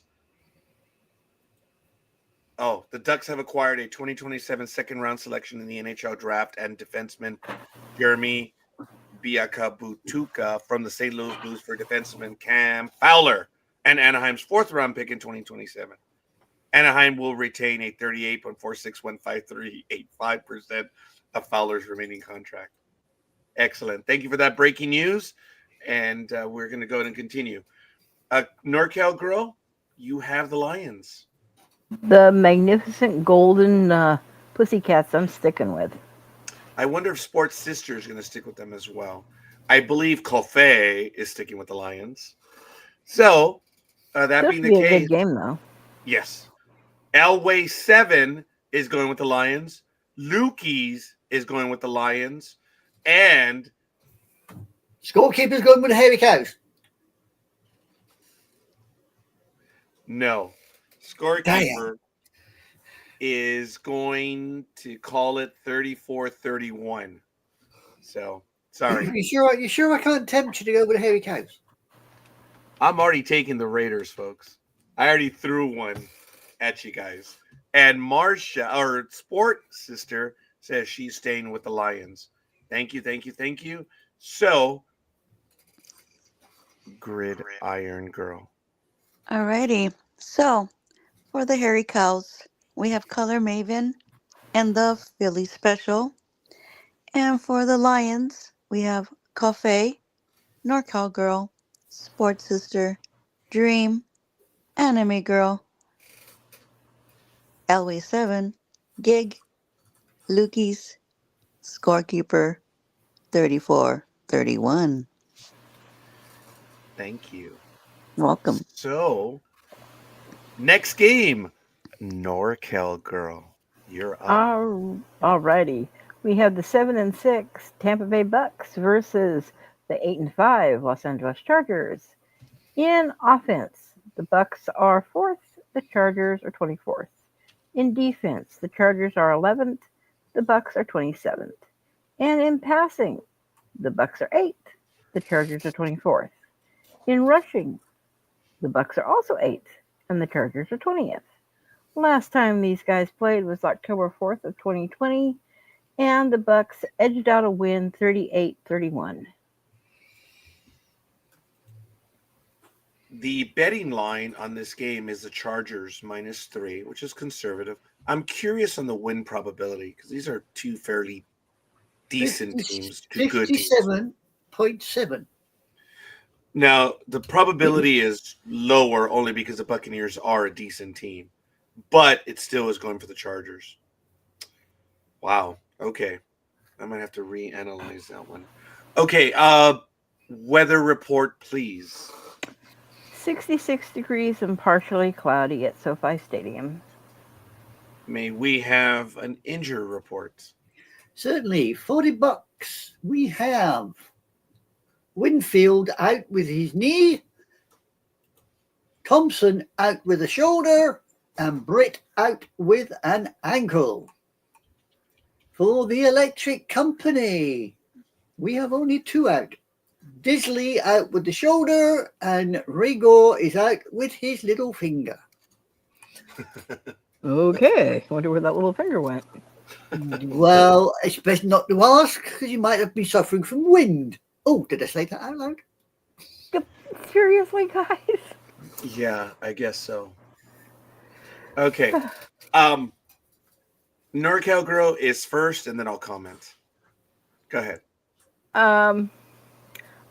Oh, the Ducks have acquired a 2027 second-round selection in the NHL draft and defenseman Jeremy Biakabutuka from the St. Louis Blues for defenseman Cam Fowler and Anaheim's 4th-round pick in 2027. Anaheim will retain a 38.461538.5% of Fowler's remaining contract. Excellent. Thank you for that breaking news. And we're going to go ahead and continue. NorCal Girl, you have the Lions. The magnificent golden pussycats I'm sticking with. I wonder if Sports Sister is going to stick with them as well. I believe CAFFEINE is sticking with the Lions. So, that being the Be a case, good game though. yes. Elway 7 is going with the Lions. Lukey's is going with the Lions. And Scorekeeper's going with the Hairy Cows. no, Scorekeeper is going to call it 34-31. So, sorry. You sure I can't tempt you to go with the Hairy Cows? I'm already taking the Raiders, folks. I already threw one at you guys. And Marsha, or Sport Sister, says she's staying with the Lions. Thank you, thank you, thank you. So, Gridiron Girl. Alrighty. So, for the Hairy Cows, we have Color Maven and the Philly Special. And for the Lions, we have CAFFEINE, NorCal Girl, Sports Sister, Dream, Anime Girl, Elway 7, Gig, Lukey's, Scorekeeper, 34-31. Thank you. Welcome. So, next game, NorCal Girl. You're up. Alrighty. We have the 7-6 Tampa Bay Bucks versus the 8-5 Los Angeles Chargers. In offense, the Bucks are 4th, the Chargers are 24th. In defense, the Chargers are 11th, the Bucks are 27th. And in passing, the Bucks are 8th, the Chargers are 24th. In rushing, the Bucks are also 8th, and the Chargers are 20th. Last time these guys played was October 4th of 2020, and the Bucks edged out a win 38-31. The betting line on this game is the Chargers -3, which is conservative. I'm curious on the win probability because these are two fairly decent teams, two good teams. 57.7. Now, the probability is lower only because the Buccaneers are a decent team, but it still is going for the Chargers. Wow. Okay. I might have to reanalyze that one. Okay. Weather report, please. 66 degrees and partially cloudy at SoFi Stadium. May we have an injury report? Certainly. $40. We have Winfield out with his knee, Thompson out with a shoulder, and Britt out with an ankle. For the Electric Company, we have only 2 out. Disley out with the shoulder, and Rigor is out with his little finger. Okay, wonder where that little finger went. Well, it's best not to ask because you might have been suffering from wind. Oh, did I say that out loud? Seriously, guys? Yeah, I guess so. Okay. NorCal Girl is first, and then I'll comment. Go ahead.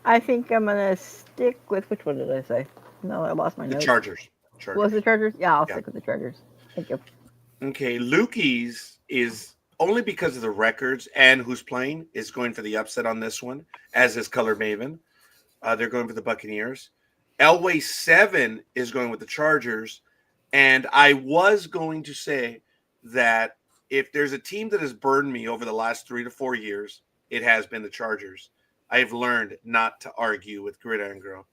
I think I'm gonna stick with which one did I say? No, I lost my The notes. Chargers. Was the Chargers? Yeah, I'll stick with the Chargers. Thank you. Okay, Lukey's is only because of the records and who's playing is going for the upset on this one, as is Color Maven. They're going for the Buccaneers. Elway 7 is going with the Chargers. And I was going to say that if there's a team that has burned me over the last 3 to 4 years, it has been the Chargers. I've learned not to argue with Gridiron Girl.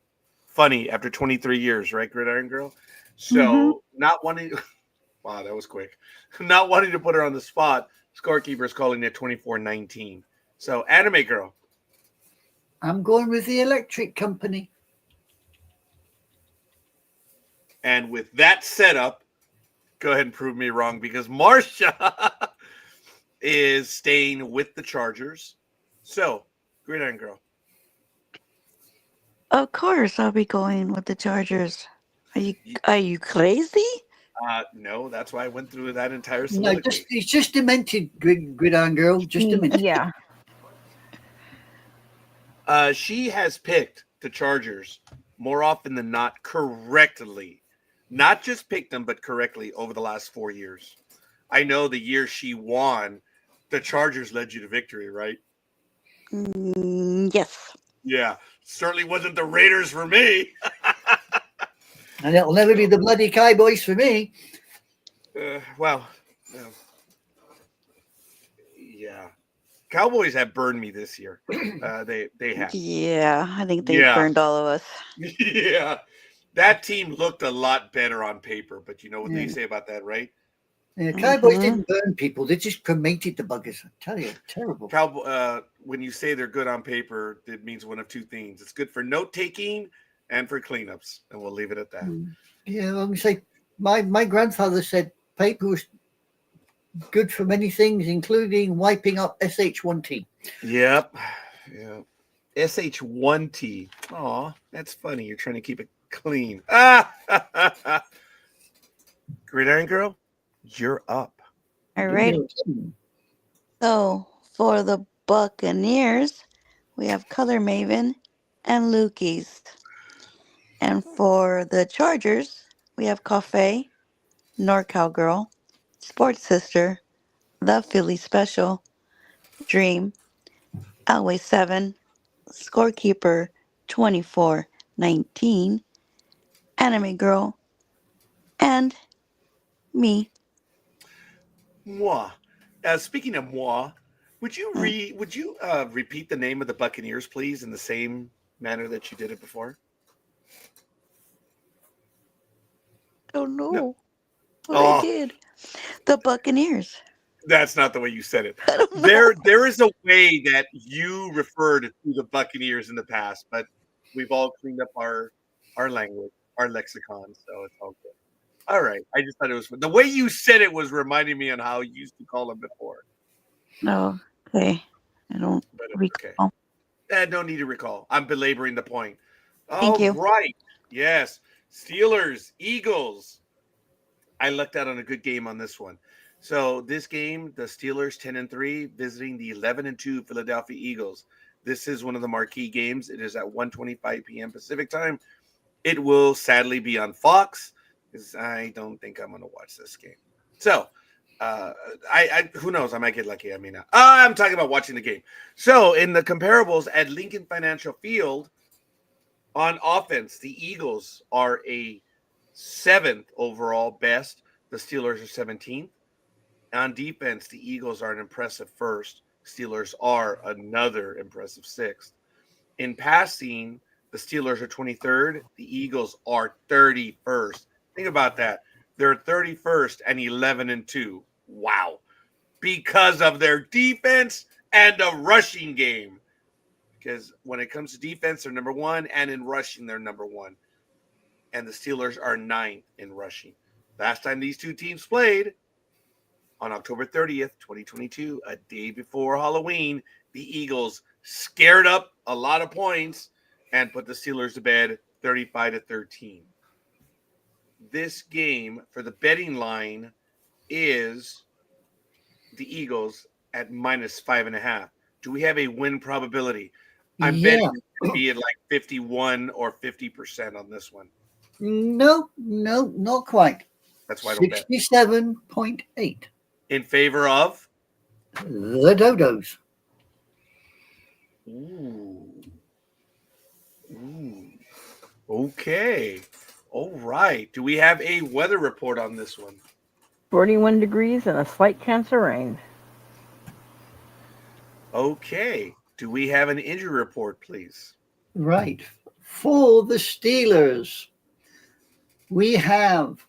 Funny, after 23 years, right, Gridiron Girl? So not wanting – wow, that was quick. Not wanting to put her on the spot, Scorekeeper is calling it 24-19. So, Anime Girl. I'm going with the Electric Company. And with that setup, go ahead and prove me wrong because Marsha is staying with the Chargers. So, Gridiron Girl. Of course, I'll be going with the Chargers. Are you crazy? No, that's why I went through that entire No, soliloquy. it's just demented, Gridiron Girl. Just demented. Yeah. She has picked the Chargers more often than not correctly. Not just picked them, but correctly over the last 4 years. I know the year she won, the Chargers led you to victory, right? Yes. Yeah, certainly wasn't the Raiders for me. And it'll never be the bloody Cowboys for me. Well, yeah. Cowboys have burned me this year. They have. Yeah, I think they Yeah. burned all of us. Yeah. That team looked a lot better on paper, but you know what they Yeah. say about that, right? Yeah, Cowboys Mhm. didn't burn people. They just cremated the buggers. I tell you, terrible. When you say they're good on paper, it means one of two things. It's good for note taking and for cleanups, and we'll leave it at that. Yeah, I'm gonna say my grandfather said paper was good for many things, including wiping up SH1T. Yep. Yeah. SH1T. Aw, that's funny. You're trying to keep it clean. Gridiron Girl, you're up. All right. So for the Buccaneers, we have Color Maven and Lukey's. And for the Chargers, we have Cafe, NorCal Girl, Sports Sister, The Philly Special, Dream, Always 7, Scorekeeper 2419, Anime Girl, and me. Moi. Speaking of moi, would you repeat the name of the Buccaneers, please, in the same manner that you did it before? Oh no. No. What Oh. I did. The Buccaneers. That's not the way you said it. I don't know. There is a way that you referred to the Buccaneers in the past, but we've all cleaned up our language, our lexicon, so it's all good. All right. I just thought it was the way you said it was reminding me on how you used to call them before. No. Okay. I don't But recall. okay. No need to recall. I'm belaboring the point. Thank you. All right. Yes. Steelers, Eagles. I lucked out on a good game on this one. So this game, the Steelers 10-3 visiting the 11-2 Philadelphia Eagles. This is one of the marquee games. It is at 1:25 p.m. Pacific time. It will sadly be on Fox because I don't think I'm going to watch this game. So I who knows? I might get lucky. I may not. I'm talking about watching the game. So in the comparables at Lincoln Financial Field, on offense, the Eagles are a 7th overall best. The Steelers are 17th. On defense, the Eagles are an impressive 1st. Steelers are another impressive 6th. In passing, the Steelers are 23rd. The Eagles are 31st. Think about that. They're 31st and 11-2. Wow. Because of their defense and a rushing game. Because when it comes to defense, they're number 1, and in rushing, they're number 1. And the Steelers are 9th in rushing. Last time these two teams played, on October 30th, 2022, a day before Halloween, the Eagles scared up a lot of points and put the Steelers to bed 35-13. This game for the betting line is the Eagles at -5.5. Do we have a win probability? I'm betting it's going to be at like 51 or 50% on this one. No, not quite. That's why I don't bet. 67.8. In favor of? The Dodos. Ooh. Okay. All right. Do we have a weather report on this one? 41 degrees and a slight chance of rain. Okay. Do we have an injury report, please? Right. For the Steelers, we have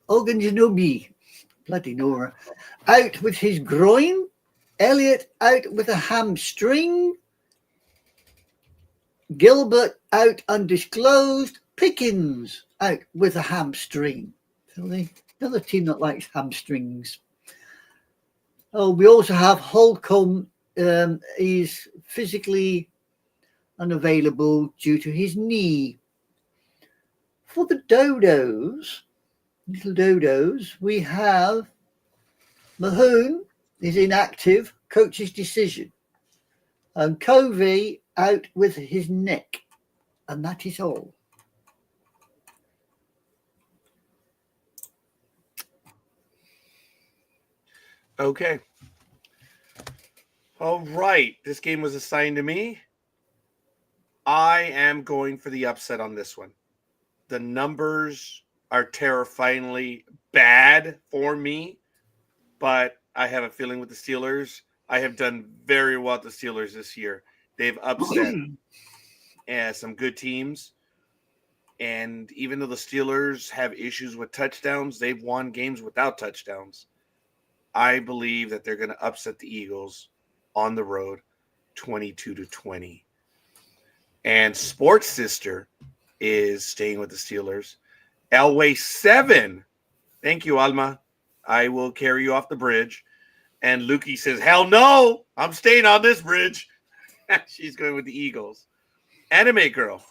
Ogunjobi, bloody Nora, out with his groin. Elliott out with a hamstring. Gilbert out undisclosed. Pickens out with a hamstring. So the other team that likes hamstrings. Oh, we also have Holcomb. Is physically unavailable due to his knee. For the Dodos, little Dodos, we have Mahoon is inactive, coach's decision. And Covey out with his neck. And that is all. Okay. All right. This game was assigned to me. I am going for the upset on this one. The numbers are terrifyingly bad for me, but I have a feeling with the Steelers. I have done very well with the Steelers this year. They've upset some good teams. And even though the Steelers have issues with touchdowns, they've won games without touchdowns. I believe that they're going to upset the Eagles on the road 22-20. And Sports Sister is staying with the Steelers. Elway 7. Thank you, Alma. I will carry you off the bridge. And Lukey says, hell no, I'm staying on this bridge. She's going with the Eagles. Anime Girl.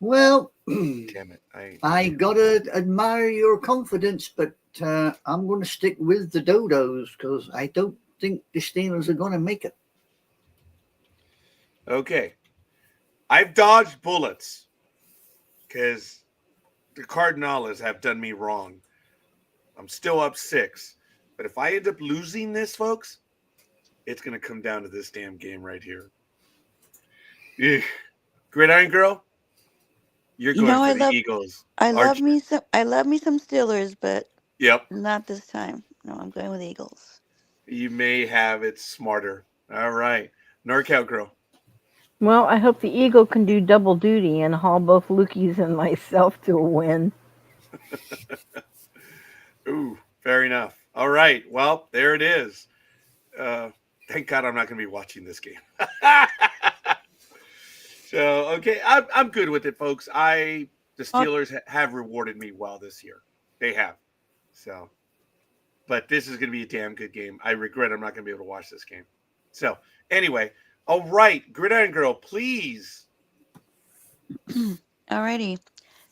Well, damn it. I got to admire your confidence, but I'm going to stick with the Dodos because I don't think the Steelers are going to make it. Okay. I've dodged bullets because the Cardinals have done me wrong. I'm still up 6. But if I end up losing this, folks, it's going to come down to this damn game right here. Ugh. Gridiron Girl, you're going for the Eagles. I love me some Steelers, but yep, not this time. No, I'm going with Eagles. You may have it smarter. All right. NorCal Girl. Well, I hope the Eagle can do double duty and haul both Lukey's and myself to a win. Ooh, fair enough. All right. Well, there it is. Thank God I'm not going to be watching this game. So, okay, I'm good with it, folks. The Steelers have rewarded me well this year. They have. So, but this is going to be a damn good game. I regret I'm not going to be able to watch this game. So, anyway, all right, Gridiron Girl, please. Alrighty.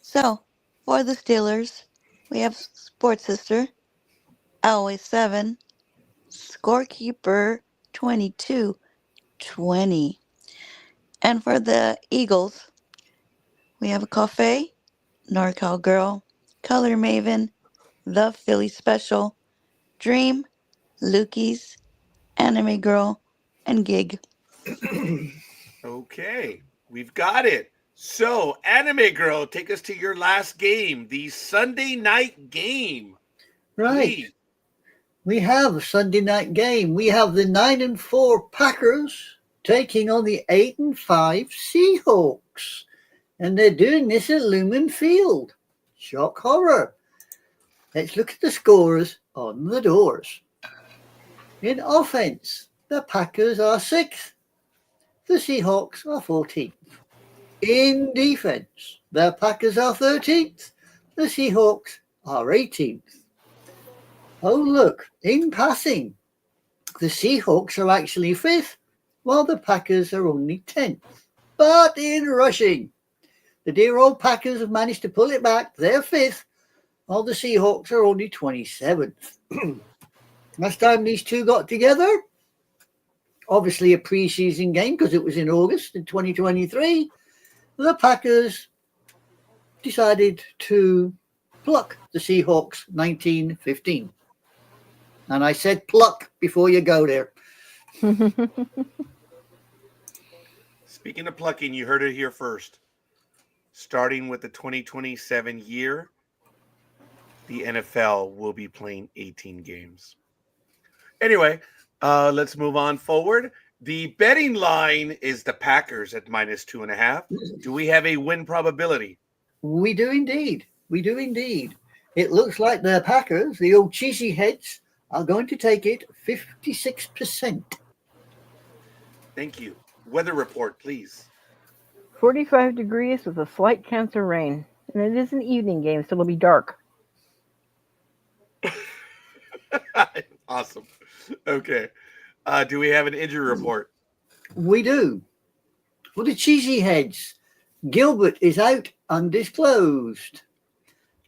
So, for the Steelers, we have Sports Sister, Always 7, Scorekeeper 22-20. And for the Eagles, we have a Cafe, NorCal Girl, Color Maven, The Philly Special, Dream, Lukey's, Anime Girl, and Gig. Okay, we've got it. So, Anime Girl, take us to your last game, the Sunday night game. Right. Please. We have a Sunday night game. We have the 9-4 Packers taking on the 8-5 Seahawks. And they're doing this at Lumen Field. Shock horror. Let's look at the scores on the doors. In offense, the Packers are 6th. The Seahawks are 14th. In defense, the Packers are 13th. The Seahawks are 18th. Oh, look, in passing, the Seahawks are actually 5th, while the Packers are only 10th. But in rushing, the dear old Packers have managed to pull it back. They're 5th, while the Seahawks are only 27th. Last time these two got together, obviously a preseason game because it was in August in 2023, the Packers decided to pluck the Seahawks 19-15. And I said pluck before you go there. Speaking of plucking, you heard it here first. Starting with the 2027 year, the NFL will be playing 18 games. Anyway, let's move on forward. The betting line is the Packers at -2.5. Do we have a win probability? We do indeed. We do indeed. It looks like the Packers, the old cheesy heads, are going to take it 56%. Thank you. Weather report, please. 45 degrees with a slight chance of rain. And it is an evening game, so it'll be dark. Awesome. Okay. Do we have an injury report? We do. For the cheesy heads, Gilbert is out undisclosed.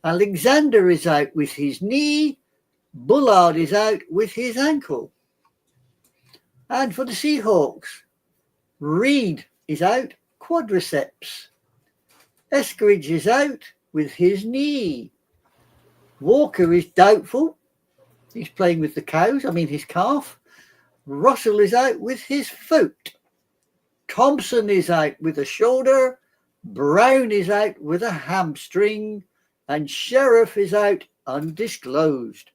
Alexander is out with his knee. Bullard is out with his ankle. And for the Seahawks, Reed is out, quadriceps. Eskridge is out with his knee. Walker is doubtful. He's playing with the cows, his calf. Russell is out with his foot. Thompson is out with a shoulder. Brown is out with a hamstring. And Sheriff is out undisclosed.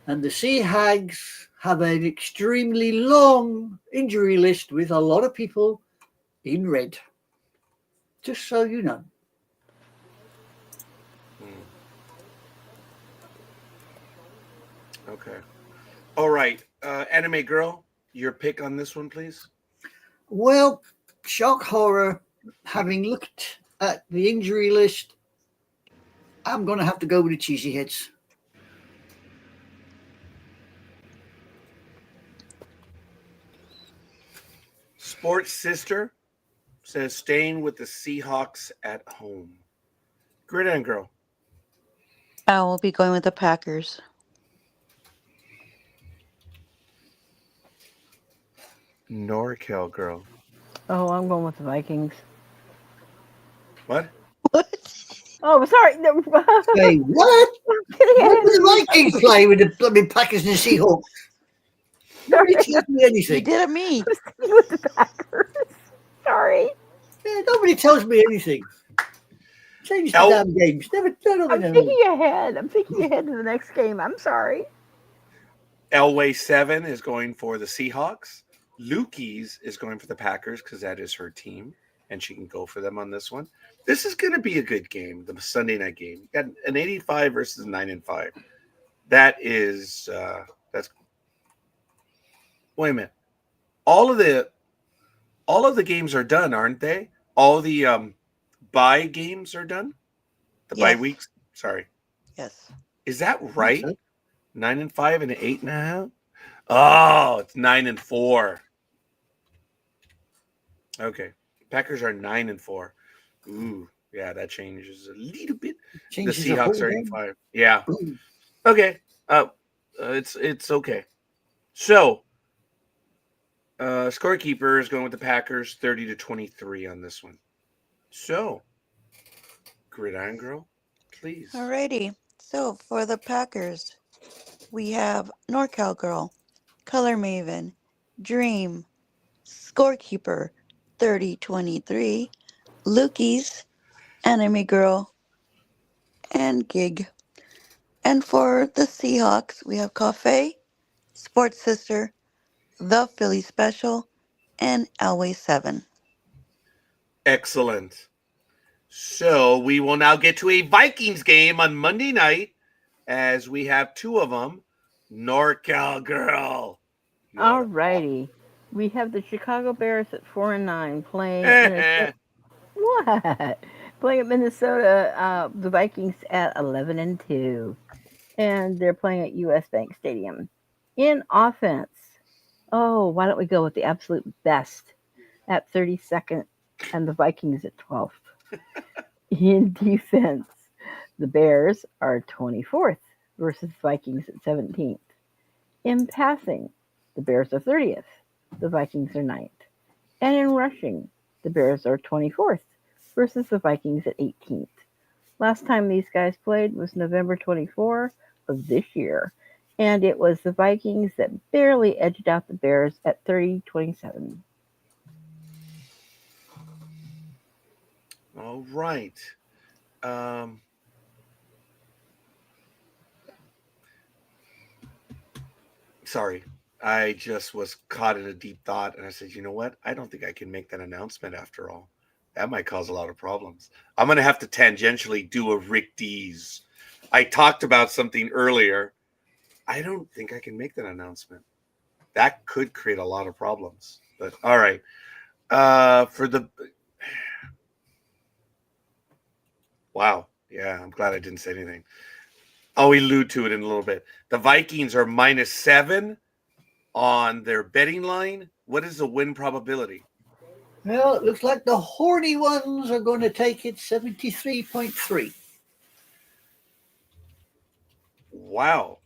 And the Sea Hags have an extremely long injury list with a lot of people in red. Just so you know. Okay. All right. Anime Girl, your pick on this one, please. Well, shock horror, having looked at the injury list, I'm going to have to go with the Cheesy Heads. Sports Sister says staying with the Seahawks at home. Gridiron Girl. I will be going with the Packers. NorCal Girl. Oh, I'm going with the Vikings. What? What? Oh, sorry. No. Say what? What do the Vikings play with the blooming Packers and the Seahawks? Nobody tells me You anything. did it me. with the Packers. Sorry. Yeah, nobody tells me anything. Change the damn games. Never I'm thinking ahead. I'm thinking ahead to the next game. I'm sorry. Elway 7 is going for the Seahawks. Lukey's is going for the Packers because that is her team, and she can go for them on this one. This is going to be a good game, the Sunday night game. You got an 85 versus 9-5. That is that's. Wait a minute. All of the games are done, aren't they? All the bye games are done. The bye Yes. weeks. Sorry. Yes. Is that right? so. 9-5 and 8.5. Oh, it's 9-4. Okay, Packers are 9-4. Ooh, yeah, that changes a little bit. Changes The Seahawks are game. 8-5. Yeah. Okay. It's okay. So, scorekeeper is going with the Packers, 30-23 on this one. So, Gridiron Girl, please. Alrighty. So for the Packers, we have NorCal Girl, Color Maven, Dream, Scorekeeper, 30-23, Lukey's, Anime Girl, and Gig. And for the Seahawks, we have Cafe, Sports Sister, The Philly Special, and Elway 7. Excellent. So we will now get to a Vikings game on Monday night, as we have two of them. NorCal Girl. All righty. We have the Chicago Bears at 4-9 playing. What? Playing at Minnesota. The Vikings at 11-2, and they're playing at U.S. Bank Stadium. In offense, why don't we go with the absolute best at 32nd, and the Vikings at 12th. In defense, the Bears are 24th versus Vikings at 17th. In passing, the Bears are 30th. The Vikings are 9th. And in rushing, the Bears are 24th versus the Vikings at 18th. Last time these guys played was November 24 of this year, and it was the Vikings that barely edged out the Bears at 30-27. All right. Sorry. I just was caught in a deep thought, and I said, you know what? I don't think I can make that announcement after all. That might cause a lot of problems. I'm going to have to tangentially do a Rick Dees. I talked about something earlier. I don't think I can make that announcement. That could create a lot of problems. But all right. Wow. Yeah, I'm glad I didn't say anything. I'll allude to it in a little bit. The Vikings are -7 on their betting line. What is the win probability? Well, it looks like the horny ones are going to take it 73.3. Wow.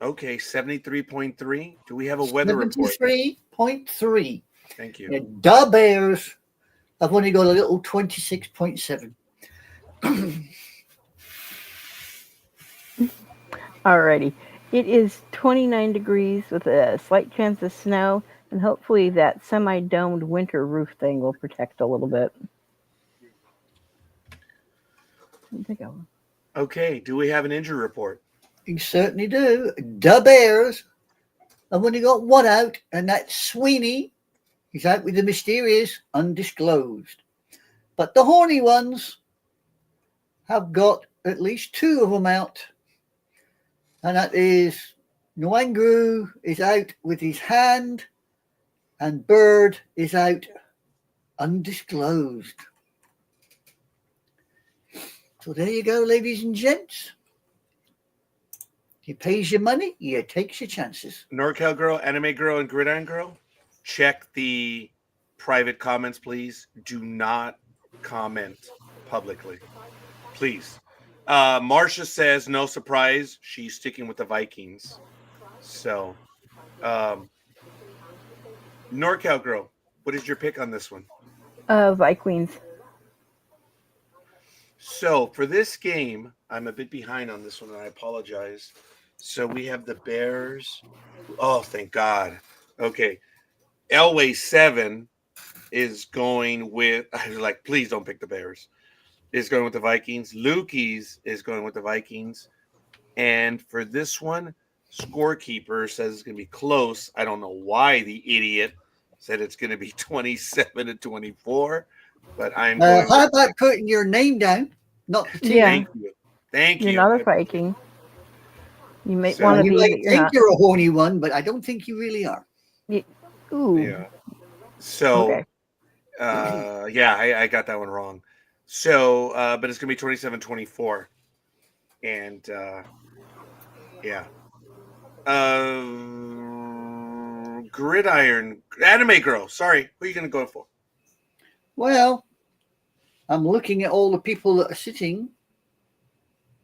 Okay, 73.3. Do we have a weather report? 73.3. Thank you. The Da Bears have only got a little 26.7. Alrighty. It is 29 degrees with a slight chance of snow, and hopefully that semi-domed winter roof thing will protect a little bit. Okay, do we have an injury report? You certainly do. Da Bears have only got one out, and that's Sweeney. He's out with the mysterious undisclosed. But the horny ones have got at least two of them out. And that is Nwangru is out with his hand, and Bird is out undisclosed. So there you go, ladies and gents. He pays your money, he takes your chances. NorCal Girl, Anime Girl, and Gridiron Girl, check the private comments, please. Do not comment publicly. Please. Marcia says, no surprise, she's sticking with the Vikings. So, NorCal Girl, what is your pick on this one? Vikings. So, for this game, I'm a bit behind on this one, and I apologize. So, we have the Bears. Oh, thank God. Okay. Elway 7 is going with, I was like, please don't pick the Bears. Is going with the Vikings. Lukey's is going with the Vikings. And for this one, Scorekeeper says it's going to be close. I don't know why the idiot said it's going to be 27-24, but I'm going. How about putting your name down, not the team? Yeah. Thank you. Thank you. You're not a Viking. You may So- want to You be, might but you're think not. you're a horny one, but I don't think you really are. Ooh. Yeah. So, Okay. yeah, I got that one wrong. So, but it's going to be 27-24. And, yeah. Gridiron, Anime Girl. Sorry, who are you going to go for? Well, I'm looking at all the people that are sitting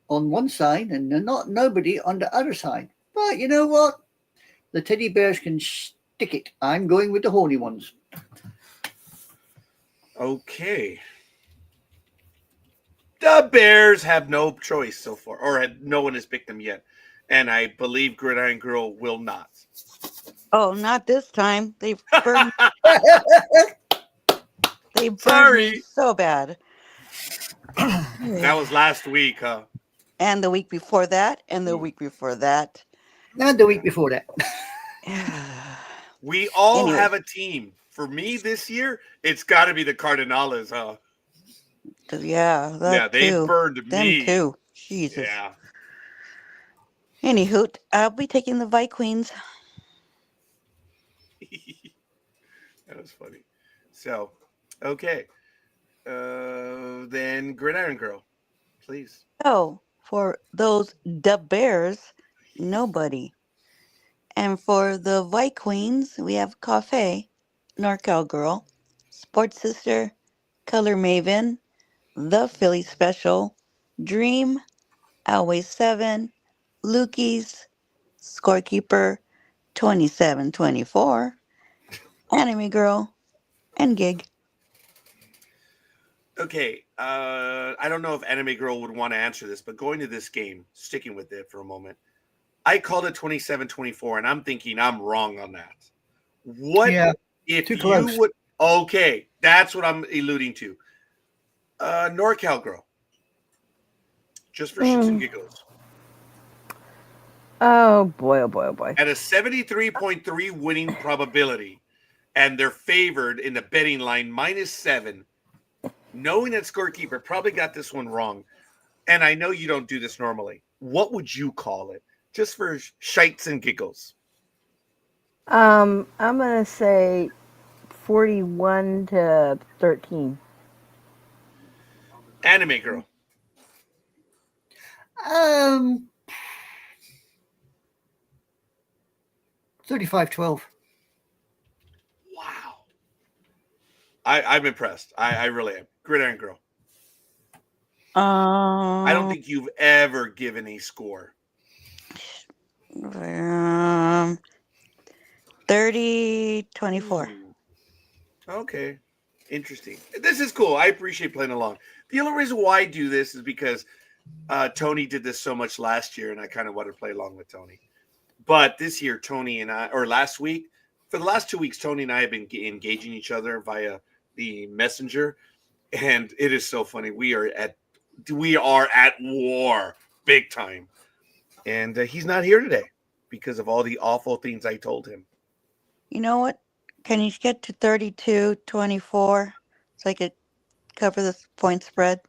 on one side and they're not nobody on the other side. But you know what? The teddy bears can stick it. I'm going with the horny ones. Okay. The Bears have no choice so far, or no one has picked them yet. And I believe Gridiron Girl will not. Oh, not this time. They burned. They burned Sorry. me so bad. That was last week, huh? And the week before that, and the week before that. And the week before that. We all Anyway. have a team. For me this year, it's got to be the Cardinals, huh? Yeah, that Yeah, they too. burned Them me. too. Jesus. Yeah. Anywho, I'll be taking the Vikings. That was funny. So, okay. Then Gridiron Girl, please. So, for those the Bears, nobody. And for the Vikings, we have Cafe, NorCal Girl, Sports Sister, Color Maven, The Philly Special, Dream, Always 7, Lukey's, Scorekeeper, 27-24, Anime Girl, and Gig. Okay. I don't know if Anime Girl would want to answer this, but going to this game, sticking with it for a moment, I called it 27-24, and I'm thinking I'm wrong on that. What if too you close. would? Okay, that's what I'm alluding to. NorCal Girl, just for shits and giggles, Oh boy, oh boy, oh boy. at a 73.3 winning probability, and they're favored in the betting line -7. Knowing that Scorekeeper probably got this one wrong, and I know you don't do this normally. What would you call it, just for shites and giggles? I'm gonna say 41-13. Anime Girl. 35-12. Wow. I'm impressed. I really am. Gridiron Girl. I don't think you've ever given a score. 30-24. Okay. Interesting. This is cool. I appreciate playing along. The only reason why I do this is because Tony did this so much last year, and I kind of wanted to play along with Tony. But this year, Tony and I, or last week, for the last 2 weeks, Tony and I have been engaging each other via the messenger, and it is so funny. We are at war big time, and he's not here today because of all the awful things I told him. You know what? Can you get to 32-24 so I could cover this point spread?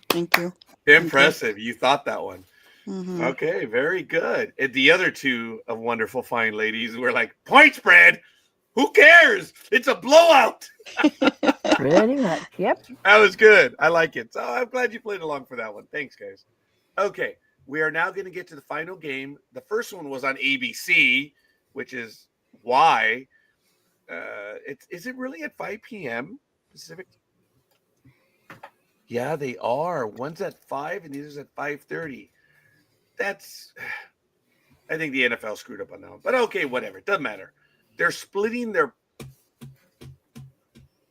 Thank you. Impressive. You thought that one. Mm-hmm. Okay, very good. And the other two of wonderful fine ladies were like, point spread? Who cares? It's a blowout. Pretty much. Yep. That was good. I like it. So I'm glad you played along for that one. Thanks, guys. Okay, we are now going to get to the final game. The first one was on ABC, which is why. Is it really at 5 p.m. Pacific? Yeah, they are. One's at 5 and the other's at 5:30. I think the NFL screwed up on that one. But okay, whatever. It doesn't matter. They're splitting their.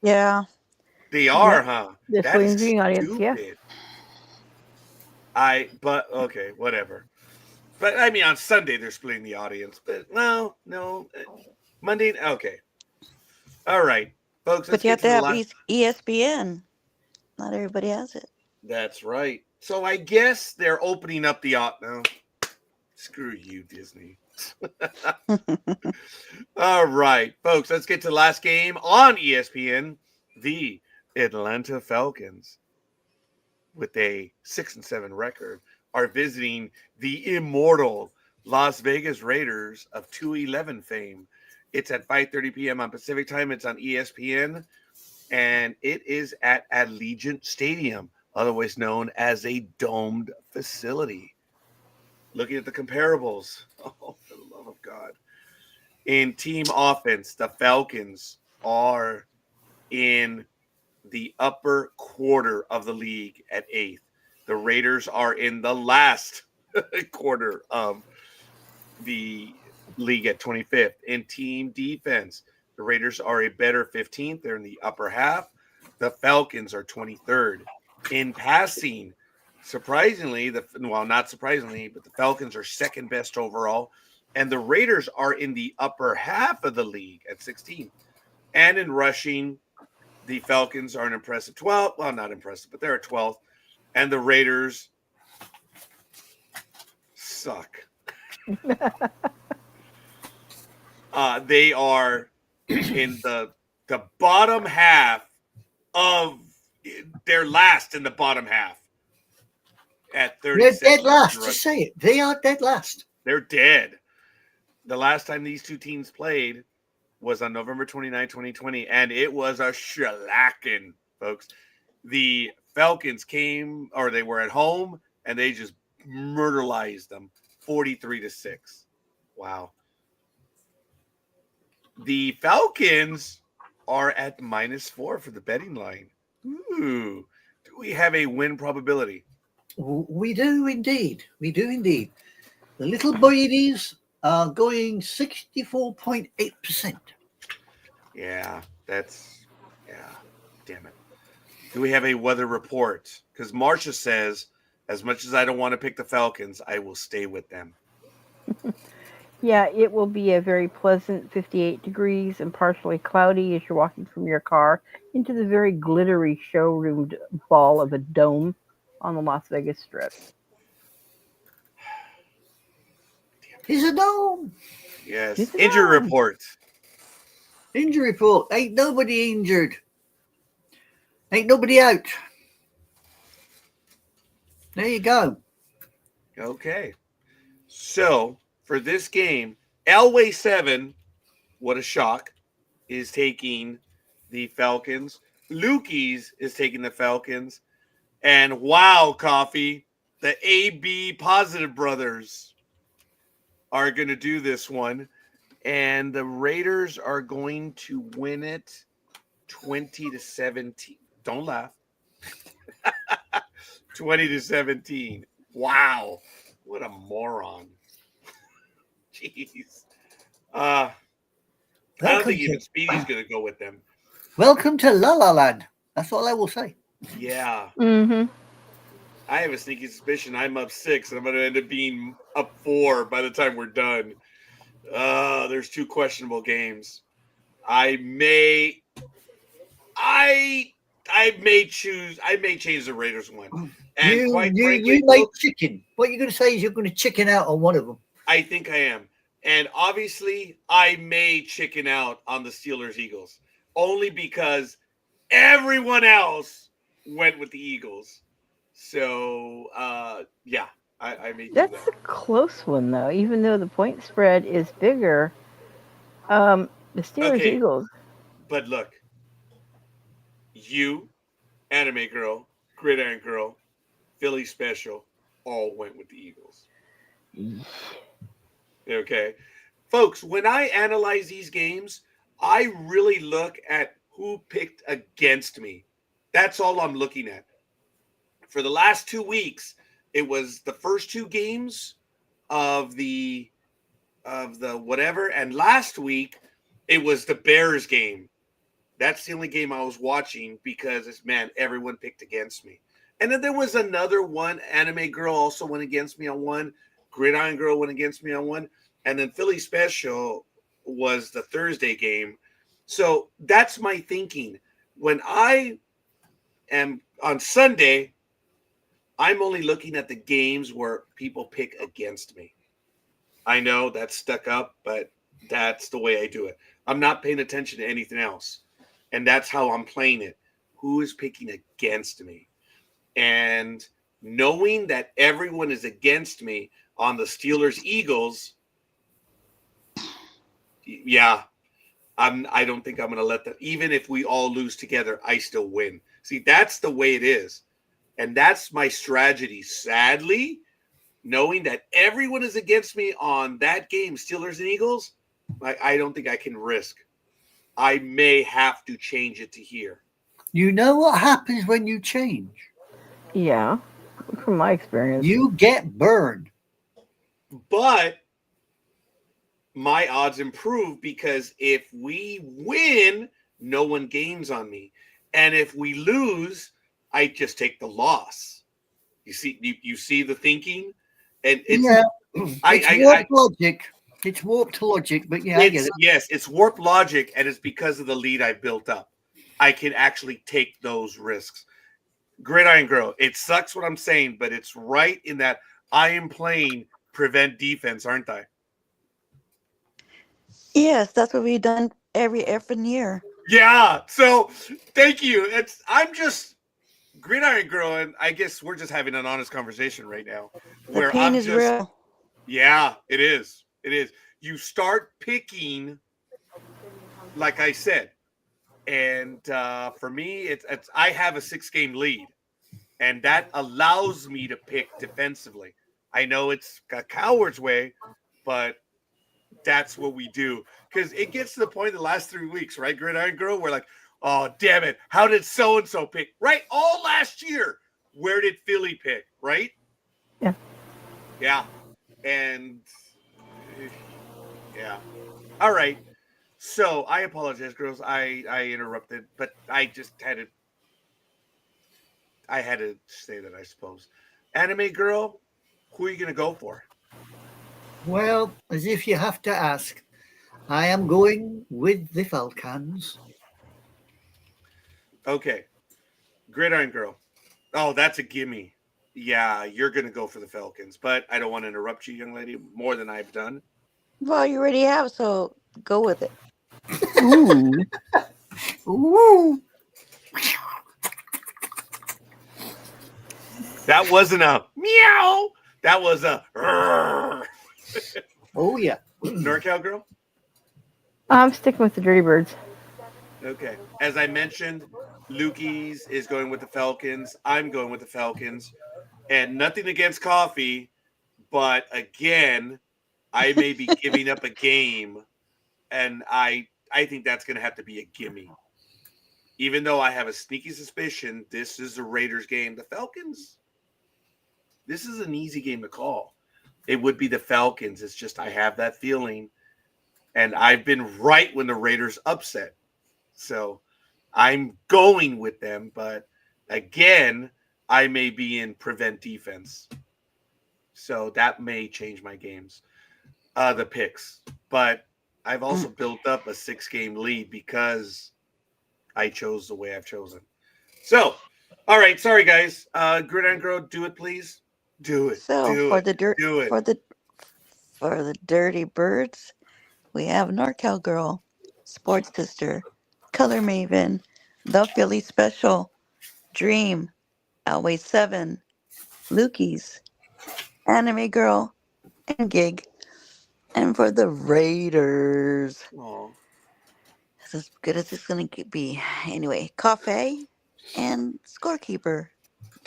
Yeah. They are, Yep. huh? They're That is splitting the audience, yeah. stupid. But okay, whatever. But I mean, on Sunday they're splitting the audience. But no, Monday. Okay, all right, folks. But you have to have ESPN. Not everybody has it. That's right. So I guess they're opening up the no. Screw you, Disney. All right, folks. Let's get to the last game on ESPN. The Atlanta Falcons, with a 6-7 record, are visiting the immortal Las Vegas Raiders of 211 fame. It's at 5:30 p.m. on Pacific time. It's on ESPN, and it is at Allegiant Stadium, otherwise known as a domed facility. Looking at the comparables, oh, for the love of God. In team offense, the Falcons are in the upper quarter of the league at 8th. The Raiders are in the last quarter of the league at 25th. In team defense, the Raiders are a better 15th. They're in the upper half. The Falcons are 23rd. In passing, surprisingly, not surprisingly, but the Falcons are second best overall. And the Raiders are in the upper half of the league at 16th. And in rushing, the Falcons are an impressive 12th. Well, not impressive, but they're at 12th. And the Raiders suck. They are in the bottom half of they're last in the bottom half at 30. They're dead last. Just say it. They are dead last. They're dead. The last time these two teams played was on November 29, 2020, and it was a shellacking, folks. The Falcons they were at home, and they just murderized them 43-6. Wow. The Falcons are at -4 for the betting line. Ooh. Do we have a win probability? We do indeed. We do indeed. The little boyies are going 64.8%. Yeah, damn it. Do we have a weather report? Because Marcia says, as much as I don't want to pick the Falcons, I will stay with them. Yeah, it will be a very pleasant 58 degrees and partially cloudy as you're walking from your car into the very glittery showroomed ball of a dome on the Las Vegas Strip. It's a dome. Yes. It's a Injury dome. report. Injury report. Ain't nobody injured. Ain't nobody out. There you go. Okay. So, for this game, Elway 7, what a shock, is taking the Falcons. Lukey's is taking the Falcons. And wow, Coffee, the AB positive brothers are going to do this one. and the Raiders are going to win it 20-17. Don't laugh. 20-17. Wow, what a moron! Jeez. I don't think even Speedy's going to go with them. Welcome to La La Land. That's all I will say. Yeah. Mm-hmm. I have a sneaky suspicion I'm up 6 and I'm going to end up being up 4 by the time we're done. There's 2 questionable games. I may change the Raiders one. And you quite frankly, you like folks, chicken. What you're going to say is you're going to chicken out on one of them. I think I am. And obviously, I may chicken out on the Steelers-Eagles. Only because everyone else went with the Eagles. So, yeah, I may do That's that. a close one, though. Even though the point spread is bigger, the Steelers Okay. Eagles. But look, you, Anime Girl, Gridiron Girl, Philly Special, all went with the Eagles. Okay. Folks, when I analyze these games, I really look at who picked against me. That's all I'm looking at. For the last 2 weeks, it was the first 2 games of the whatever, and last week it was the Bears game. That's the only game I was watching because everyone picked against me. And then there was another one. Anime Girl also went against me on one. Gridiron Girl went against me on one. And then Philly Special was the Thursday game. So that's my thinking. When I am on Sunday, I'm only looking at the games where people pick against me. I know that's stuck up, but that's the way I do it. I'm not paying attention to anything else. And that's how I'm playing it. Who is picking against me? And knowing that everyone is against me on the Steelers-Eagles, yeah, I don't think I'm going to let them. Even if we all lose together, I still win. See, that's the way it is. And that's my strategy. Sadly, knowing that everyone is against me on that game, Steelers and Eagles, I don't think I can risk. I may have to change it to here. You know what happens when you change? Yeah, from my experience. You get burned. But my odds improve because if we win, no one gains on me. And if we lose, I just take the loss. You see the thinking? And it's warped logic. It's warped logic, but yeah, I get it. Yes, it's warped logic, and it's because of the lead I built up. I can actually take those risks. Gridiron Girl, it sucks what I'm saying, but it's right in that I am playing prevent defense, aren't I? Yes, that's what we've done every effing year. Yeah. So thank you. I'm just Gridiron Girl, and I guess we're just having an honest conversation right now. The pain is real. Yeah, it is. It is. You start picking, like I said, and for me, it's I have a 6-game lead, and that allows me to pick defensively. I know it's a coward's way, but that's what we do because it gets to the point the last 3 weeks, right, Gridiron Girl? We're like, oh, damn it. How did so-and-so pick? Right? All last year. Where did Philly pick? Right? Yeah. Yeah. And yeah. All right. So I apologize, girls. I interrupted, but I just had to say that, I suppose. Anime Girl, who are you going to go for? Well, as if you have to ask, I am going with the Falcons. Okay. Gridiron Girl. Oh, that's a gimme. Yeah, you're going to go for the Falcons, but I don't want to interrupt you, young lady, more than I've done. Well, you already have, so go with it. Ooh. Ooh. That wasn't a meow. That was a Oh, yeah. NorCal Girl? I'm sticking with the Dirty Birds. Okay. As I mentioned, Lukey's is going with the Falcons. I'm going with the Falcons. And nothing against coffee, but again, I may be giving up a game and I think that's going to have to be a gimme. Even though I have a sneaky suspicion this is the Raiders game. The Falcons, this is an easy game to call. It would be the Falcons. It's just I have that feeling. And I've been right when the Raiders upset. So I'm going with them. But again, I may be in prevent defense. So that may change my games, the picks. But I've also built up a 6-game lead because I chose the way I've chosen. So, all right. Sorry, guys. Gridiron Girl, do it, please. Do it. So Do for it. the dirt, Do it. for the Dirty Birds, we have NorCal Girl, Sports Sister, Color Maven, The Philly Special, Dream, Always 7, Lukey's, Anime Girl, and Gig. And for the Raiders, Aw. it's as good as it's going to be. Anyway, Cafe and Scorekeeper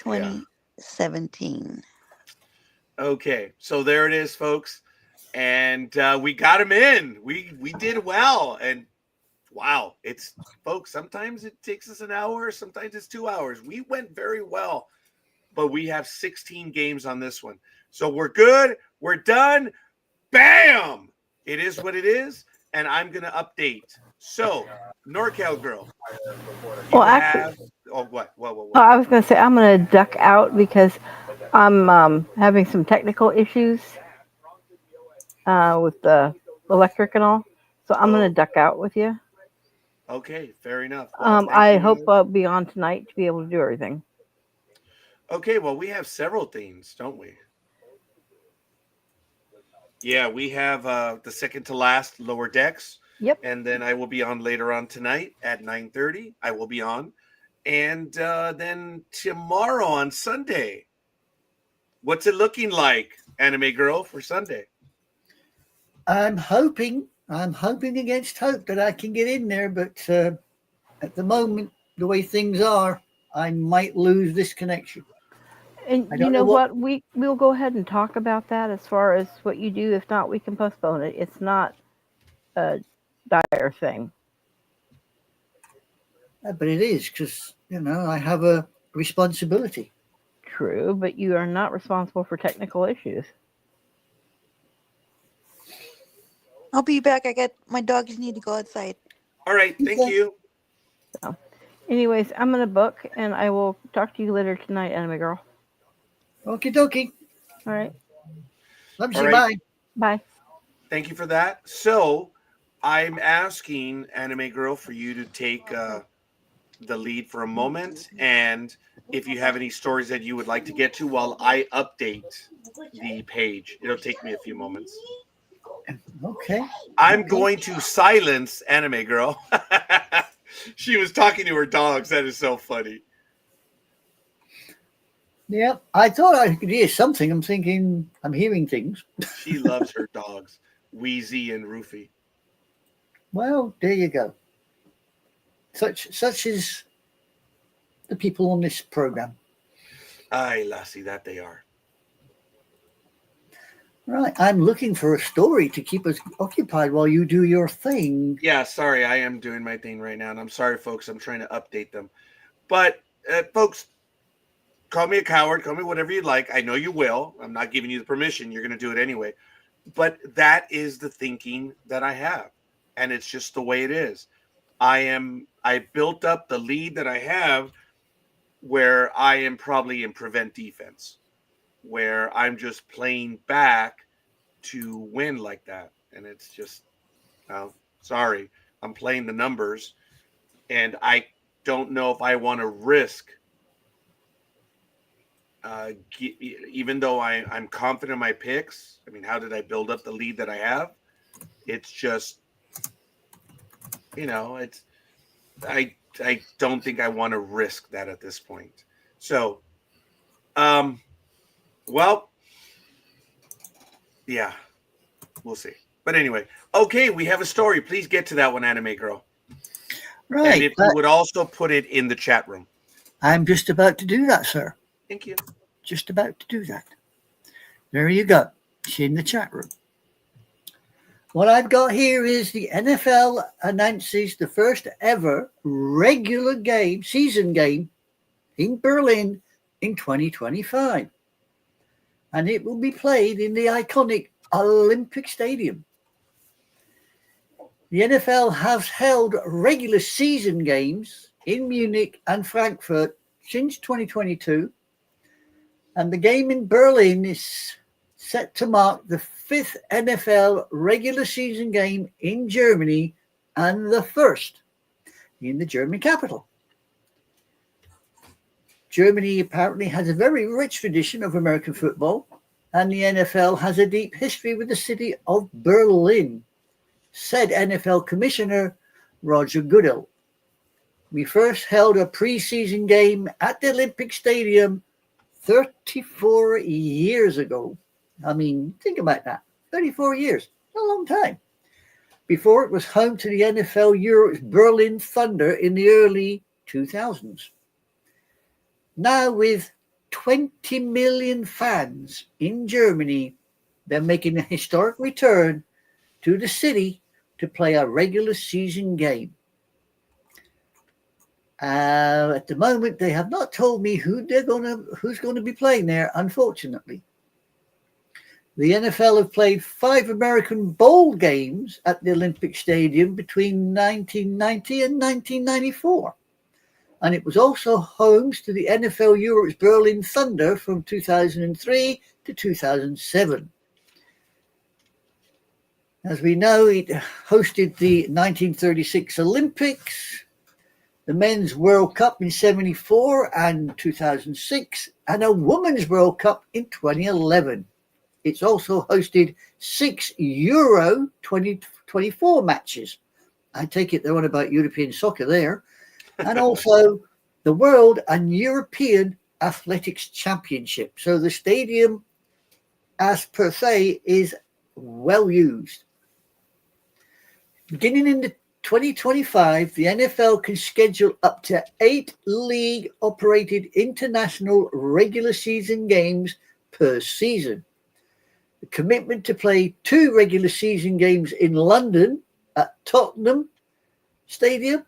Yeah. 2017. Okay. So there it is, folks. And we got him in. We did well. And wow, it's folks, sometimes it takes us an hour, sometimes it's 2 hours. We went very well, but we have 16 games on this one. So we're good. We're done. Bam! It is what it is. And I'm going to update. So, NorCal Girl. Well, actually, What? oh, I was going to say I'm going to duck out because I'm having some technical issues with the electric and all. So I'm going to duck out with you. Okay, fair enough. Well, I hope I'll be on tonight to be able to do everything. Okay, well, we have several themes, don't we? Yeah, we have the second to last Lower Decks. Yep. And then I will be on later on tonight at 9:30. I will be on. And then tomorrow on Sunday. What's it looking like, Anime Girl, for Sunday? I'm hoping against hope that I can get in there, but at the moment, the way things are, I might lose this connection. And you know what? We'll go ahead and talk about that as far as what you do. If not, we can postpone it. It's not a dire thing. But it is because, I have a responsibility. True, but you are not responsible for technical issues. I'll be back. My dogs need to go outside. All right, thank you. So, anyways, I'm going to book, and I will talk to you later tonight, Anime Girl. Okie dokie. All right. Love All you. right. Bye. Bye. Thank you for that. So I'm asking Anime Girl for you to take the lead for a moment. And if you have any stories that you would like to get to while I update the page, it'll take me a few moments. Okay. I'm going to silence Anime Girl. She was talking to her dogs. That is so funny. Yeah, I thought I could hear something. I'm thinking I'm hearing things. She loves her dogs, Wheezy and Roofy. Well, there you go. Such is the people on this program. Ay, lassie, that they are. Right, I'm looking for a story to keep us occupied while you do your thing. Yeah, sorry, I am doing my thing right now, and I'm sorry, folks. I'm trying to update them. But, folks, call me a coward. Call me whatever you like. I know you will. I'm not giving you the permission. You're going to do it anyway. But that is the thinking that I have, and it's just the way it is. I built up the lead that I have where I am probably in prevent defense, where I'm just playing back to win like that. And it's just, sorry, I'm playing the numbers, and I don't know if I want to risk, even though I'm confident in my picks. I mean, how did I build up the lead that I have? It's just, it's, I don't think I want to risk that at this point. So, well, yeah, we'll see. But anyway, okay, we have a story. Please get to that one, Anime Girl. Right. And if you would also put it in the chat room. I'm just about to do that, sir. Thank you. Just about to do that. There you go. It's in the chat room. What I've got here is the NFL announces the first ever regular game, season game in Berlin in 2025. And it will be played in the iconic Olympic Stadium. The NFL has held regular season games in Munich and Frankfurt since 2022. And the game in Berlin is set to mark the 5th NFL regular season game in Germany and the first in the German capital. Germany apparently has a very rich tradition of American football, and the NFL has a deep history with the city of Berlin, said NFL Commissioner Roger Goodell. We first held a preseason game at the Olympic Stadium 34 years ago. I mean, think about that. 34 years. A long time. Before it was home to the NFL Europe's Berlin Thunder in the early 2000s. Now with 20 million fans in Germany, they're making a historic return to the city to play a regular season game. At the moment, they have not told me who's going to be playing there, unfortunately. The NFL have played 5 American Bowl games at the Olympic Stadium between 1990 and 1994. And it was also homes to the NFL Europe's Berlin Thunder from 2003 to 2007. As we know, it hosted the 1936 Olympics, the Men's World Cup in 74 and 2006, and a Women's World Cup in 2011. It's also hosted 6 Euro 2024 matches. I take it they're on about European soccer there. And also the World and European Athletics Championship. So the stadium, as per se, is well used. Beginning in the 2025, the NFL can schedule up to 8 league-operated international regular season games per season. The commitment to play 2 regular season games in London at Tottenham Stadium,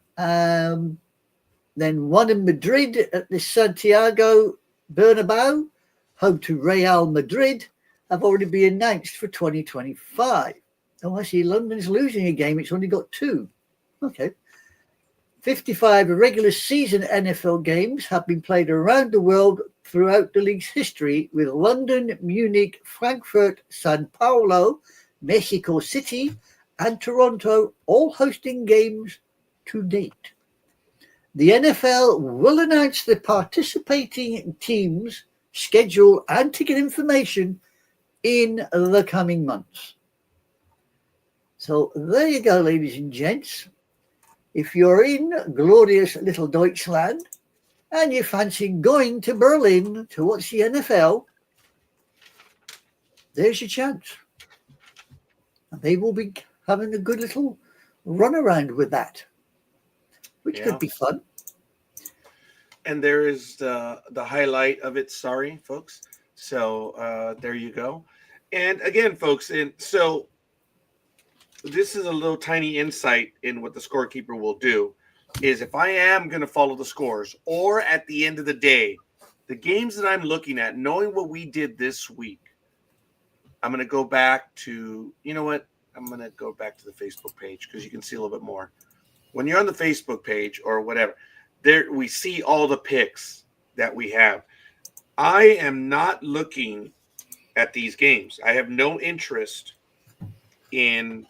then one in Madrid at the Santiago Bernabeu, home to Real Madrid, have already been announced for 2025. Oh, I see London's losing a game. It's only got 2. Okay. 55 regular season NFL games have been played around the world throughout the league's history, with London, Munich, Frankfurt, Sao Paulo, Mexico City, and Toronto all hosting games to date. The NFL will announce the participating teams' schedule and ticket information in the coming months. So there you go, ladies and gents. If you're in glorious little Deutschland and you fancy going to Berlin to watch the NFL, there's your chance. And they will be having a good little run around with that, which could be fun. And there is the highlight of it. Sorry, folks. So there you go. And again, folks, so this is a little tiny insight in what the scorekeeper will do. Is if I am going to follow the scores, or at the end of the day, the games that I'm looking at, knowing what we did this week, I'm going to go back to, you know what? I'm going to go back to the Facebook page because you can see a little bit more. When you're on the Facebook page or whatever, there we see all the picks that we have. I am not looking at these games. I have no interest in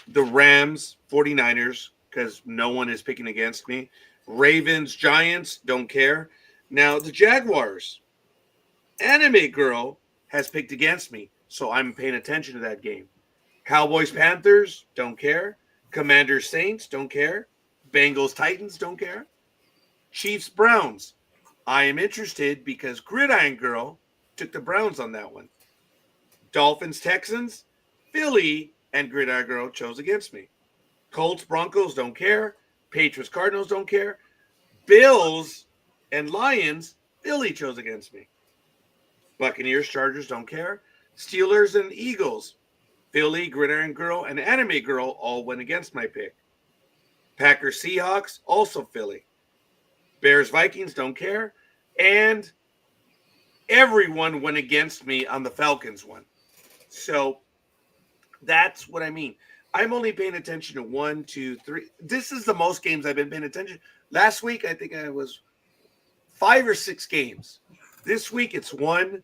the Rams 49ers because no one is picking against me. Ravens Giants, don't care. Now the Jaguars, Anime Girl has picked against me, so I'm paying attention to that game. Cowboys Panthers, don't care. Commanders Saints, don't care. Bengals Titans, don't care. Chiefs Browns, I am interested because Gridiron Girl took the Browns on that one. Dolphins Texans, Philly and Gridiron Girl chose against me. Colts Broncos, don't care. Patriots Cardinals, don't care. Bills and Lions, Philly chose against me. Buccaneers Chargers, don't care. Steelers and Eagles. Philly, Gridiron Girl, and Anime Girl all went against my pick. Packers, Seahawks, also Philly. Bears, Vikings, don't care. And everyone went against me on the Falcons one. So that's what I mean. I'm only paying attention to 1, 2, 3. This is the most games I've been paying attention. Last week, I think I was 5 or 6 games. This week, it's 1.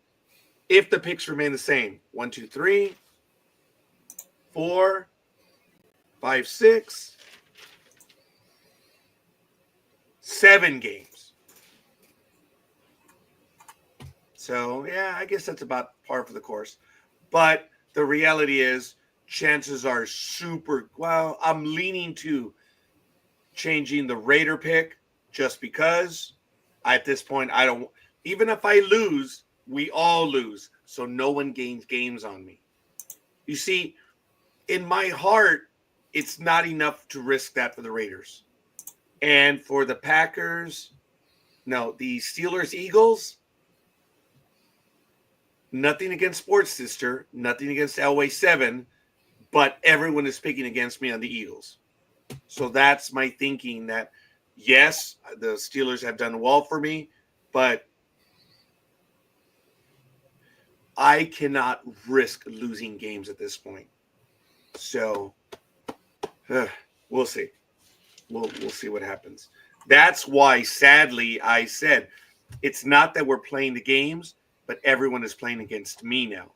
If the picks remain the same, 1, 2, 3, 4, 5, 6, 7 games. So, yeah, I guess that's about par for the course. But the reality is, chances are super, well, I'm leaning to changing the Raider pick just because at this point, I don't, even if I lose, we all lose. So no one gains games on me. You see, in my heart, it's not enough to risk that for the Raiders. And for the Packers, no, the Steelers, Eagles, nothing against Sports Sister, nothing against Elway 7, but everyone is picking against me on the Eagles. So that's my thinking that, yes, the Steelers have done well for me, but I cannot risk losing games at this point. So we'll see. We'll see what happens. That's why, sadly, I said it's not that we're playing the games, but everyone is playing against me now.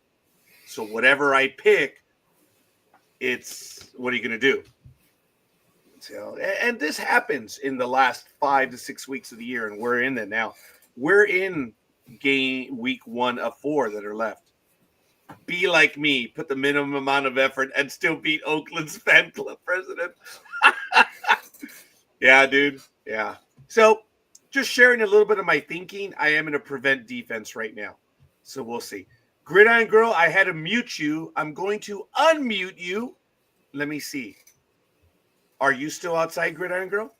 So whatever I pick, it's what are you going to do? So, and this happens in the last 5 to 6 weeks of the year, and we're in it now. We're in week 1 of 4 that are left. Be like me, put the minimum amount of effort, and still beat Oakland's fan club president. Yeah, dude. Yeah. So just sharing a little bit of my thinking. I am in a prevent defense right now. So we'll see. Gridiron Girl, I had to mute you. I'm going to unmute you. Let me see. Are you still outside, Gridiron Girl?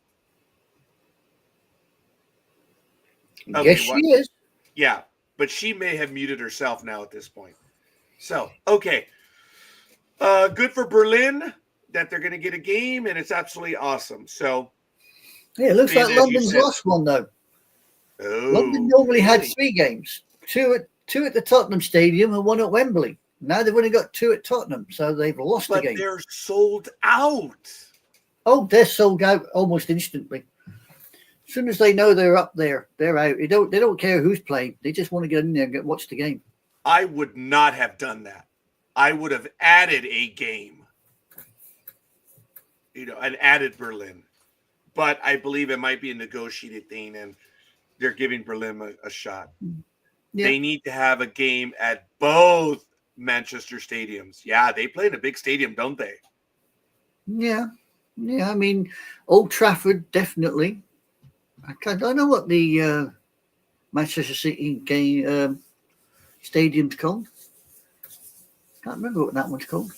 Okay, Yes, she is. Yeah, but she may have muted herself now at this point. So, okay. Good for Berlin that they're going to get a game, and it's absolutely awesome. So, yeah, it looks being like as you London's said- lost one, though. Oh, London normally had really? 3 games, two at the Tottenham Stadium and 1 at Wembley. Now they've only got 2 at Tottenham, so they've lost But the game. they're sold out. Oh, they're sold out almost instantly. As soon as they know they're up there, they're out. They don't care who's playing. They just want to get in there and watch the game. I would not have done that. I would have added a game, and added Berlin. But I believe it might be a negotiated thing, and they're giving Berlin a shot. Yeah. They need to have a game at both Manchester stadiums. Yeah, they play in a big stadium, don't they? Yeah. I mean, Old Trafford definitely. I don't know what the Manchester City game stadium's called. Can't remember what that one's called.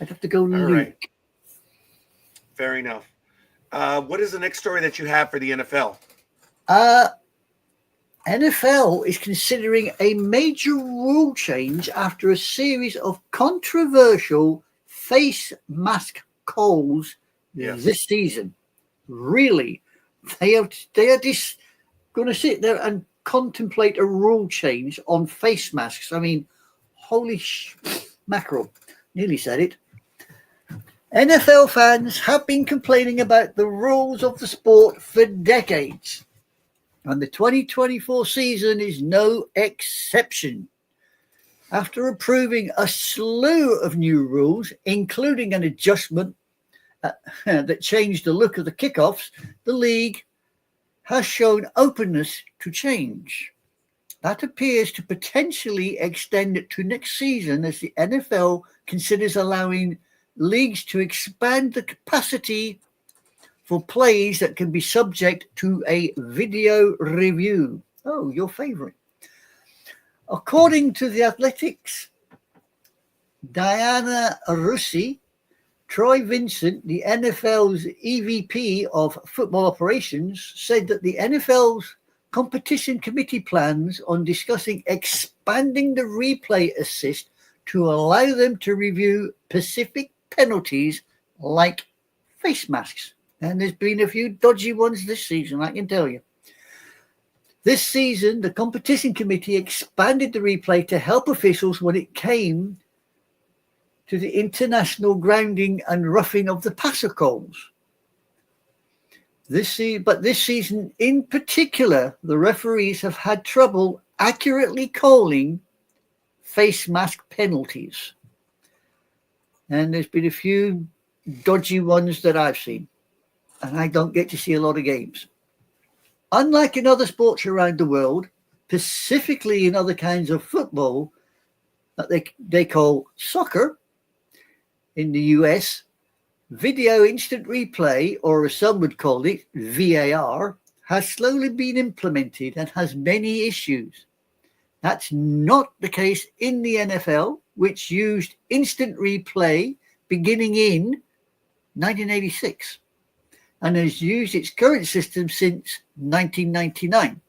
I'd have to go look. Right. Fair enough. What is the next story that you have for the NFL? NFL is considering a major rule change after a series of controversial face mask calls this season. Really, they are just going to sit there and contemplate a rule change on face masks. I mean, holy mackerel! Nearly said it. NFL fans have been complaining about the rules of the sport for decades, and the 2024 season is no exception. After approving a slew of new rules, including an adjustment that changed the look of the kickoffs, the league has shown openness to change. That appears to potentially extend it to next season as the NFL considers allowing leagues to expand the capacity for plays that can be subject to a video review. Oh, your favorite. According to the Athletics, Diana Russi, Troy Vincent, the NFL's EVP of football operations, said that the NFL's competition committee plans on discussing expanding the replay assist to allow them to review specific penalties like face masks. And there's been a few dodgy ones this season, I can tell you. This season, the competition committee expanded the replay to help officials when it came to the international grounding and roughing of the passer calls. This season in particular, the referees have had trouble accurately calling face mask penalties. And there's been a few dodgy ones that I've seen. And I don't get to see a lot of games. Unlike in other sports around the world, specifically in other kinds of football that they call soccer, in the US, video instant replay, or as some would call it, VAR, has slowly been implemented and has many issues. That's not the case in the NFL, which used instant replay beginning in 1986 and has used its current system since 1999.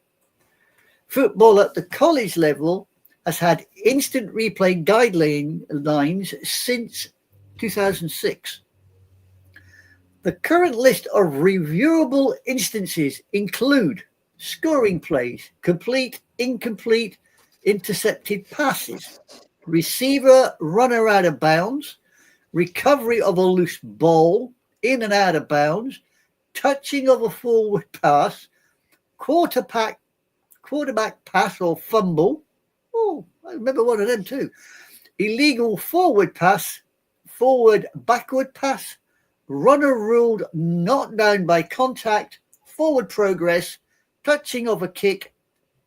Football at the college level has had instant replay guidelines since 2006. The current list of reviewable instances include scoring plays, complete, incomplete, intercepted passes, receiver runner out of bounds, recovery of a loose ball in and out of bounds, touching of a forward pass, quarterback pass or fumble. Oh, I remember one of them too. Illegal forward pass, forward backward pass, runner ruled not down by contact, forward progress, touching of a kick,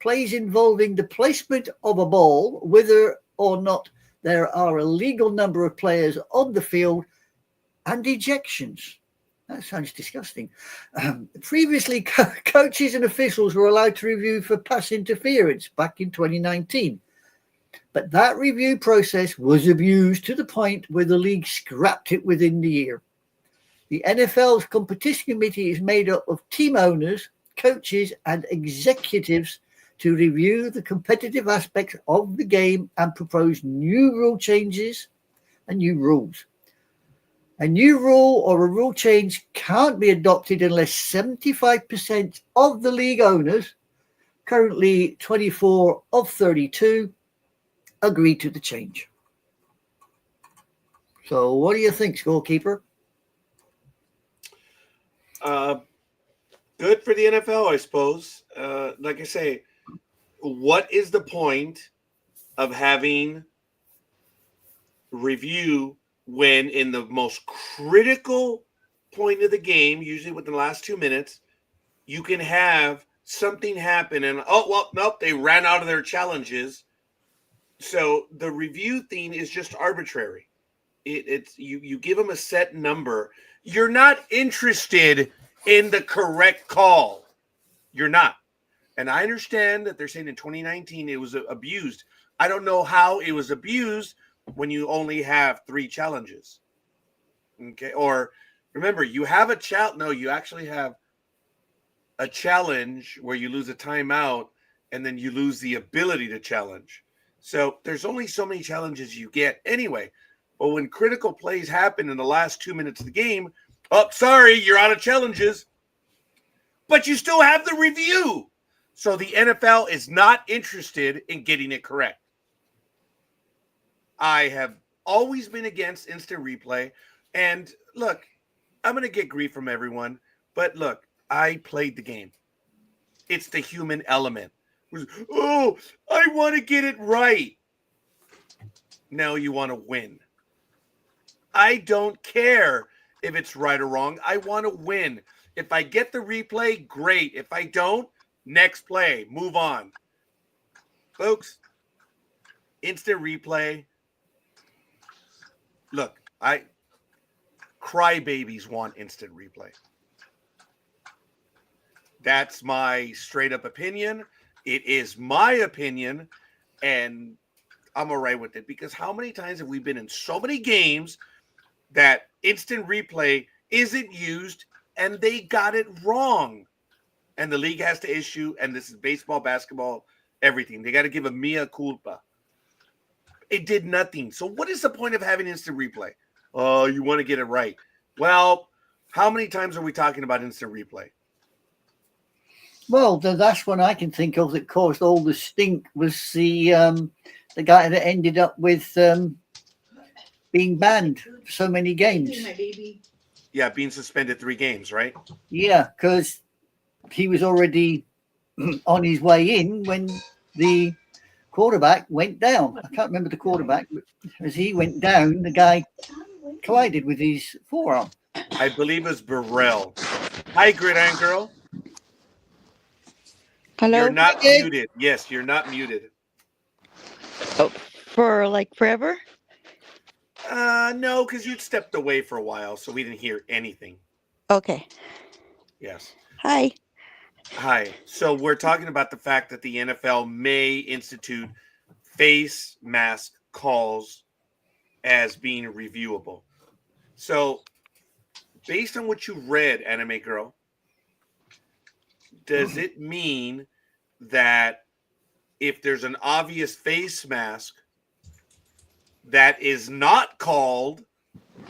plays involving the placement of a ball, whether or not there are a legal number of players on the field, and ejections. That sounds disgusting. Previously, coaches and officials were allowed to review for pass interference back in 2019. But that review process was abused to the point where the league scrapped it within the year. The NFL's competition committee is made up of team owners, coaches, and executives to review the competitive aspects of the game and propose new rule changes and new rules. A new rule or a rule change can't be adopted unless 75% of the league owners, currently 24 of 32, agree to the change. So what do you think, scorekeeper? Good for the NFL, I suppose. Like I say, what is the point of having review when in the most critical point of the game, usually within the last 2 minutes, you can have something happen and, oh, well, nope, they ran out of their challenges. So the review thing is just arbitrary. It's you give them a set number. You're not interested in the correct call. You're not. And I understand that they're saying in 2019 it was abused. I don't know how it was abused when you only have 3 challenges. Okay. Or remember, you have a challenge. No, you actually have a challenge where you lose a timeout and then you lose the ability to challenge. So there's only so many challenges you get anyway. But when critical plays happen in the last 2 minutes of the game, oh, sorry, you're out of challenges. But you still have the review. So the NFL is not interested in getting it correct. I have always been against instant replay. And look, I'm going to get grief from everyone. But look, I played the game. It's the human element. Oh, I want to get it right. Now you want to win. I don't care if it's right or wrong. I want to win. If I get the replay, great. If I don't, next play. Move on. Folks, instant replay. Look, crybabies want instant replay. That's my straight up opinion. It is my opinion, and I'm all right with it, because how many times have we been in so many games that instant replay isn't used and they got it wrong? and the league has to issue, and this is baseball, basketball, everything. They got to give a mea culpa. It did nothing. So what is the point of having instant replay? Oh, you want to get it right. Well, how many times are we talking about instant replay? Well, the last one I can think of that caused all the stink was the guy that ended up with being banned for so many games. Yeah, being suspended 3 games, right? Yeah, because he was already on his way in when the quarterback went down. I can't remember the quarterback, but as he went down, the guy collided with his forearm. I believe it's Burrell. Hi, Gridiron Girl. Hello? You're not Okay. muted. Yes, you're not muted. Oh, for like forever? No, because you'd stepped away for a while, so we didn't hear anything. Okay. Yes. Hi. Hi. So we're talking about the fact that the NFL may institute face mask calls as being reviewable. So based on what you read, Anime Girl, does it mean that if there's an obvious face mask that is not called,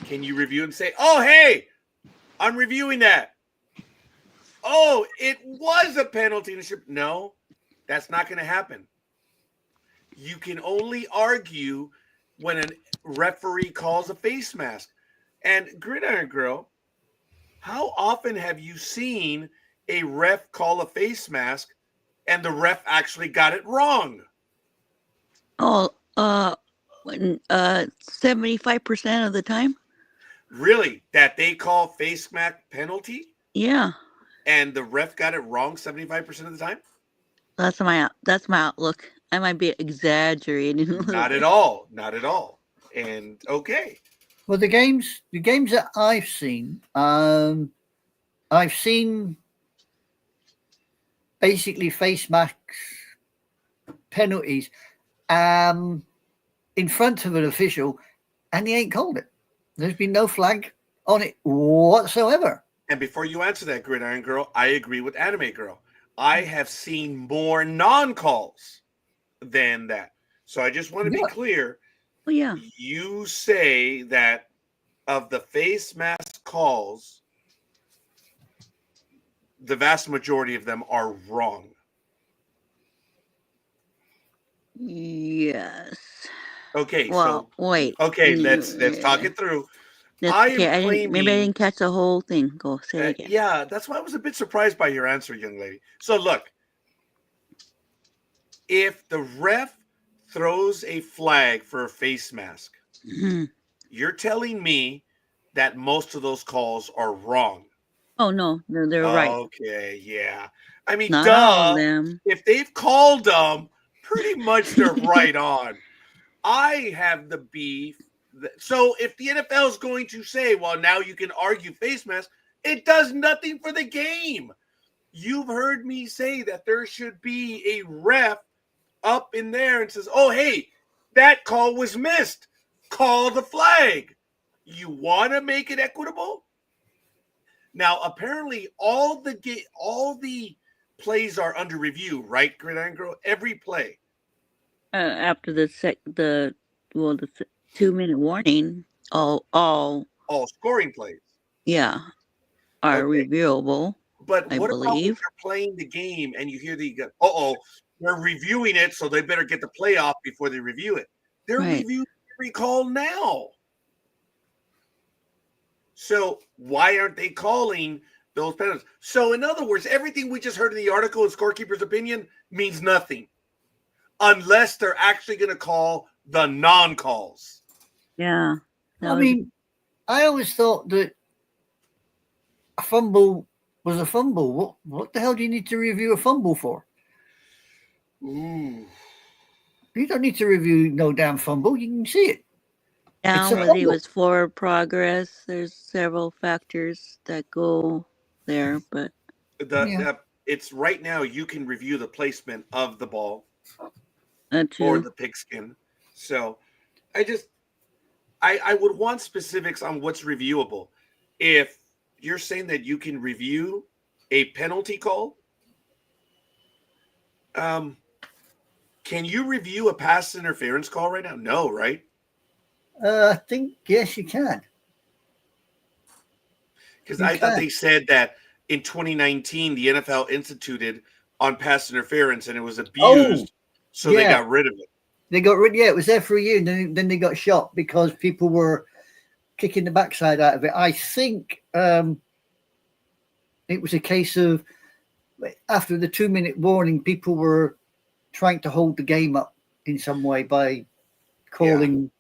can you review and say, oh, hey, I'm reviewing that. Oh, it was a penalty. No, that's not going to happen. You can only argue when a referee calls a face mask. And Gridiron Girl, how often have you seen a ref call a face mask and the ref actually got it wrong? Oh, 75% of the time? Really? That they call face mask penalty Yeah. and the ref got it wrong 75% of the time? That's my outlook. I might be exaggerating a little Not bit. at all. Not at all. And okay. Well, the games that I've seen basically face masks penalties in front of an official, and he ain't called it. There's been no flag on it whatsoever. And before you answer that, Gridiron Girl, I agree with Anime Girl. I have seen more non-calls than that. So I just want to be Yeah. clear. Oh, yeah. You say that of the face mask calls, the vast majority of them are wrong. Yes. Okay, Well, so wait. okay, let's talk it through. I am maybe I claiming, didn't catch the whole thing. Go say it again. yeah, that's why I was a bit surprised by your answer, young lady. So look, if the ref throws a flag for a face mask, Mhm. you're telling me that most of those calls are wrong. Oh no, they're right. Okay, yeah. I mean, Not all of duh. them. If they've called them, pretty much they're right on. I have the beef. So if the NFL is going to say, well, now you can argue face mask, it does nothing for the game. You've heard me say that there should be a ref up in there and says, oh, hey, that call was missed. Call the flag. You want to make it equitable? Now, apparently, all the plays are under review, right, Gridiron Girl? Every play. After the 2-minute warning, all scoring plays. Yeah, are Okay. reviewable. But I what about when believe. you're playing the game and you hear they're reviewing it, so they better get the play off before they review it. They're Right. reviewing every call now. So why aren't they calling those penalties? So in other words, everything we just heard in the article and Scorekeeper's opinion means nothing unless they're actually going to call the non-calls. Yeah. I mean, I always thought that a fumble was a fumble. What the hell do you need to review a fumble for? Ooh. You don't need to review no damn fumble. You can see it. Down whether he was forward progress. There's several factors that go there, but it's right now you can review the placement of the ball too. or the pigskin. So I would want specifics on what's reviewable. If you're saying that you can review a penalty call, Can you review a pass interference call right now? No, right? I think, yes, you can. Because You I thought can. they said that in 2019 the NFL instituted on pass interference and it was Oh, abused, so they yeah. got rid of it. They got rid. Yeah, it was there for a year, and then they got shot because people were kicking the backside out of it. I think it was a case of after the 2-minute warning, people were trying to hold the game up in some way by calling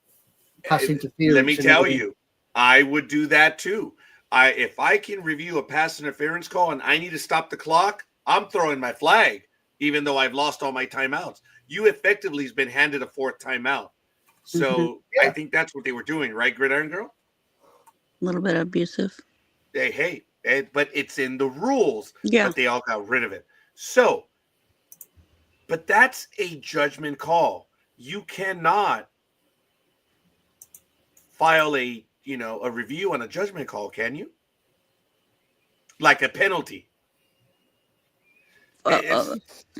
pass interference. Let me tell you, I would do that too. If I can review a pass interference call and I need to stop the clock, I'm throwing my flag, even though I've lost all my timeouts. You effectively has been handed a fourth timeout. So I think that's what they were doing, right, Gridiron Girl? A little bit abusive. Hey, but it's in the rules. Yeah. But they all got rid of it. So, but that's a judgment call. You cannot file a review on a judgment call, can you? Like a penalty.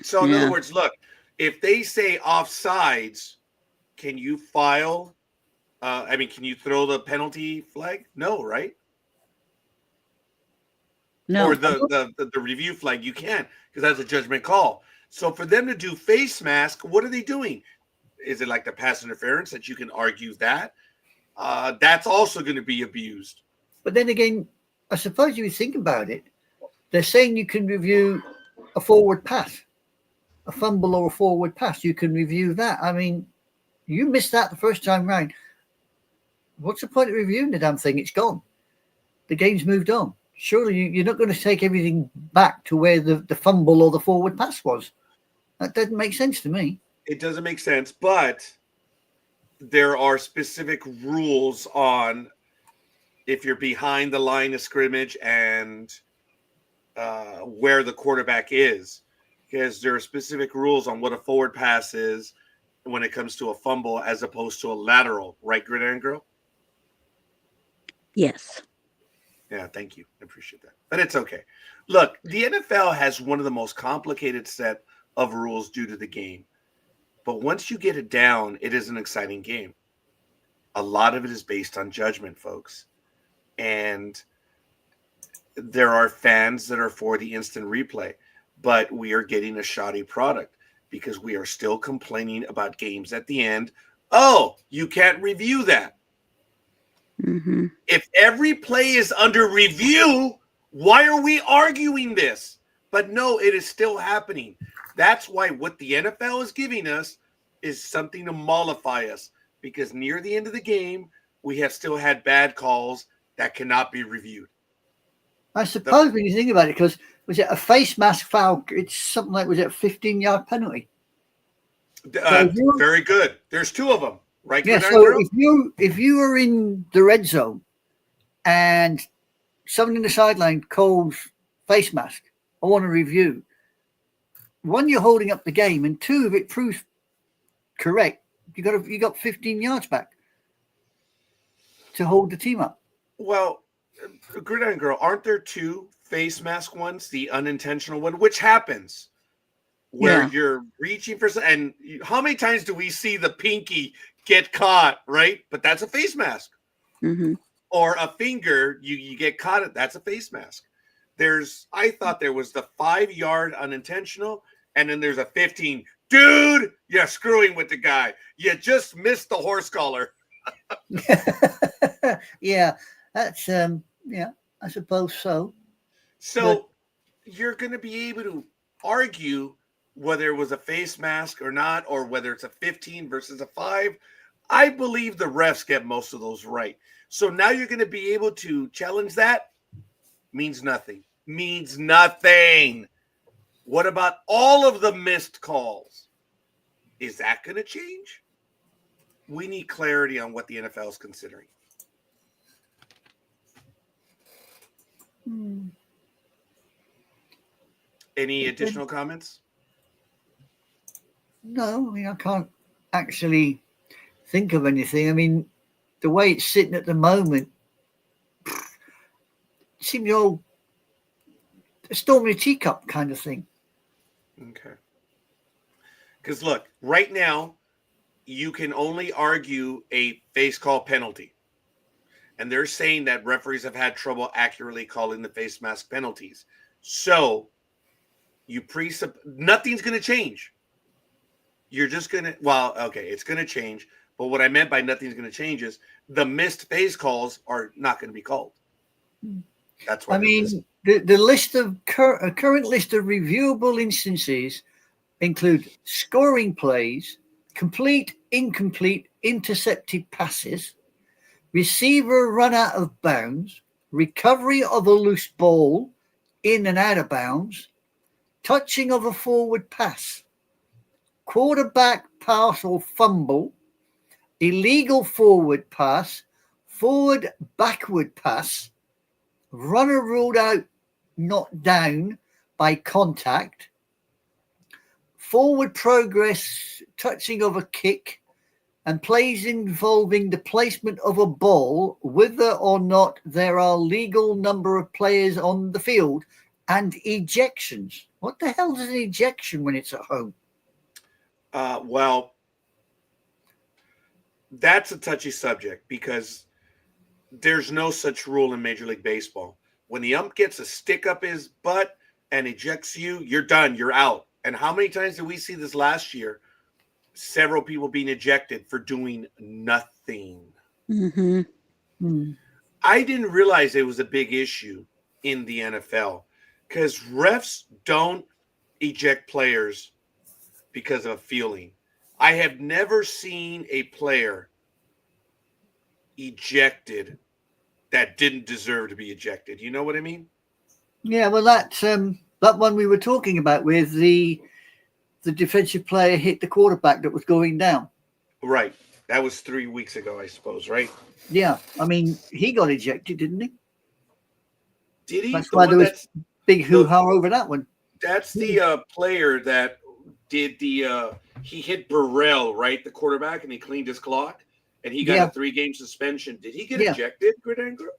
So in other words, look, if they say offsides, can you file? Can you throw the penalty flag? No, right? No. Or the review flag, you can't, because that's a judgment call. So for them to do face mask, what are they doing? Is it like the pass interference that you can argue that? That's also going to be abused. But then again, I suppose if you think about it, they're saying you can review a forward pass, a fumble or a forward pass. You can review that. I mean, you missed that the first time round. What's the point of reviewing the damn thing? It's gone. The game's moved on. Surely you're not going to take everything back to where the fumble or the forward pass was. That doesn't make sense to me. It doesn't make sense, but there are specific rules on if you're behind the line of scrimmage and where the quarterback is, because there are specific rules on what a forward pass is when it comes to a fumble as opposed to a lateral, right, Gridiron Girl? Yes. Yeah, thank you. I appreciate that. But it's okay. Look, the NFL has one of the most complicated set of rules due to the game. But once you get it down, it is an exciting game. A lot of it is based on judgment, folks. And there are fans that are for the instant replay, but we are getting a shoddy product because we are still complaining about games at the end. Oh, you can't review that. Mm-hmm. If every play is under review, why are we arguing this? But no, it is still happening. That's why what the NFL is giving us is something to mollify us, because near the end of the game, we have still had bad calls that cannot be reviewed. I suppose when you think about it, because was it a face mask foul? It's something like, was it a 15-yard penalty? Very good. There's two of them, right? Yeah. So if you were in the red zone and someone in the sideline calls face mask, I want to review. One, you're holding up the game, and two, if it proves correct, you got 15 yards back to hold the team up. Well, Gridiron Girl, aren't there two face mask ones? The unintentional one, which happens where you're reaching for, and how many times do we see the pinky get caught, right? But that's a face mask. Mm-hmm. Or a finger, you get caught. That's a face mask. I thought there was the 5-yard unintentional, and then there's a 15. Dude, you're screwing with the guy. You just missed the horse collar. Yeah, that's I suppose so. So you're going to be able to argue whether it was a face mask or not, or whether it's a 15 versus a 5. I believe the refs get most of those right. So now you're going to be able to challenge that. Means nothing. Means nothing. What about all of the missed calls? Is that going to change? We need clarity on what the NFL is considering. Any additional comments? No, I mean, I can't actually think of anything. I mean, the way it's sitting at the moment, it seems all a storm in a teacup kind of thing. Okay. Because look, right now, you can only argue a face call penalty. And they're saying that referees have had trouble accurately calling the face mask penalties. So nothing's going to change. You're just going to, well, okay, it's going to change. But what I meant by nothing's going to change is the missed face calls are not going to be called. That's what I mean, the list of current list of reviewable instances include scoring plays, complete, incomplete, intercepted passes, receiver run out of bounds, recovery of a loose ball in and out of bounds, touching of a forward pass, quarterback pass or fumble, illegal forward pass, forward backward pass, runner ruled out not down by contact, forward progress touching of a kick, and plays involving the placement of a ball, whether or not there are legal number of players on the field, and ejections. What the hell is an ejection when it's at home? Well, that's a touchy subject because there's no such rule in Major League Baseball. When the ump gets a stick up his butt and ejects you, you're done. You're out. And how many times did we see this last year? Several people being ejected for doing nothing. I didn't realize it was a big issue in the NFL because refs don't eject players because of a feeling. I have never seen a player ejected that didn't deserve to be ejected. You know what I mean? Yeah, well, that one we were talking about with the defensive player hit the quarterback that was going down. Right. That was 3 weeks ago, I suppose, right? Yeah. I mean, he got ejected, didn't he? Did he? That's why there was big hoo-ha over that one. That's the player that did he hit Burrell, right? The quarterback, and he cleaned his clock, and he got a 3-game suspension. Did he get ejected, Grid Angler?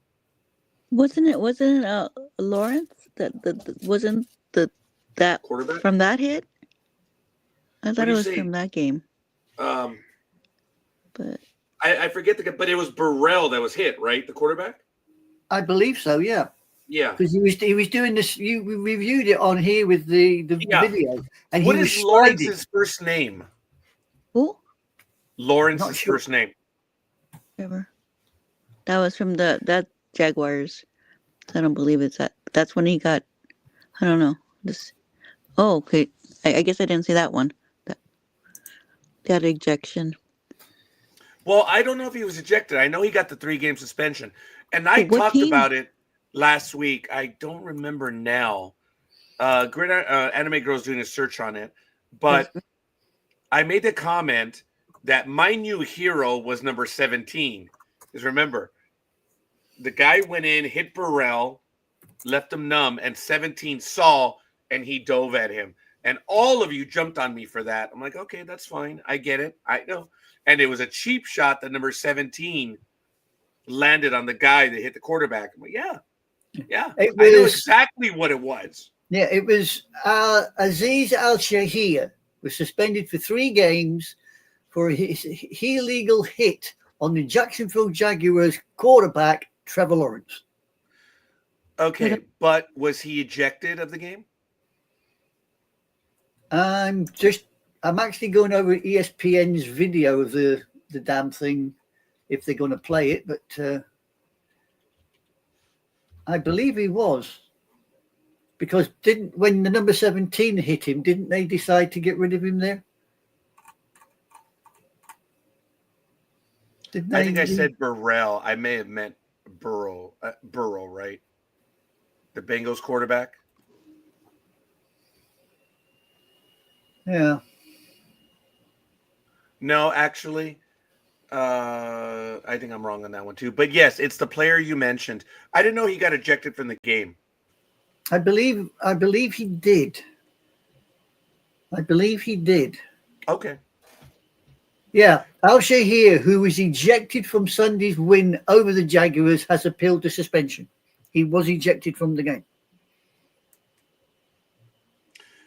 Wasn't it Lawrence wasn't that quarterback from that hit? I thought it was from that game. But I forget but it was Burrell that was hit, right? The quarterback? I believe so, yeah. Yeah. Because he was doing this. We reviewed it on here with the video. And what is Lawrence's first name? Who? Lawrence's first name. Whatever. That was from that Jaguars. I don't believe it's that. That's when he got. I don't know. Okay. I guess I didn't see that one. That ejection. Well, I don't know if he was ejected. I know he got the 3-game suspension, and I talked about it last week. I don't remember now. Anime Girl's doing a search on it, but I made the comment that my new hero was number 17. Because remember, the guy went in, hit Burrell, left him numb, and 17 saw, and he dove at him. And all of you jumped on me for that. I'm like, okay, that's fine. I get it. I know. And it was a cheap shot that number 17 landed on the guy that hit the quarterback. I'm like, yeah. I knew exactly what it was. Yeah, it was Aziz Al-Shahir was suspended for 3 games for his illegal hit on the Jacksonville Jaguars quarterback, Trevor Lawrence. Okay, but was he ejected of the game? I'm actually going over ESPN's video of the damn thing, if they're going to play it, but I believe he was, because when the number 17 hit him, didn't they decide to get rid of him there? I think I said Burrell. I may have meant Burrow, right? The Bengals quarterback. Yeah. No, actually, I think I'm wrong on that one too. But yes, it's the player you mentioned. I didn't know he got ejected from the game. I believe he did. Okay. Yeah, Al-Shahir, who was ejected from Sunday's win over the Jaguars, has appealed the suspension. He was ejected from the game.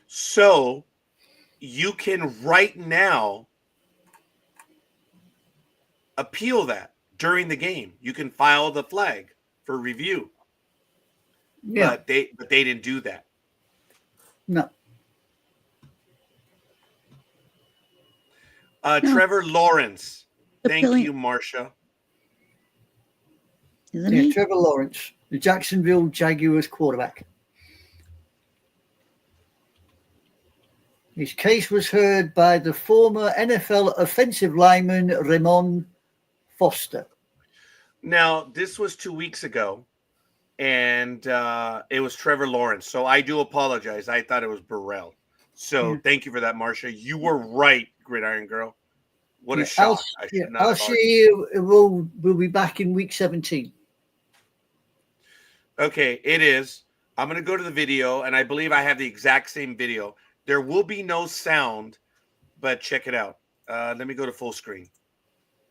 So, you can right now appeal that during the game. You can file the flag for review. Yeah. But they didn't do that. No. No. Trevor Lawrence. Thank Appealing- you, Marcia. Isn't Yeah, he? Trevor Lawrence, the Jacksonville Jaguars quarterback. His case was heard by the former NFL offensive lineman Ramon Foster. Now, this was 2 weeks ago, and it was Trevor Lawrence. So I do apologize. I thought it was Burrell. So thank you for that, Marcia. You were right, Gridiron Girl. What a shock. I'll see we'll be back in week 17. Okay, it is. I'm going to go to the video, and I believe I have the exact same video. There will be no sound, but check it out. Let me go to full screen.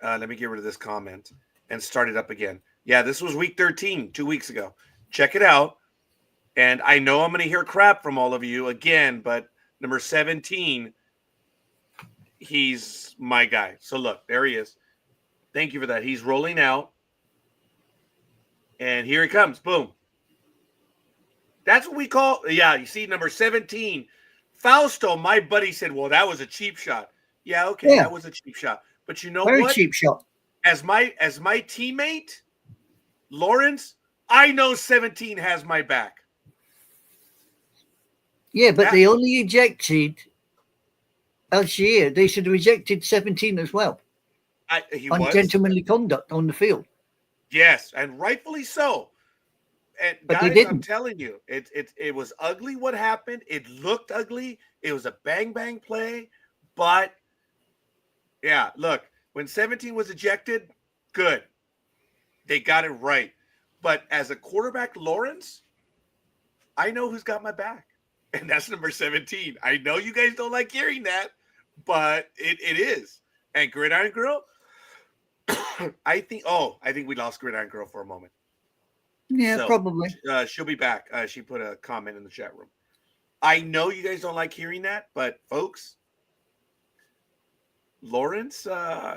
Let me get rid of this comment and start it up again. Yeah, this was week 13, 2 weeks ago. Check it out. And I know I'm going to hear crap from all of you again, but number 17, he's my guy. So look, there he is. Thank you for that. He's rolling out. And here he comes. Boom. That's what we call, yeah, you see, number 17. Fausto, my buddy, said, well, that was a cheap shot. Yeah, okay, that was a cheap shot. But you know Very what? cheap shot. As my teammate, Lawrence, I know 17 has my back. Yeah, but they only ejected Algier. They should have ejected 17 as well. On gentlemanly conduct on the field. Yes, and rightfully so. And but guys, they didn't. I'm telling you, it was ugly what happened. It looked ugly. It was a bang play. But yeah, look, when 17 was ejected, good. They got it right. But as a quarterback, Lawrence, I know who's got my back. And that's number 17. I know you guys don't like hearing that, but it is. And Gridiron Girl, I think we lost Gridiron Girl for a moment. Yeah, so, probably. She'll be back. She put a comment in the chat room. I know you guys don't like hearing that, but folks, Lawrence,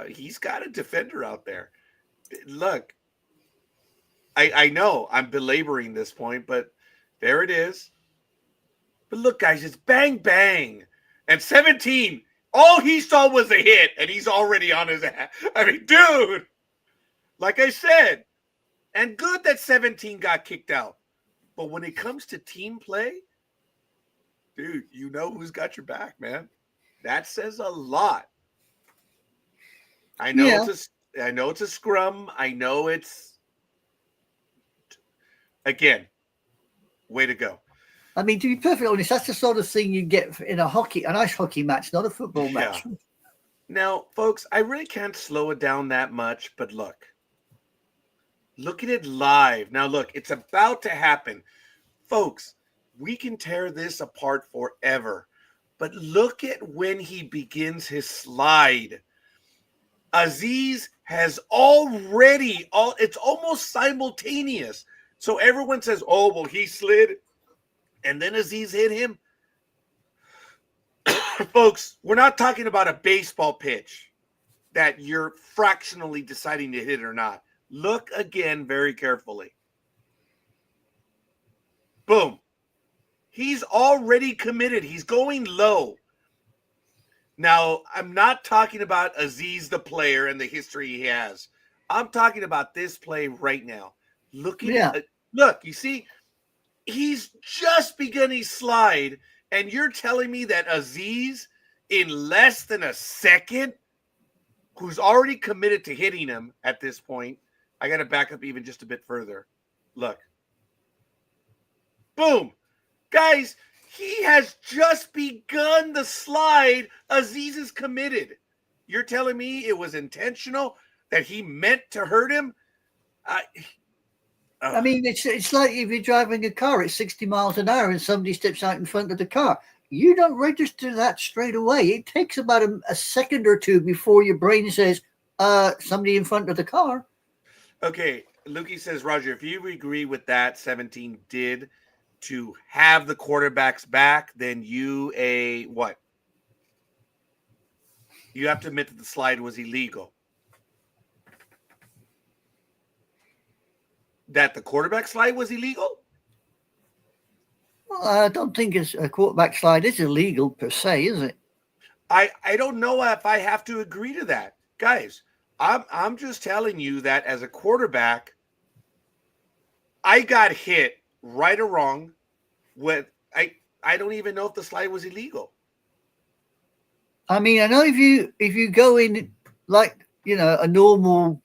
he's got a defender out there. Look, I know I'm belaboring this point, but there it is. But look, guys, it's bang, bang. And 17, all he saw was a hit, and he's already on his ass. I mean, dude, like I said, and good that 17 got kicked out. But when it comes to team play, dude, you know who's got your back, man. That says a lot. I know it's a scrum. I know it's, again, way to go. I mean, to be perfectly honest, that's the sort of thing you get in an ice hockey match, not a football match. Now, folks, I really can't slow it down that much, but look at it live. Now, look, it's about to happen. Folks, we can tear this apart forever, but look at when he begins his slide. Aziz has already, it's almost simultaneous. So everyone says, oh, well, he slid, and then Aziz hit him. Folks, we're not talking about a baseball pitch that you're fractionally deciding to hit or not. Look again very carefully. Boom. He's already committed. He's going low. Now, I'm not talking about Aziz the player and the history he has. I'm talking about this play right now. Look, you see, he's just begun his slide, and you're telling me that Aziz, in less than a second, who's already committed to hitting him at this point, I got to back up even just a bit further. Look. Boom. Guys, he has just begun the slide. Aziz is committed. You're telling me it was intentional, that he meant to hurt him? I mean, it's like if you're driving a car at 60 miles an hour and somebody steps out in front of the car. You don't register that straight away. It takes about a second or two before your brain says, somebody in front of the car. Okay, Lukey says, Roger, if you agree with that, 17 did to have the quarterback's back, then you what? You have to admit that the slide was illegal. That the quarterback slide was illegal? Well, I don't think it's a quarterback slide is illegal per se, is it? I don't know if I have to agree to that. Guys, I'm just telling you that as a quarterback, I got hit right or wrong with I don't even know if the slide was illegal. I mean, I know if you go in like, you know, a normal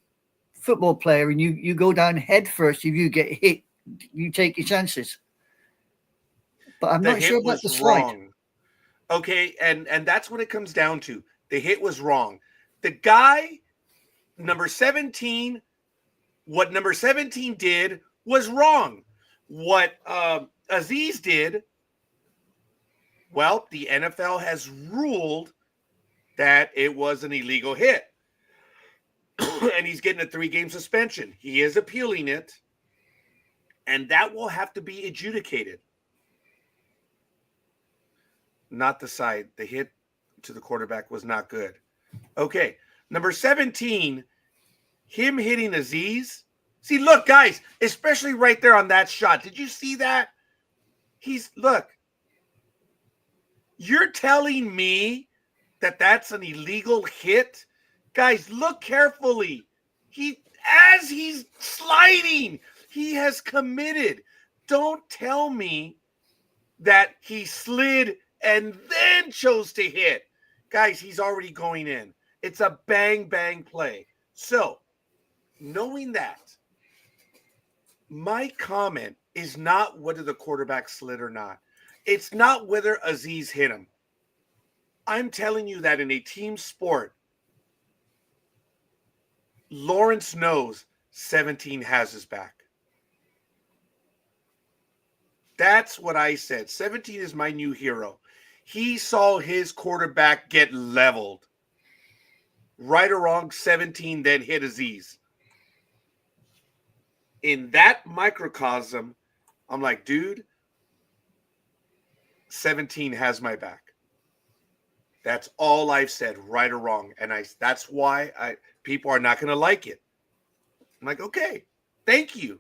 football player and you go down head first, if you get hit, you take your chances. But I'm The not sure hit about was the slide. wrong. Okay, and that's what it comes down to. The hit was wrong. The guy, number 17, what number 17 did was wrong. What Aziz did, well, the NFL has ruled that it was an illegal hit. And he's getting a 3-game suspension. He is appealing it, and that will have to be adjudicated. Not the side. The hit to the quarterback was not good. Okay, number 17, him hitting Aziz. See, look, guys, especially right there on that shot. Did you see that? Look, you're telling me that that's an illegal hit? Guys, look carefully. As he's sliding, he has committed. Don't tell me that he slid and then chose to hit. Guys, he's already going in. It's a bang, bang play. So, knowing that, my comment is not whether the quarterback slid or not. It's not whether Aziz hit him. I'm telling you that in a team sport, Lawrence knows 17 has his back. That's what I said. 17 is my new hero. He saw his quarterback get leveled. Right or wrong, 17 then hit Aziz. In that microcosm, I'm like, dude, 17 has my back. That's all I've said, right or wrong. And that's why people are not going to like it. I'm like, okay, thank you.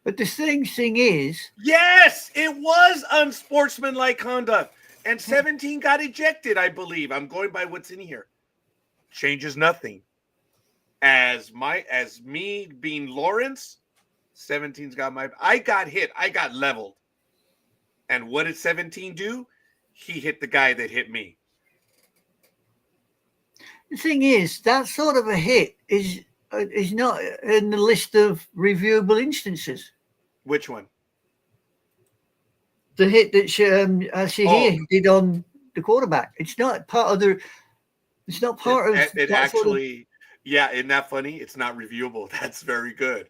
But the thing is, yes, it was unsportsmanlike conduct. And 17 got ejected, I believe. I'm going by what's in here. Changes nothing. As me being Lawrence, 17's got I got hit. I got leveled. And what did 17 do? He hit the guy that hit me. the thing is, that sort of a hit is not in the list of reviewable instances. Which one? The hit that Shahir did on the quarterback. It's not part of the. It's not part of. It actually, yeah, isn't that funny? It's not reviewable. That's very good.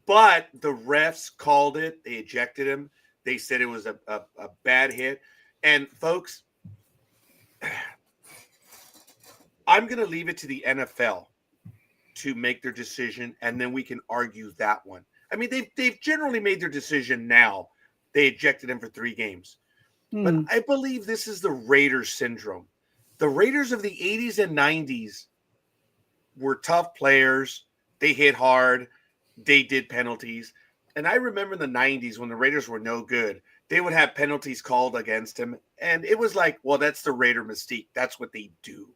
But the refs called it. They ejected him. They said it was a bad hit. And folks, I'm going to leave it to the NFL to make their decision, and then we can argue that one. I mean, they've generally made their decision now. They ejected him for 3 games. But I believe this is the Raiders syndrome. The Raiders of the 80s and 90s were tough players. They hit hard. They did penalties. And I remember in the 90s when the Raiders were no good, they would have penalties called against him. And it was like, well, that's the Raider mystique. That's what they do.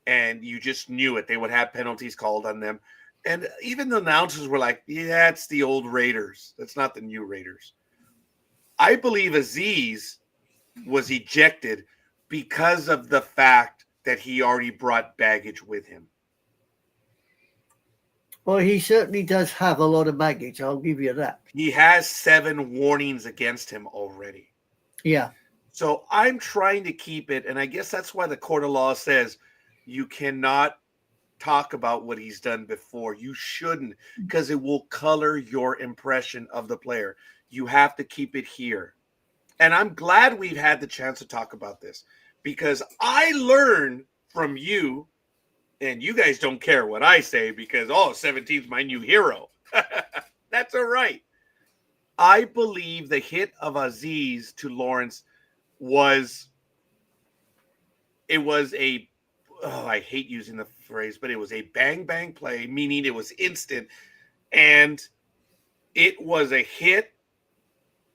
And you just knew it. They would have penalties called on them. And even the announcers were like, yeah, it's the old Raiders. That's not the new Raiders. I believe Aziz was ejected because of the fact that he already brought baggage with him. Well, he certainly does have a lot of baggage. I'll give you that. He has 7 warnings against him already. Yeah. So I'm trying to keep it, and I guess that's why the court of law says you cannot talk about what he's done before. You shouldn't, because it will color your impression of the player. You have to keep it here. And I'm glad we've had the chance to talk about this, because I learned from you, and you guys don't care what I say because, 17's my new hero. That's all right. I believe the hit of Aziz to Lawrence was it was a, I hate using the phrase, but it was a bang bang play, meaning it was instant, and it was a hit.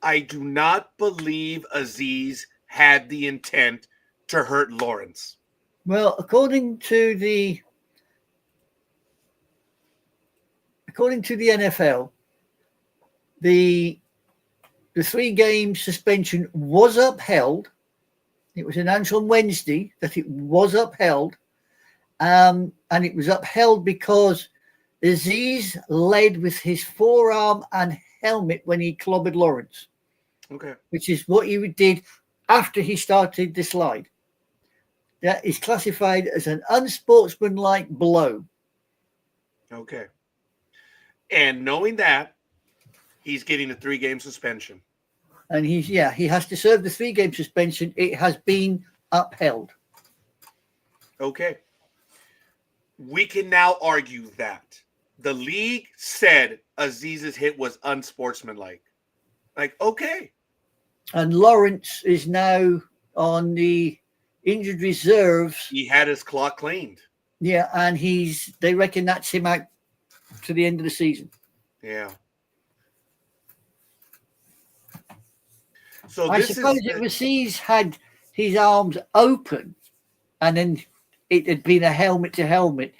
I do not believe Aziz had the intent to hurt Lawrence. Well, according to the NFL, the 3-game suspension was upheld. It was announced on Wednesday that it was upheld, and it was upheld because Aziz led with his forearm and helmet when he clobbered Lawrence. Okay. Which is what he did after he started the slide. That is classified as an unsportsmanlike blow. Okay. And knowing that, he's getting a 3-game suspension. And he has to serve the 3-game suspension. It has been upheld. Okay. We can now argue that the league said Aziz's hit was unsportsmanlike. Like, okay. And Lawrence is now on the injured reserves. He had his clock cleaned. Yeah, and they reckon that's him out to the end of the season. Yeah. So I suppose if Aziz had his arms open and then it had been a helmet to helmet,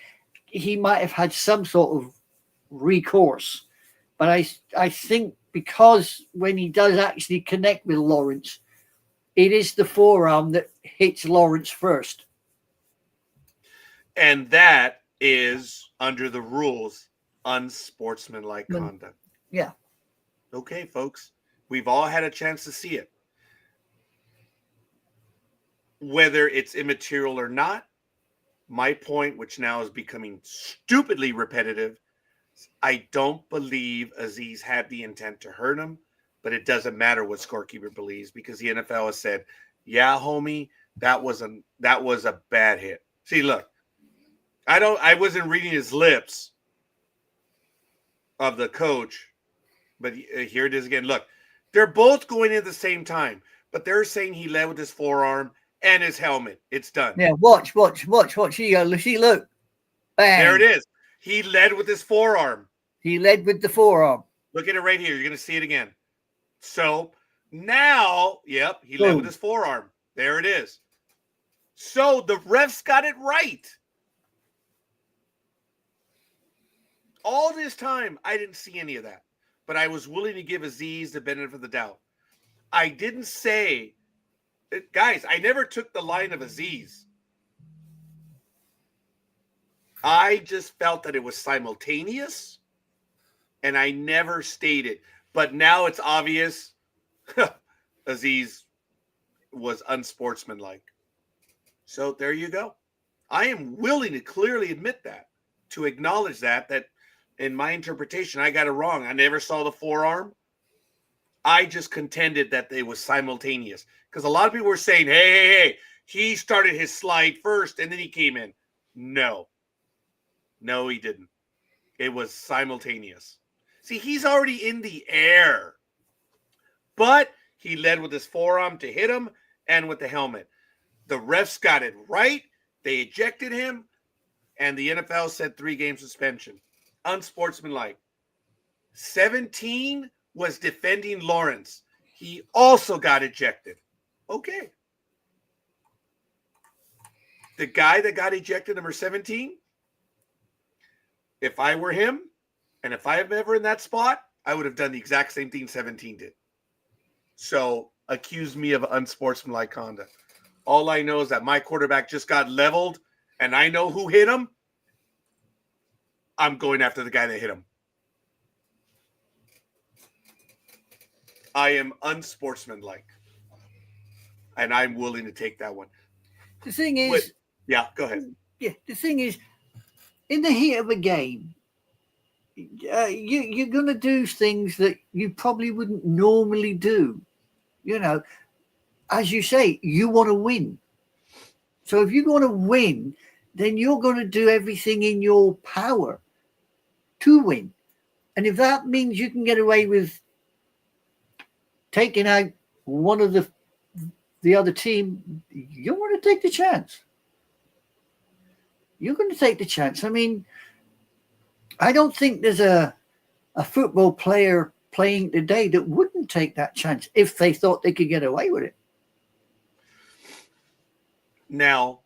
he might have had some sort of recourse. But I think because when he does actually connect with Lawrence, it is the forearm that hits Lawrence first. And that is, under the rules, unsportsmanlike conduct. Yeah. Okay, folks. We've all had a chance to see it. Whether it's immaterial or not, my point, which now is becoming stupidly repetitive, I don't believe Aziz had the intent to hurt him, but it doesn't matter what scorekeeper believes because the NFL has said, yeah, homie, that was a bad hit. See, look, I wasn't reading his lips of the coach, but here it is again. Look, they're both going in at the same time, but they're saying he led with his forearm and his helmet. It's done. Yeah, watch. Here you go. See, look. Bang. There it is. He led with his forearm. He led with the forearm. Look at it right here. You're going to see it again. So now, yep, he led with his forearm. There it is. So the refs got it right. All this time, I didn't see any of that. But I was willing to give Aziz the benefit of the doubt. I didn't say, guys, I never took the line of Aziz. I just felt that it was simultaneous, and I never stated. But now it's obvious Aziz was unsportsmanlike. So there you go. I am willing to clearly admit that, to acknowledge that in my interpretation, I got it wrong. I never saw the forearm. I just contended that it was simultaneous. Because a lot of people were saying, hey, he started his slide first and then he came in. No, he didn't. It was simultaneous. See, he's already in the air. But he led with his forearm to hit him and with the helmet. The refs got it right. They ejected him. And the NFL said 3-game suspension. Unsportsmanlike. 17 was defending Lawrence. He also got ejected. Okay. The guy that got ejected, number 17, if I were him, and if I am ever in that spot, I would have done the exact same thing 17 did. So, accuse me of unsportsmanlike conduct. All I know is that my quarterback just got leveled, and I know who hit him. I'm going after the guy that hit him. I am unsportsmanlike. And I'm willing to take that one. The thing is... Yeah, go ahead. Yeah, the thing is, in the heat of a game, you're going to do things that you probably wouldn't normally do. You know, as you say, you want to win. So if you want to win, then you're going to do everything in your power to win. And if that means you can get away with taking out one of the other team, you want to take the chance. you're going to take the chance. I mean, I don't think there's a football player playing today that wouldn't take that chance if they thought they could get away with it. Now,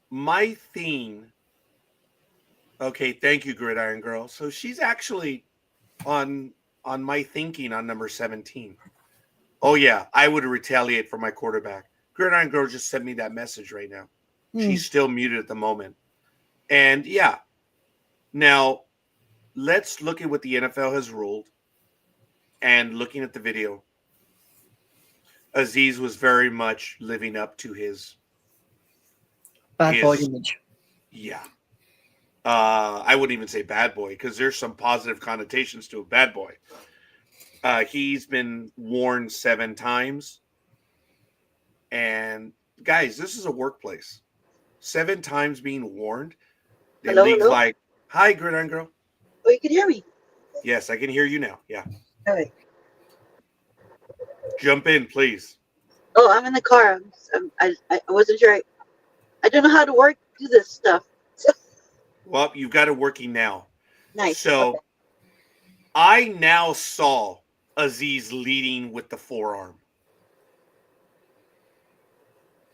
my theme. Okay, thank you, Gridiron Girl. So she's actually on my thinking on number 17. Oh yeah, I would retaliate for my quarterback. Gridiron Girl just sent me that message right now. She's still muted at the moment. And yeah, now let's look at what the NFL has ruled. And looking at the video, Aziz was very much living up to his Bad boy image. Yeah. I wouldn't even say bad boy because there's some positive connotations to a bad boy. He's been warned 7 times. And guys, this is a workplace. 7 times being warned. The league's like, hi, Gridiron Girl. Oh, you can hear me? Yes, I can hear you now. Yeah. All right. Jump in, please. Oh, I'm in the car. I wasn't sure. I don't know how to do this stuff. Well, you've got it working now. Nice. So okay. I now saw Aziz leading with the forearm.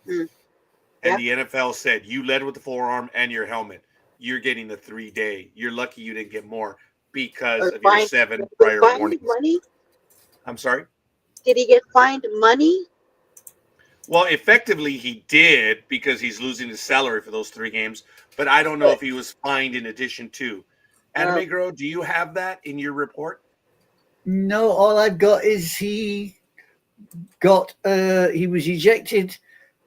And the NFL said, you led with the forearm and your helmet. You're getting the 3-day. You're lucky you didn't get more because of your 7 prior warnings. Money? I'm sorry? Did he get fined money? Well, effectively he did because he's losing his salary for those 3 games. But I don't know if he was fined in addition to. Anime Girl, do you have that in your report? No, all I've got is he was ejected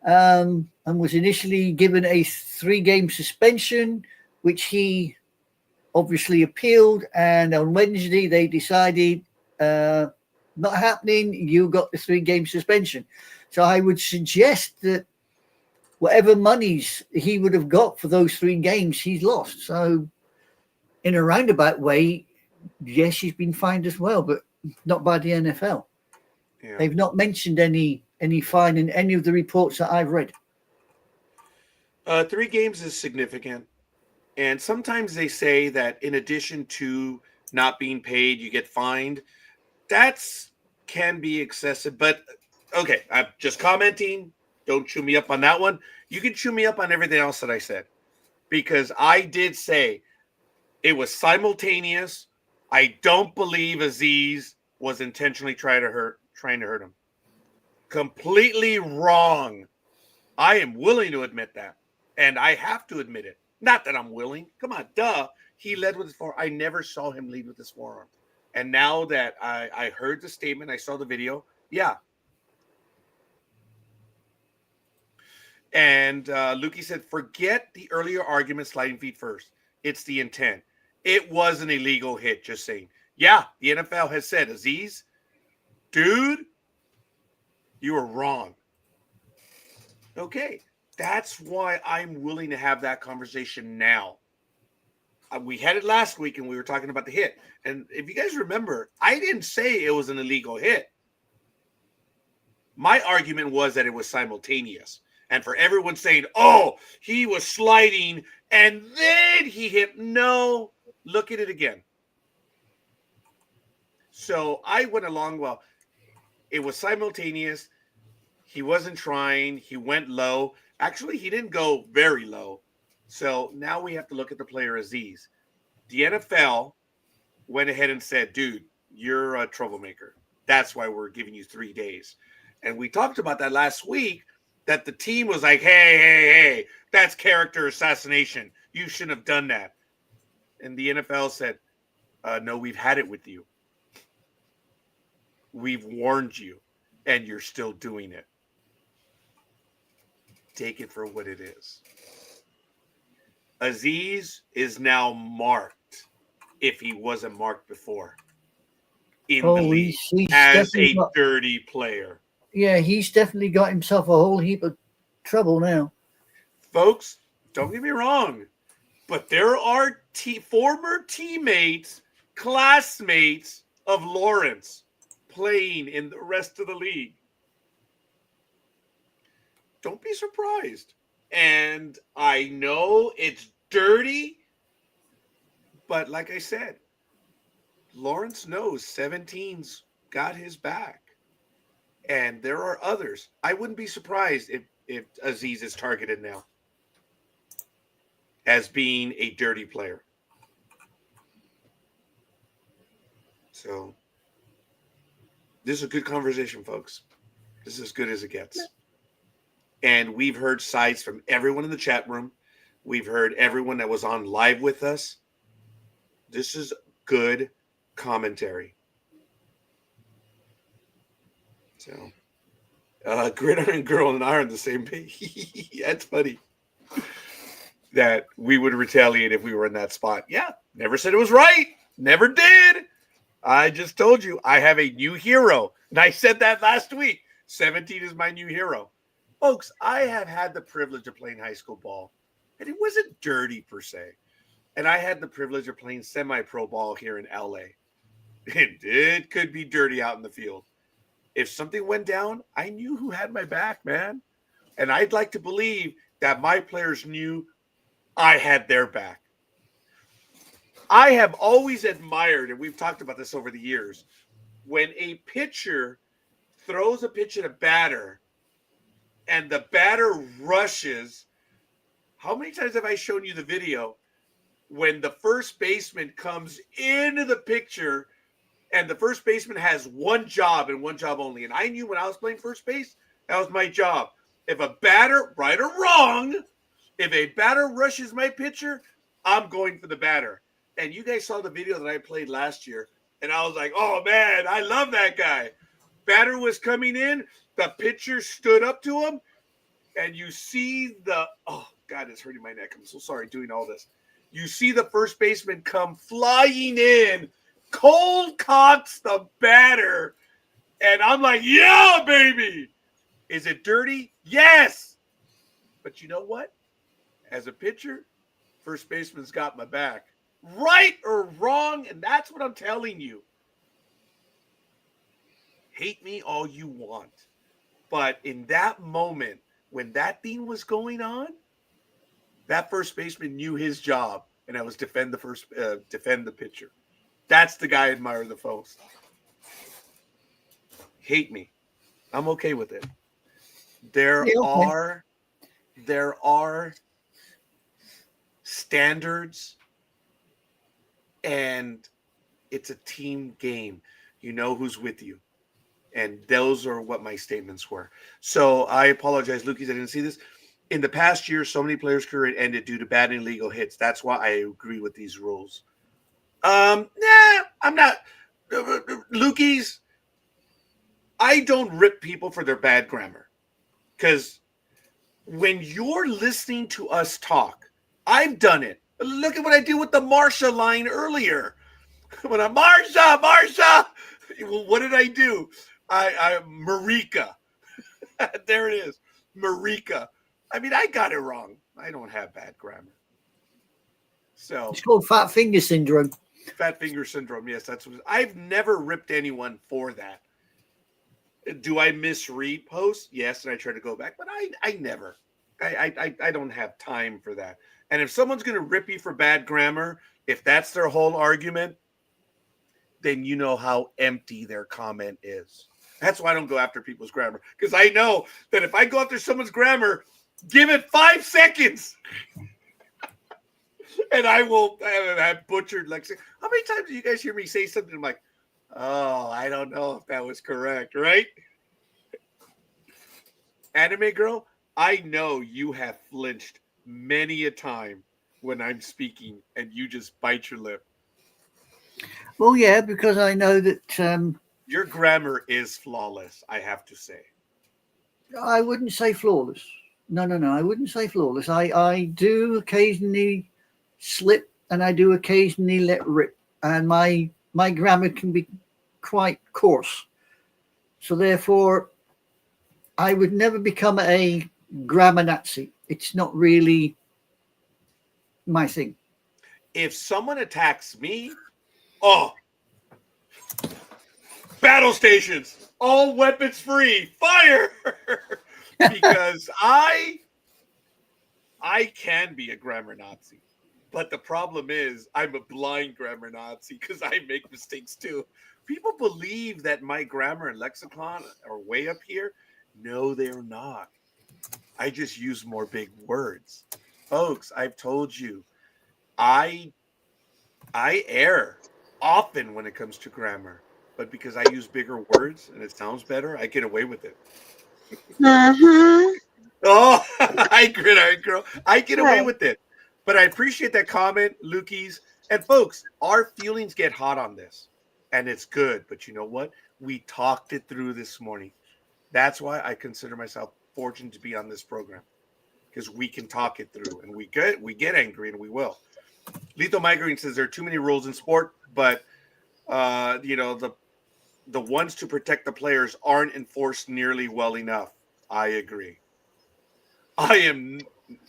and was initially given a 3-game suspension, which he obviously appealed. And on Wednesday, they decided not happening. You got the 3-game suspension. So I would suggest that whatever monies he would have got for those 3 games, he's lost. So in a roundabout way, yes, he's been fined as well, but not by the NFL. Yeah. They've not mentioned any fine in any of the reports that I've read. 3 games is significant. And sometimes they say that in addition to not being paid, you get fined. That's can be excessive. But, okay, I'm just commenting. Don't chew me up on that one. You can chew me up on everything else that I said. Because I did say it was simultaneous. I don't believe Aziz was intentionally trying to hurt him. Completely wrong. I am willing to admit that. And I have to admit it. Not that I'm willing. Come on, duh. He led with his forearm. I never saw him lead with his forearm. And now that I heard the statement, I saw the video. Yeah. And Lukey said, forget the earlier argument sliding feet first. It's the intent. It was an illegal hit, just saying. Yeah, the NFL has said, Aziz, dude, you were wrong. Okay, that's why I'm willing to have that conversation now. We had it last week and we were talking about the hit. And if you guys remember, I didn't say it was an illegal hit. My argument was that it was simultaneous. And for everyone saying, oh, he was sliding and then he hit. No, look at it again. So I went along, well, it was simultaneous. He wasn't trying. He went low. Actually, he didn't go very low. So now we have to look at the player Aziz. The NFL went ahead and said, dude, you're a troublemaker. That's why we're giving you 3 days. And we talked about that last week, that the team was like, hey, that's character assassination. You shouldn't have done that. And the NFL said, no, we've had it with you. We've warned you, and you're still doing it. Take it for what it is. Aziz is now marked, if he wasn't marked before, in the league as a dirty player. Yeah, he's definitely got himself a whole heap of trouble now. Folks, don't get me wrong, but there are former teammates, classmates of Lawrence playing in the rest of the league. Don't be surprised. And I know it's dirty, but like I said, Lawrence knows 17's got his back. And there are others. I wouldn't be surprised if Aziz is targeted now as being a dirty player. So this is a good conversation, folks. This is as good as it gets. And we've heard sides from everyone in the chat room. We've heard everyone that was on live with us. This is good commentary. So, Gridiron Girl and I are on the same page. That's funny. That we would retaliate if we were in that spot. Yeah, never said it was right. Never did. I just told you I have a new hero. And I said that last week. 17 is my new hero. Folks, I have had the privilege of playing high school ball. And it wasn't dirty per se. And I had the privilege of playing semi-pro ball here in LA. It could be dirty out in the field. If something went down, I knew who had my back, man. And I'd like to believe that my players knew I had their back. I have always admired, and we've talked about this over the years, when a pitcher throws a pitch at a batter and the batter rushes. How many times have I shown you the video when the first baseman comes into the picture and the first baseman has one job and one job only? And I knew when I was playing first base, that was my job. If a batter, right or wrong, if a batter rushes my pitcher, I'm going for the batter. And you guys saw the video that I played last year, and I was like, oh, man, I love that guy. Batter was coming in, the pitcher stood up to him, and you see the – oh, God, it's hurting my neck. I'm so sorry doing all this. You see the first baseman come flying in, cold cocks the batter, and I'm like, yeah, baby. Is it dirty? Yes. But you know what? As a pitcher, first baseman's got my back. Right or wrong, and that's what I'm telling you. Hate me all you want. But in that moment, when that thing was going on, that first baseman knew his job, and that was defend the pitcher. That's the guy I admire the most. Hate me. I'm okay with it. There are standards, and it's a team game. You know who's with you. And those are what my statements were. So I apologize, Lucas, I didn't see this. In the past year, so many players' career ended due to bad and illegal hits. That's why I agree with these rules. I'm not. Lukey's, I don't rip people for their bad grammar. Because when you're listening to us talk, I've done it. Look at what I did with the Marsha line earlier. When I'm Marsha, well, what did I do? I Marika. There it is. Marika. I mean, I got it wrong. I don't have bad grammar. So it's called fat finger syndrome. Fat finger syndrome. Yes, that's what I've never ripped anyone for that. Do I misread posts? Yes, and I try to go back, but I never. I don't have time for that. And if someone's going to rip you for bad grammar, if that's their whole argument, then you know how empty their comment is. That's why I don't go after people's grammar, because I know that if I go after someone's grammar, give it 5 seconds, and I will have butchered. Like, how many times do you guys hear me say something? I'm like, oh, I don't know if that was correct, right? Anime girl, I know you have flinched many a time when I'm speaking, and you just bite your lip. Well, yeah, because I know that your grammar is flawless, I have to say. I wouldn't say flawless. No, I wouldn't say flawless. I do occasionally slip, and I do occasionally let rip, and my grammar can be quite coarse. So therefore, I would never become a grammar Nazi. It's not really my thing. If someone attacks me, battle stations, all weapons free, fire! Because I I can be a grammar Nazi. But the problem is, I'm a blind grammar Nazi because I make mistakes too. People believe that my grammar and lexicon are way up here. No, they're not. I just use more big words. Folks, I've told you, I err often when it comes to grammar, but because I use bigger words and it sounds better, I get away with it. Uh-huh. Oh, I gridiron girl. I get away Right. with it. But I appreciate that comment, Lukey's. And folks, our feelings get hot on this. And it's good. But you know what? We talked it through this morning. That's why I consider myself fortunate to be on this program. Because we can talk it through. And we get angry and we will. Lethal Migraine says there are too many rules in sport, but the ones to protect the players aren't enforced nearly well enough. I agree. I am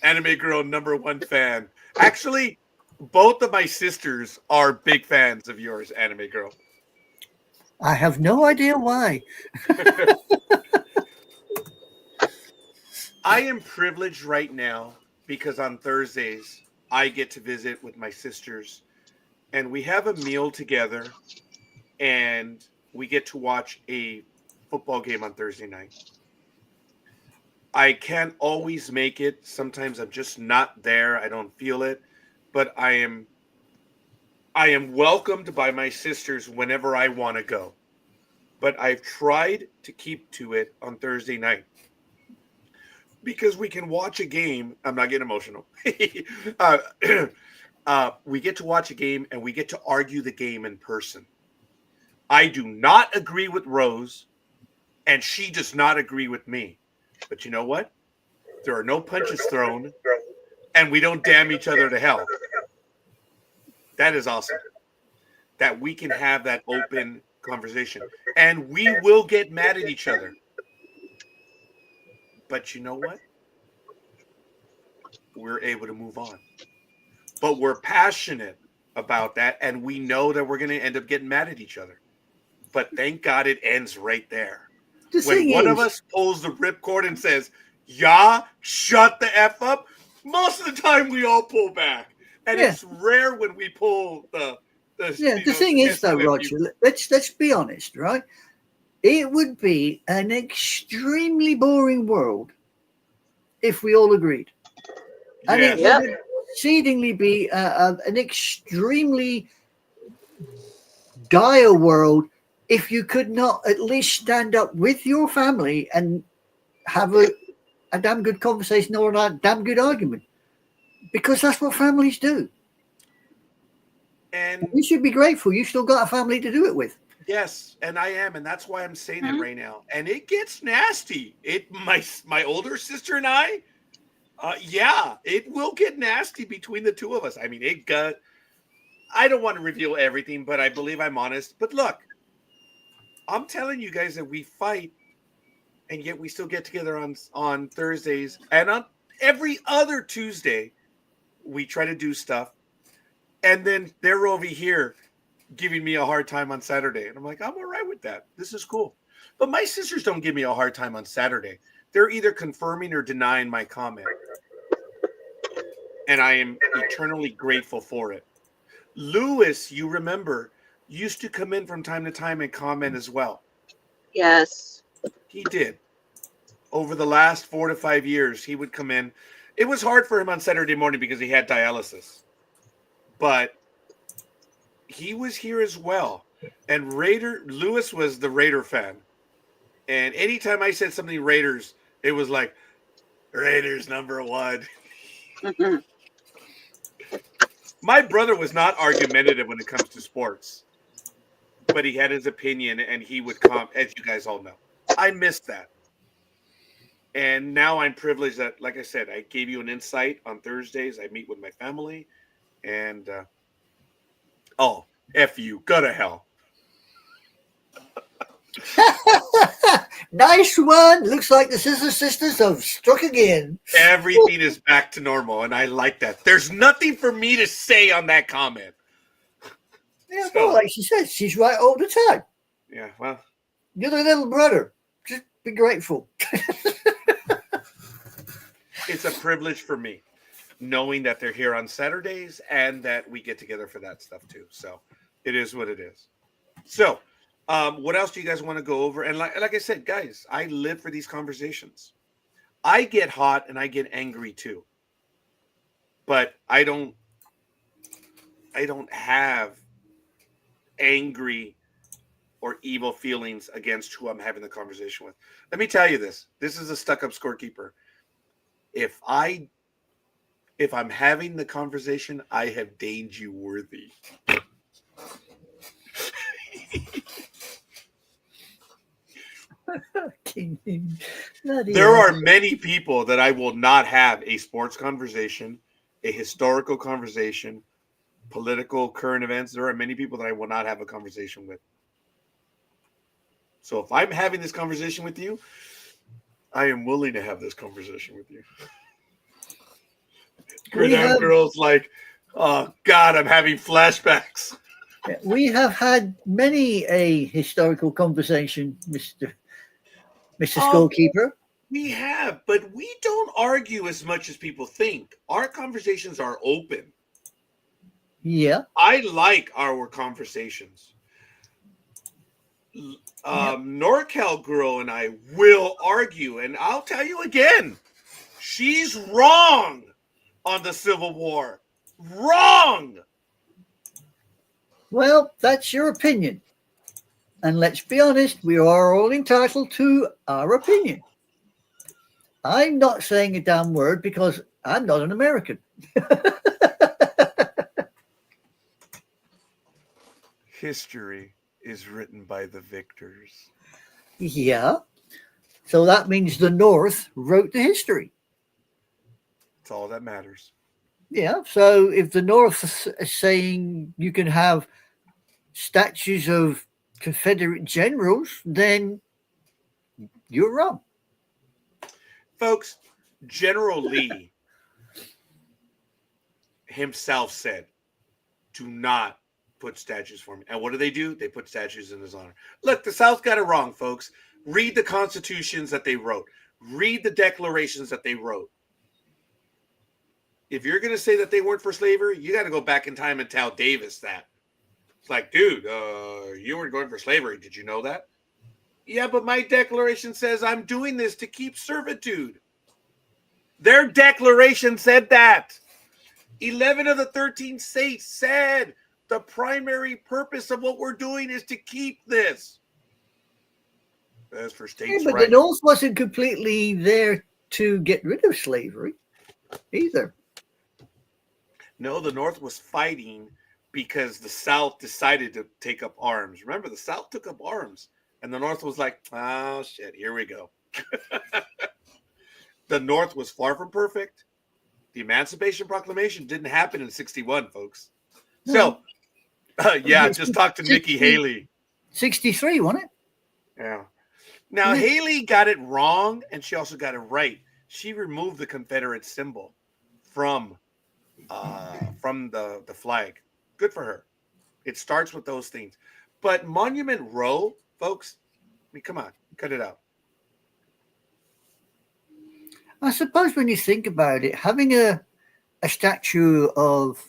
Anime Girl #1 fan. Actually, both of my sisters are big fans of yours, Anime Girl. I have no idea why. I am privileged right now because on Thursdays I get to visit with my sisters and we have a meal together and we get to watch a football game on Thursday night. I can't always make it. Sometimes I'm just not there. I don't feel it. But I am welcomed by my sisters whenever I want to go. But I've tried to keep to it on Thursday night. Because we can watch a game. I'm not getting emotional. We get to watch a game and we get to argue the game in person. I do not agree with Rose, and she does not agree with me. But you know what? There are no punches thrown, and we don't damn each other to hell. That is awesome. That we can have that open conversation. And we will get mad at each other. But you know what? We're able to move on. But we're passionate about that, and we know that we're going to end up getting mad at each other. But thank God it ends right there. When one of us pulls the ripcord and says, yeah, shut the F up, most of the time we all pull back. And it's rare when we pull the thing is, though, Roger, let's be honest, right? It would be an extremely boring world if we all agreed. And it would exceedingly be an extremely dire world if you could not at least stand up with your family and have a damn good conversation or a damn good argument. Because that's what families do. And you should be grateful you still got a family to do it with. Yes, and I am, and that's why I'm saying it right now. And it gets nasty. My older sister and I, it will get nasty between the two of us. I mean, I don't want to reveal everything, but I believe I'm honest. But look, I'm telling you guys that we fight, and yet we still get together on Thursdays. And on every other Tuesday, we try to do stuff. And then they're over here giving me a hard time on Saturday. And I'm like, I'm all right with that. This is cool. But my sisters don't give me a hard time on Saturday. They're either confirming or denying my comment. And I am eternally grateful for it. Lewis, you remember, used to come in from time to time and comment as well. Yes. He did. Over the last 4 to 5 years, he would come in. It was hard for him on Saturday morning because he had dialysis. But he was here as well. And Lewis was the Raider fan. And anytime I said something Raiders, it was like, Raiders #1. My brother was not argumentative when it comes to sports, but he had his opinion and he would come, as you guys all know. I missed that. And now I'm privileged that, like I said, I gave you an insight on Thursdays. I meet with my family and, F you, go to hell. Nice one. Looks like the Scissor Sisters have struck again. Everything is back to normal, and I like that. There's nothing for me to say on that comment. Yeah, well, like she said, she's right all the time. Yeah, well. You're the little brother. Just be grateful. It's a privilege for me. knowing that they're here on Saturdays and that we get together for that stuff too. So it is what it is. So what else do you guys want to go over? And like I said, guys, I live for these conversations. I get hot and I get angry too. But I don't have angry or evil feelings against who I'm having the conversation with. Let me tell you this. This is a stuck-up scorekeeper. If I'm having the conversation, I have deemed you worthy. There are many people that I will not have a sports conversation, a historical conversation, political, current events. There are many people that I will not have a conversation with. So if I'm having this conversation with you, I am willing to have this conversation with you. Girl's like, oh God, I'm having flashbacks. We have had many a historical conversation, Mr. Scorekeeper. We have, but we don't argue as much as people think. Our conversations are open. Yeah. I like our conversations. NorCal girl and I will argue, and I'll tell you again, she's wrong on the Civil War. Wrong. Well, that's your opinion. And let's be honest, we are all entitled to our opinion. I'm not saying a damn word because I'm not an American. History is written by the victors. Yeah. So that means the North wrote the history. That's all that matters. Yeah. So if the North is saying you can have statues of Confederate generals, then you're wrong. Folks, General Lee himself said, do not put statues for me. And what do? They put statues in his honor. Look, the South got it wrong, folks. Read the constitutions that they wrote. Read the declarations that they wrote. If you're going to say that they weren't for slavery, you got to go back in time and tell Davis that. It's like, dude, you weren't going for slavery. Did you know that? Yeah, but my declaration says I'm doing this to keep servitude. Their declaration said that. 11 of the 13 states said the primary purpose of what we're doing is to keep this. As for states' but rights. the North wasn't completely there to get rid of slavery either. No, the North was fighting because the South decided to take up arms. Remember, the South took up arms. And the North was like, oh, shit, here we go. The North was far from perfect. The Emancipation Proclamation didn't happen in 61, folks. So, yeah, just talk to Nikki Haley. 63, wasn't it? Yeah. Now, Haley got it wrong, and she also got it right. She removed the Confederate symbol from the flag. Good for her. It starts with those things. But Monument Row, folks, I mean, come on, cut it out. I suppose when you think about it, having a statue of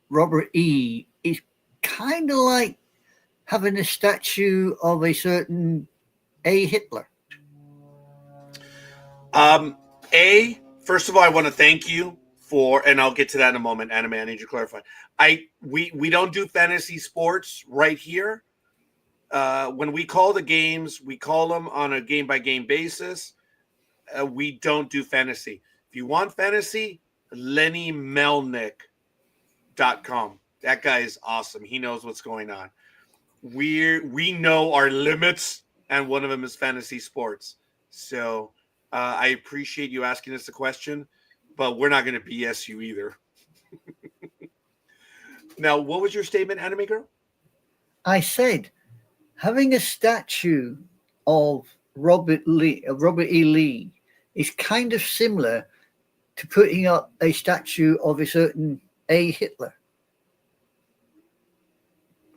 Robert E. is kind of like having a statue of a certain A. Hitler. First of all, I want to thank you for, and I'll get to that in a moment. Anime, I need you to clarify. We don't do fantasy sports right here. When we call the games, we call them on a game-by-game basis. We don't do fantasy. If you want fantasy, LennyMelnick.com. That guy is awesome. He knows what's going on. We know our limits, and one of them is fantasy sports. So I appreciate you asking us a question, but we're not going to BS you either. Now, what was your statement, Anime Girl? I said having a statue of Robert E. Lee is kind of similar to putting up a statue of a certain A. Hitler.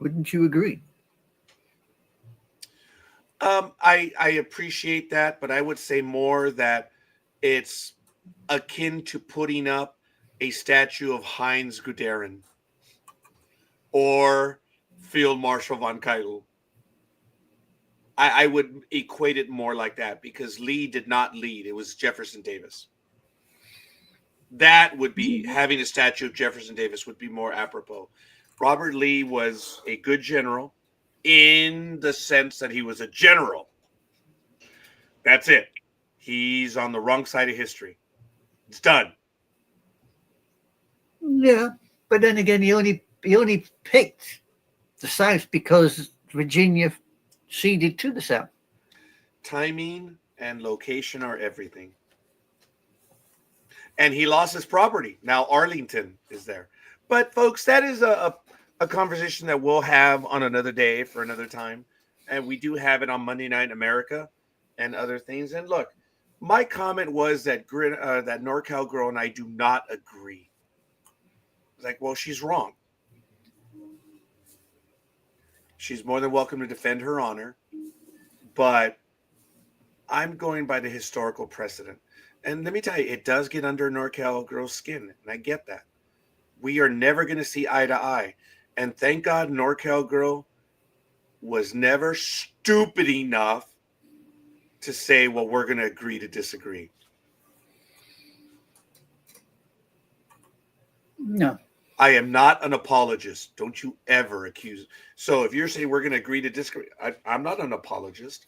Wouldn't you agree? I appreciate that, but I would say more that it's akin to putting up a statue of Heinz Guderian or Field Marshal von Keitel. I would equate it more like that because Lee did not lead. It was Jefferson Davis. That would be, having a statue of Jefferson Davis would be more apropos. Robert Lee was a good general in the sense that he was a general. That's it. He's on the wrong side of history. It's done. Yeah, but then again, he only picked the South because Virginia ceded to the South. Timing and location are everything. And he lost his property. Now Arlington is there. But folks, that is a conversation that we'll have on another day for another time. And we do have it on Monday Night in America and other things. And look, my comment was that that NorCal girl and I do not agree. Like, well, she's wrong. She's more than welcome to defend her honor, but I'm going by the historical precedent. And let me tell you, it does get under NorCal girl's skin, and I get that. We are never going to see eye to eye. And thank God NorCal girl was never stupid enough to say, well, we're going to agree to disagree. No. I am not an apologist. Don't you ever accuse. So if you're saying we're going to agree to disagree, I'm not an apologist.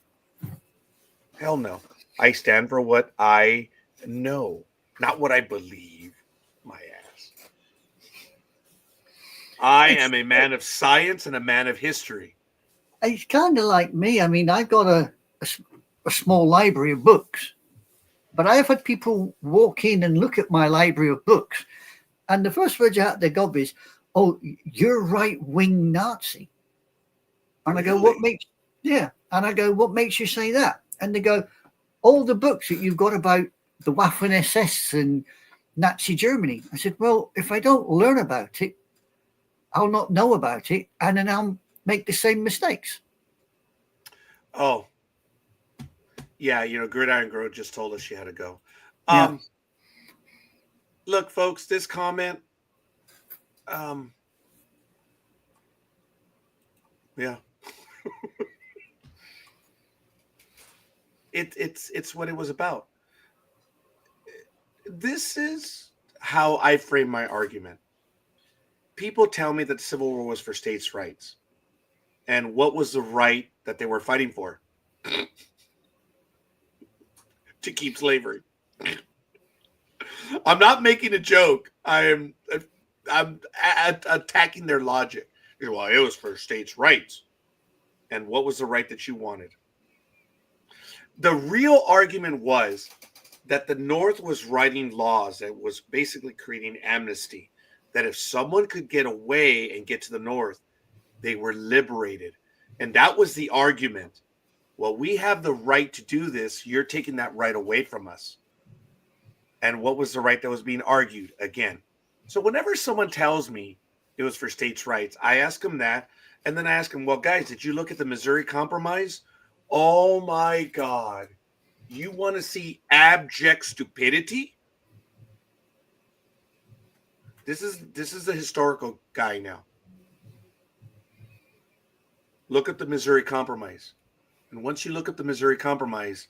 Hell no. I stand for what I know, not what I believe. My ass. I am a man of science and a man of history. It's kind of like me. I mean, I've got a small library of books, but I have had people walk in and look at my library of books. And the first words out their gob is, "Oh, you're right-wing Nazi." And I go, "What makes?" Yeah, and I go, "What makes you say that?" And they go, "All the books that you've got about the Waffen SS and Nazi Germany." I said, "Well, if I don't learn about it, I'll not know about it, and then I'll make the same mistakes." Oh, yeah. Gridiron Girl just told us she had to go. Yeah. Look, folks, this comment, yeah, it's what it was about. This is how I frame my argument. People tell me that the Civil War was for states' rights, and what was the right that they were fighting for? To keep slavery. I'm not making a joke. I'm attacking their logic. Well, it was for states' rights. And what was the right that you wanted? The real argument was that the North was writing laws that was basically creating amnesty. That if someone could get away and get to the North, they were liberated. And that was the argument. Well, we have the right to do this. You're taking that right away from us. And what was the right that was being argued again? So whenever someone tells me it was for states' rights, I ask them that. And then I ask them, well, guys, did you look at the Missouri Compromise? Oh, my God. You want to see abject stupidity? This is the historical guy now. Look at the Missouri Compromise. And once you look at the Missouri Compromise,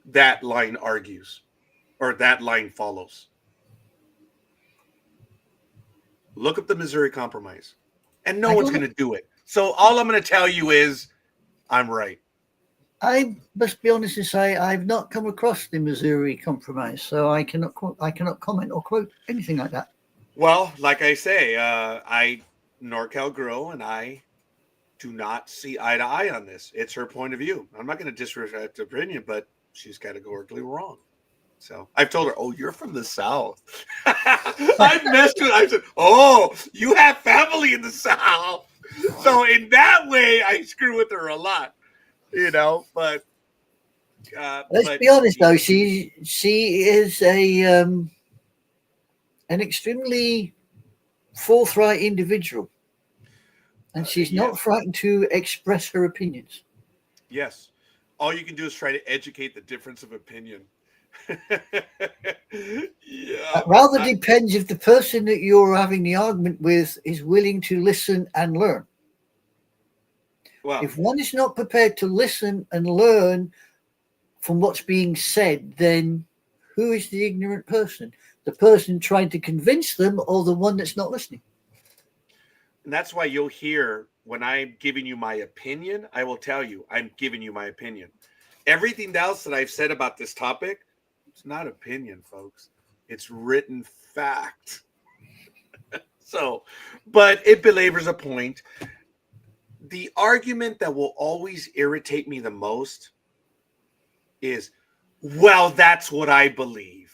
that line argues, or that line follows. Look up the Missouri Compromise, and no one's going to do it. So all I'm going to tell you is I'm right. I must be honest and say I've not come across the Missouri Compromise, so I cannot comment or quote anything like that. Well, like I say, NorCal girl and I do not see eye to eye on this. It's her point of view. I'm not going to disrespect her opinion, but she's categorically wrong. So I've told her, "Oh, you're from the South." I messed with her. I said, "Oh, you have family in the South." So in that way, I screw with her a lot, But let's be honest, though, she is an extremely forthright individual, and she's not frightened to express her opinions. Yes. All you can do is try to educate the difference of opinion. Yeah. Rather depends if the person that you're having the argument with is willing to listen and learn. Well, If one is not prepared to listen and learn from what's being said, then who is the ignorant person? The person trying to convince them or the one that's not listening? and that's why you'll hear when I'm giving you my opinion, I will tell you I'm giving you my opinion. Everything else that I've said about this topic, it's not opinion, folks. It's written fact. So, but it belabors a point. The argument that will always irritate me the most is, well, that's what I believe.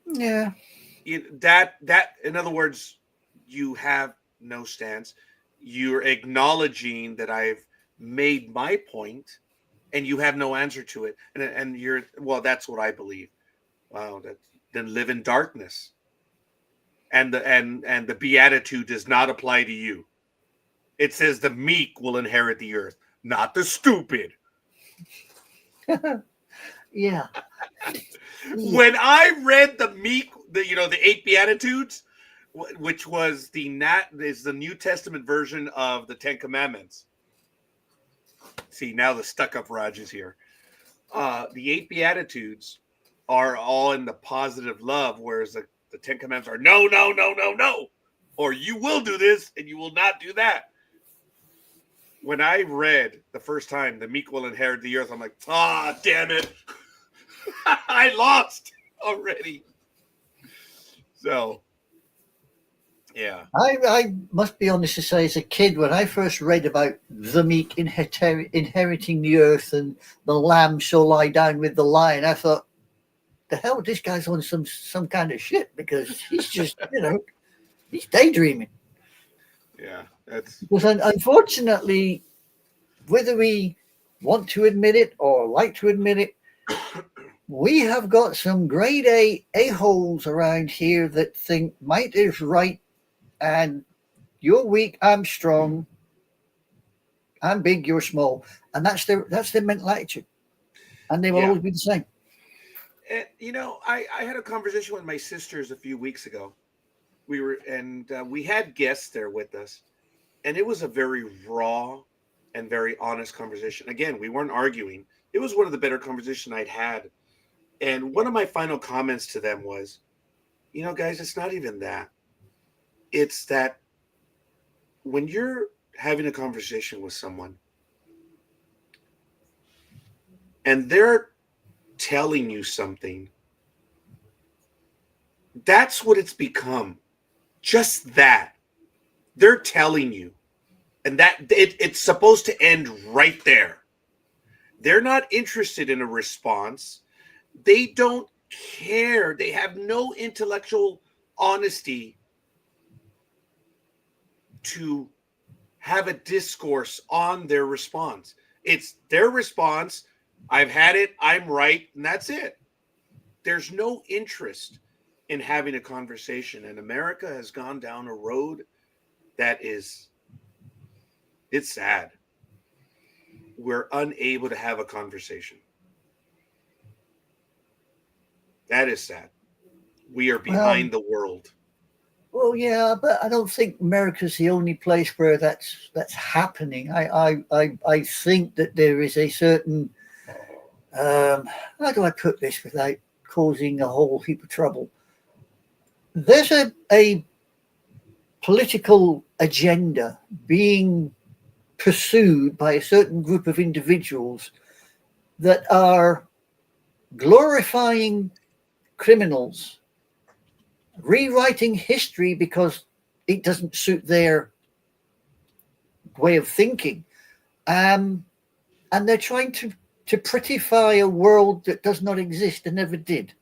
Yeah. That in other words, you have no stance. You're acknowledging that I've made my point and you have no answer to it. And you're, well, that's what I believe. Wow, then live in darkness. And the beatitude does not apply to you. It says the meek will inherit the earth, not the stupid. Yeah. When I read the 8 beatitudes, which was the New Testament version of the 10 Commandments. See, now the stuck-up Raj is here. The 8 beatitudes are all in the positive love, whereas the 10 Commandments are no, no, no, no, no, or you will do this and you will not do that. When I read the first time the meek will inherit the earth, I'm like, damn it. I lost already. So, yeah. I must be honest to say, as a kid, when I first read about the meek inheriting the earth and the lamb shall lie down with the lion, I thought, the hell, this guy's on some kind of shit, because he's just, he's daydreaming. Yeah, that's because unfortunately, whether we want to admit it or like to admit it, we have got some grade A-holes around here that think might is right and you're weak, I'm strong, I'm big, you're small. And that's their mental attitude. And they will always be the same. And, I had a conversation with my sisters a few weeks ago. We had guests there with us, and it was a very raw and very honest conversation. Again, we weren't arguing. It was one of the better conversations I'd had. And one of my final comments to them was, guys, it's not even that. It's that when you're having a conversation with someone and they're telling you something, that's what it's become. Just that. They're telling you. And that it's supposed to end right there. They're not interested in a response. They don't care. They have no intellectual honesty to have a discourse on their response. It's their response. I've had it. I'm right. And that's it. There's no interest in having a conversation. And America has gone down a road that it's sad. We're unable to have a conversation. That is sad. We are behind the world. Well, yeah, but I don't think America's the only place where that's happening. I think that there is a certain how do I put this without causing a whole heap of trouble? There's a political agenda being pursued by a certain group of individuals that are glorifying criminals, rewriting history because it doesn't suit their way of thinking, and they're trying to prettify a world that does not exist and never did.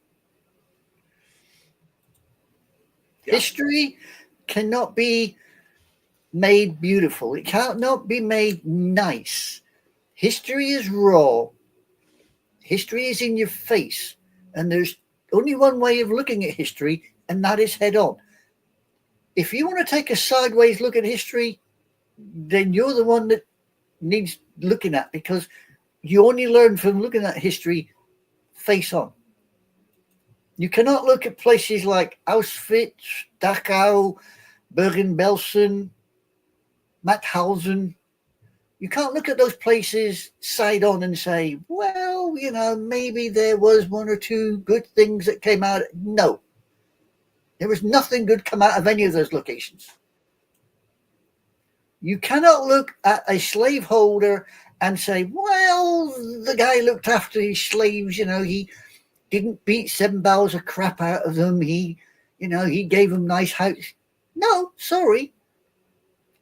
Yeah. History cannot be made beautiful. It cannot be made nice. History is raw. History is in your face. And there's only one way of looking at history, and that is head on. If you want to take a sideways look at history, then you're the one that needs looking at, because you only learn from looking at history face on. You cannot look at places like Auschwitz, Dachau, Bergen-Belsen, Mauthausen. You can't look at those places side on and say, well, you know, maybe there was one or two good things that came out. No. There was nothing good come out of any of those locations. You cannot look at a slaveholder and say, well, the guy looked after his slaves, you know, he didn't beat 7 barrels of crap out of them. He, you know, he gave them nice house. No, sorry.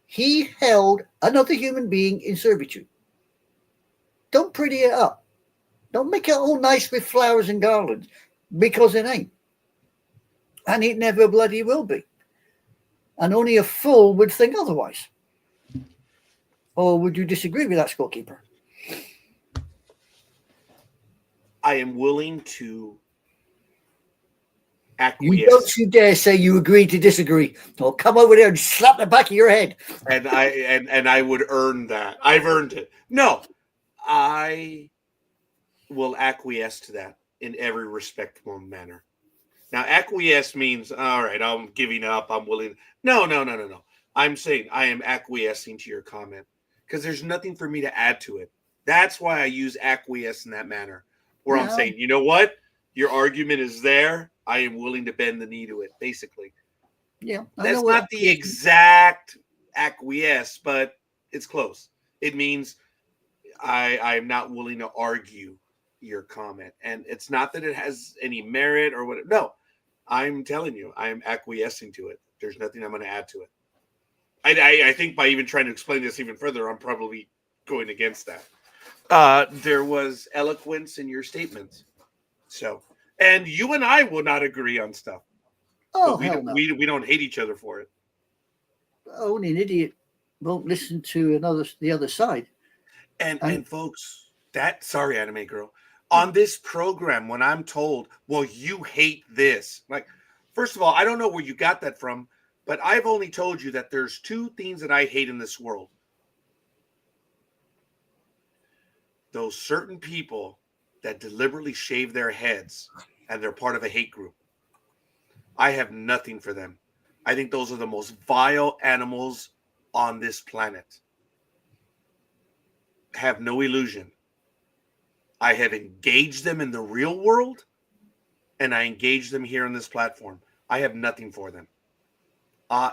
He held another human being in servitude. Don't pretty it up. Don't make it all nice with flowers and garlands, because it ain't. And it never bloody will be. And only a fool would think otherwise. Or would you disagree with that, scorekeeper? I am willing to You don't acquiesce. you dare say you agree to disagree. Or come over there and slap the back of your head. And I would earn that. I've earned it. No, I will acquiesce to that in every respectable manner. Now, acquiesce means, all right, I'm giving up. I'm willing. No. I'm saying I am acquiescing to your comment because there's nothing for me to add to it. That's why I use acquiesce in that manner, where I'm saying, you know what? Your argument is there. I am willing to bend the knee to it, basically. Yeah. That's not the exact acquiesce, but it's close. It means I'm not willing to argue your comment. And it's not that it has any merit or whatever. No, I'm telling you, I'm acquiescing to it. There's nothing I'm going to add to it. I think by even trying to explain this even further, I'm probably going against that. There was eloquence in your statements. So, and you and I will not agree on stuff. Oh, but hell no. we don't hate each other for it. Only an idiot won't listen to the other side. And folks, sorry, anime girl, on this program, when I'm told, well, you hate this, like, first of all, I don't know where you got that from, but I've only told you that there's 2 things that I hate in this world. Those certain people that deliberately shave their heads and they're part of a hate group. I have nothing for them. I think those are the most vile animals on this planet. Have no illusion. I have engaged them in the real world, and I engage them here on this platform. I have nothing for them.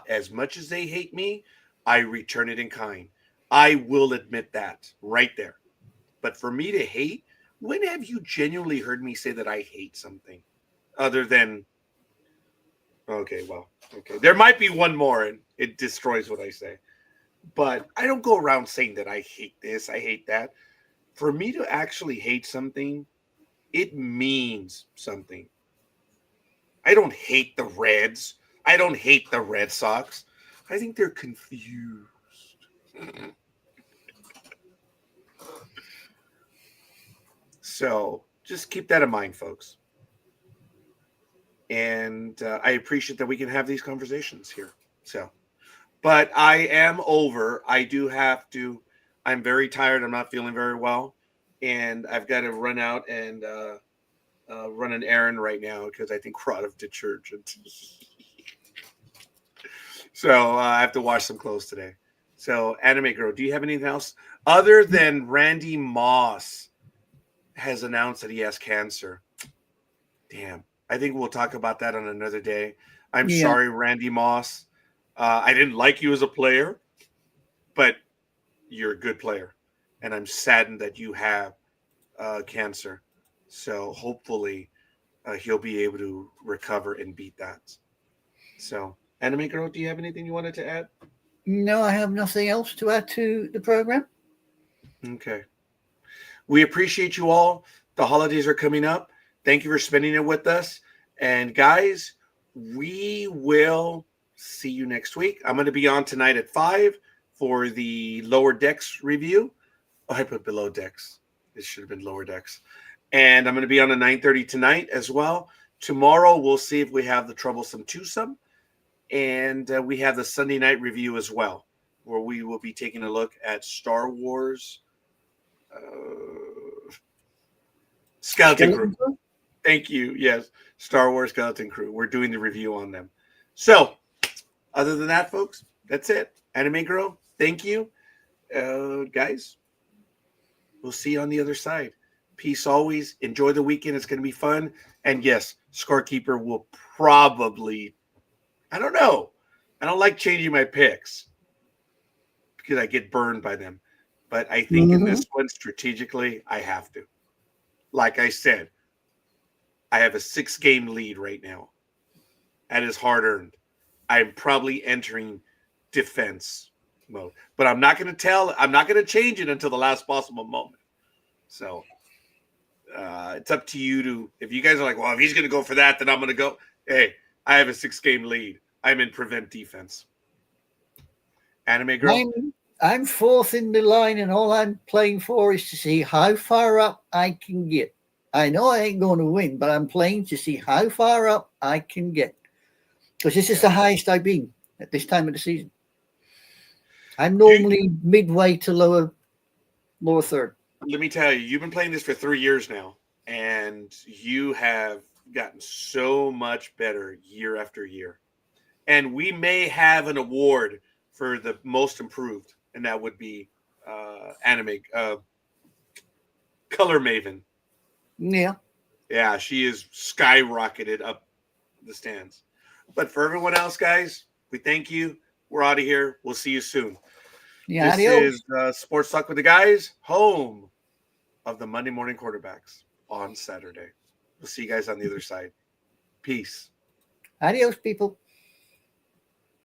As much as they hate me, I return it in kind. I will admit that right there. But for me to hate, when have you genuinely heard me say that I hate something other than, okay, there might be one more and it destroys what I say. But I don't go around saying that I hate this, I hate that. For me to actually hate something, it means something. I don't hate the Reds. I don't hate the Red Sox. I think they're confused. So just keep that in mind, folks. And I appreciate that we can have these conversations here. So, but I am over. I do have to. I'm very tired. I'm not feeling very well. And I've got to run out and run an errand right now because I think we're out of the church. So I have to wash some clothes today. So, Anime Girl, do you have anything else other than Randy Moss has announced that he has cancer? Damn. I think we'll talk about that on another day. I'm sorry, Randy Moss. I didn't like you as a player, but you're a good player. And I'm saddened that you have cancer. So hopefully he'll be able to recover and beat that. So, Anime Girl, do you have anything you wanted to add? No, I have nothing else to add to the program. Okay. We appreciate you all. The holidays are coming up. Thank you for spending it with us. And guys, we will see you next week. I'm going to be on tonight at 5 for the Lower Decks review. Oh, I put Below Decks. It should have been Lower Decks. And I'm going to be on at 9:30 tonight as well. Tomorrow, we'll see if we have the Troublesome Twosome. And we have the Sunday night review as well, where we will be taking a look at Star Wars Skeleton Crew. Thank you. Yes, Star Wars Skeleton Crew. We're doing the review on them. So, other than that, folks, that's it. Anime Girl, thank you. Guys, we'll see you on the other side. Peace always. Enjoy the weekend. It's going to be fun. And yes, Scorekeeper will probably, I don't know. I don't like changing my picks because I get burned by them. But I think in this one, strategically, I have to. Like I said, I have a 6-game lead right now. That is hard earned. I'm probably entering defense mode, but I'm not going to change it until the last possible moment. So it's up to you to, if you guys are like, well, if he's going to go for that, then I'm going to go. Hey, I have a 6-game lead. I'm in prevent defense. Anime Girl. I'm fourth in the line, and all I'm playing for is to see how far up I can get. I know I ain't going to win, but I'm playing to see how far up I can get. Because this is the highest I've been at this time of the season. I'm normally midway to lower third. Let me tell you, you've been playing this for 3 years now, and you have gotten so much better year after year. And we may have an award for the most improved, and that would be anime Color Maven. Yeah. Yeah, she is skyrocketed up the stands. But for everyone else, guys, we thank you. We're out of here. We'll see you soon. Yeah, this is Sports Talk with the Guys, home of the Monday morning quarterbacks on Saturday. We'll see you guys on the other side. Peace. Adios, people.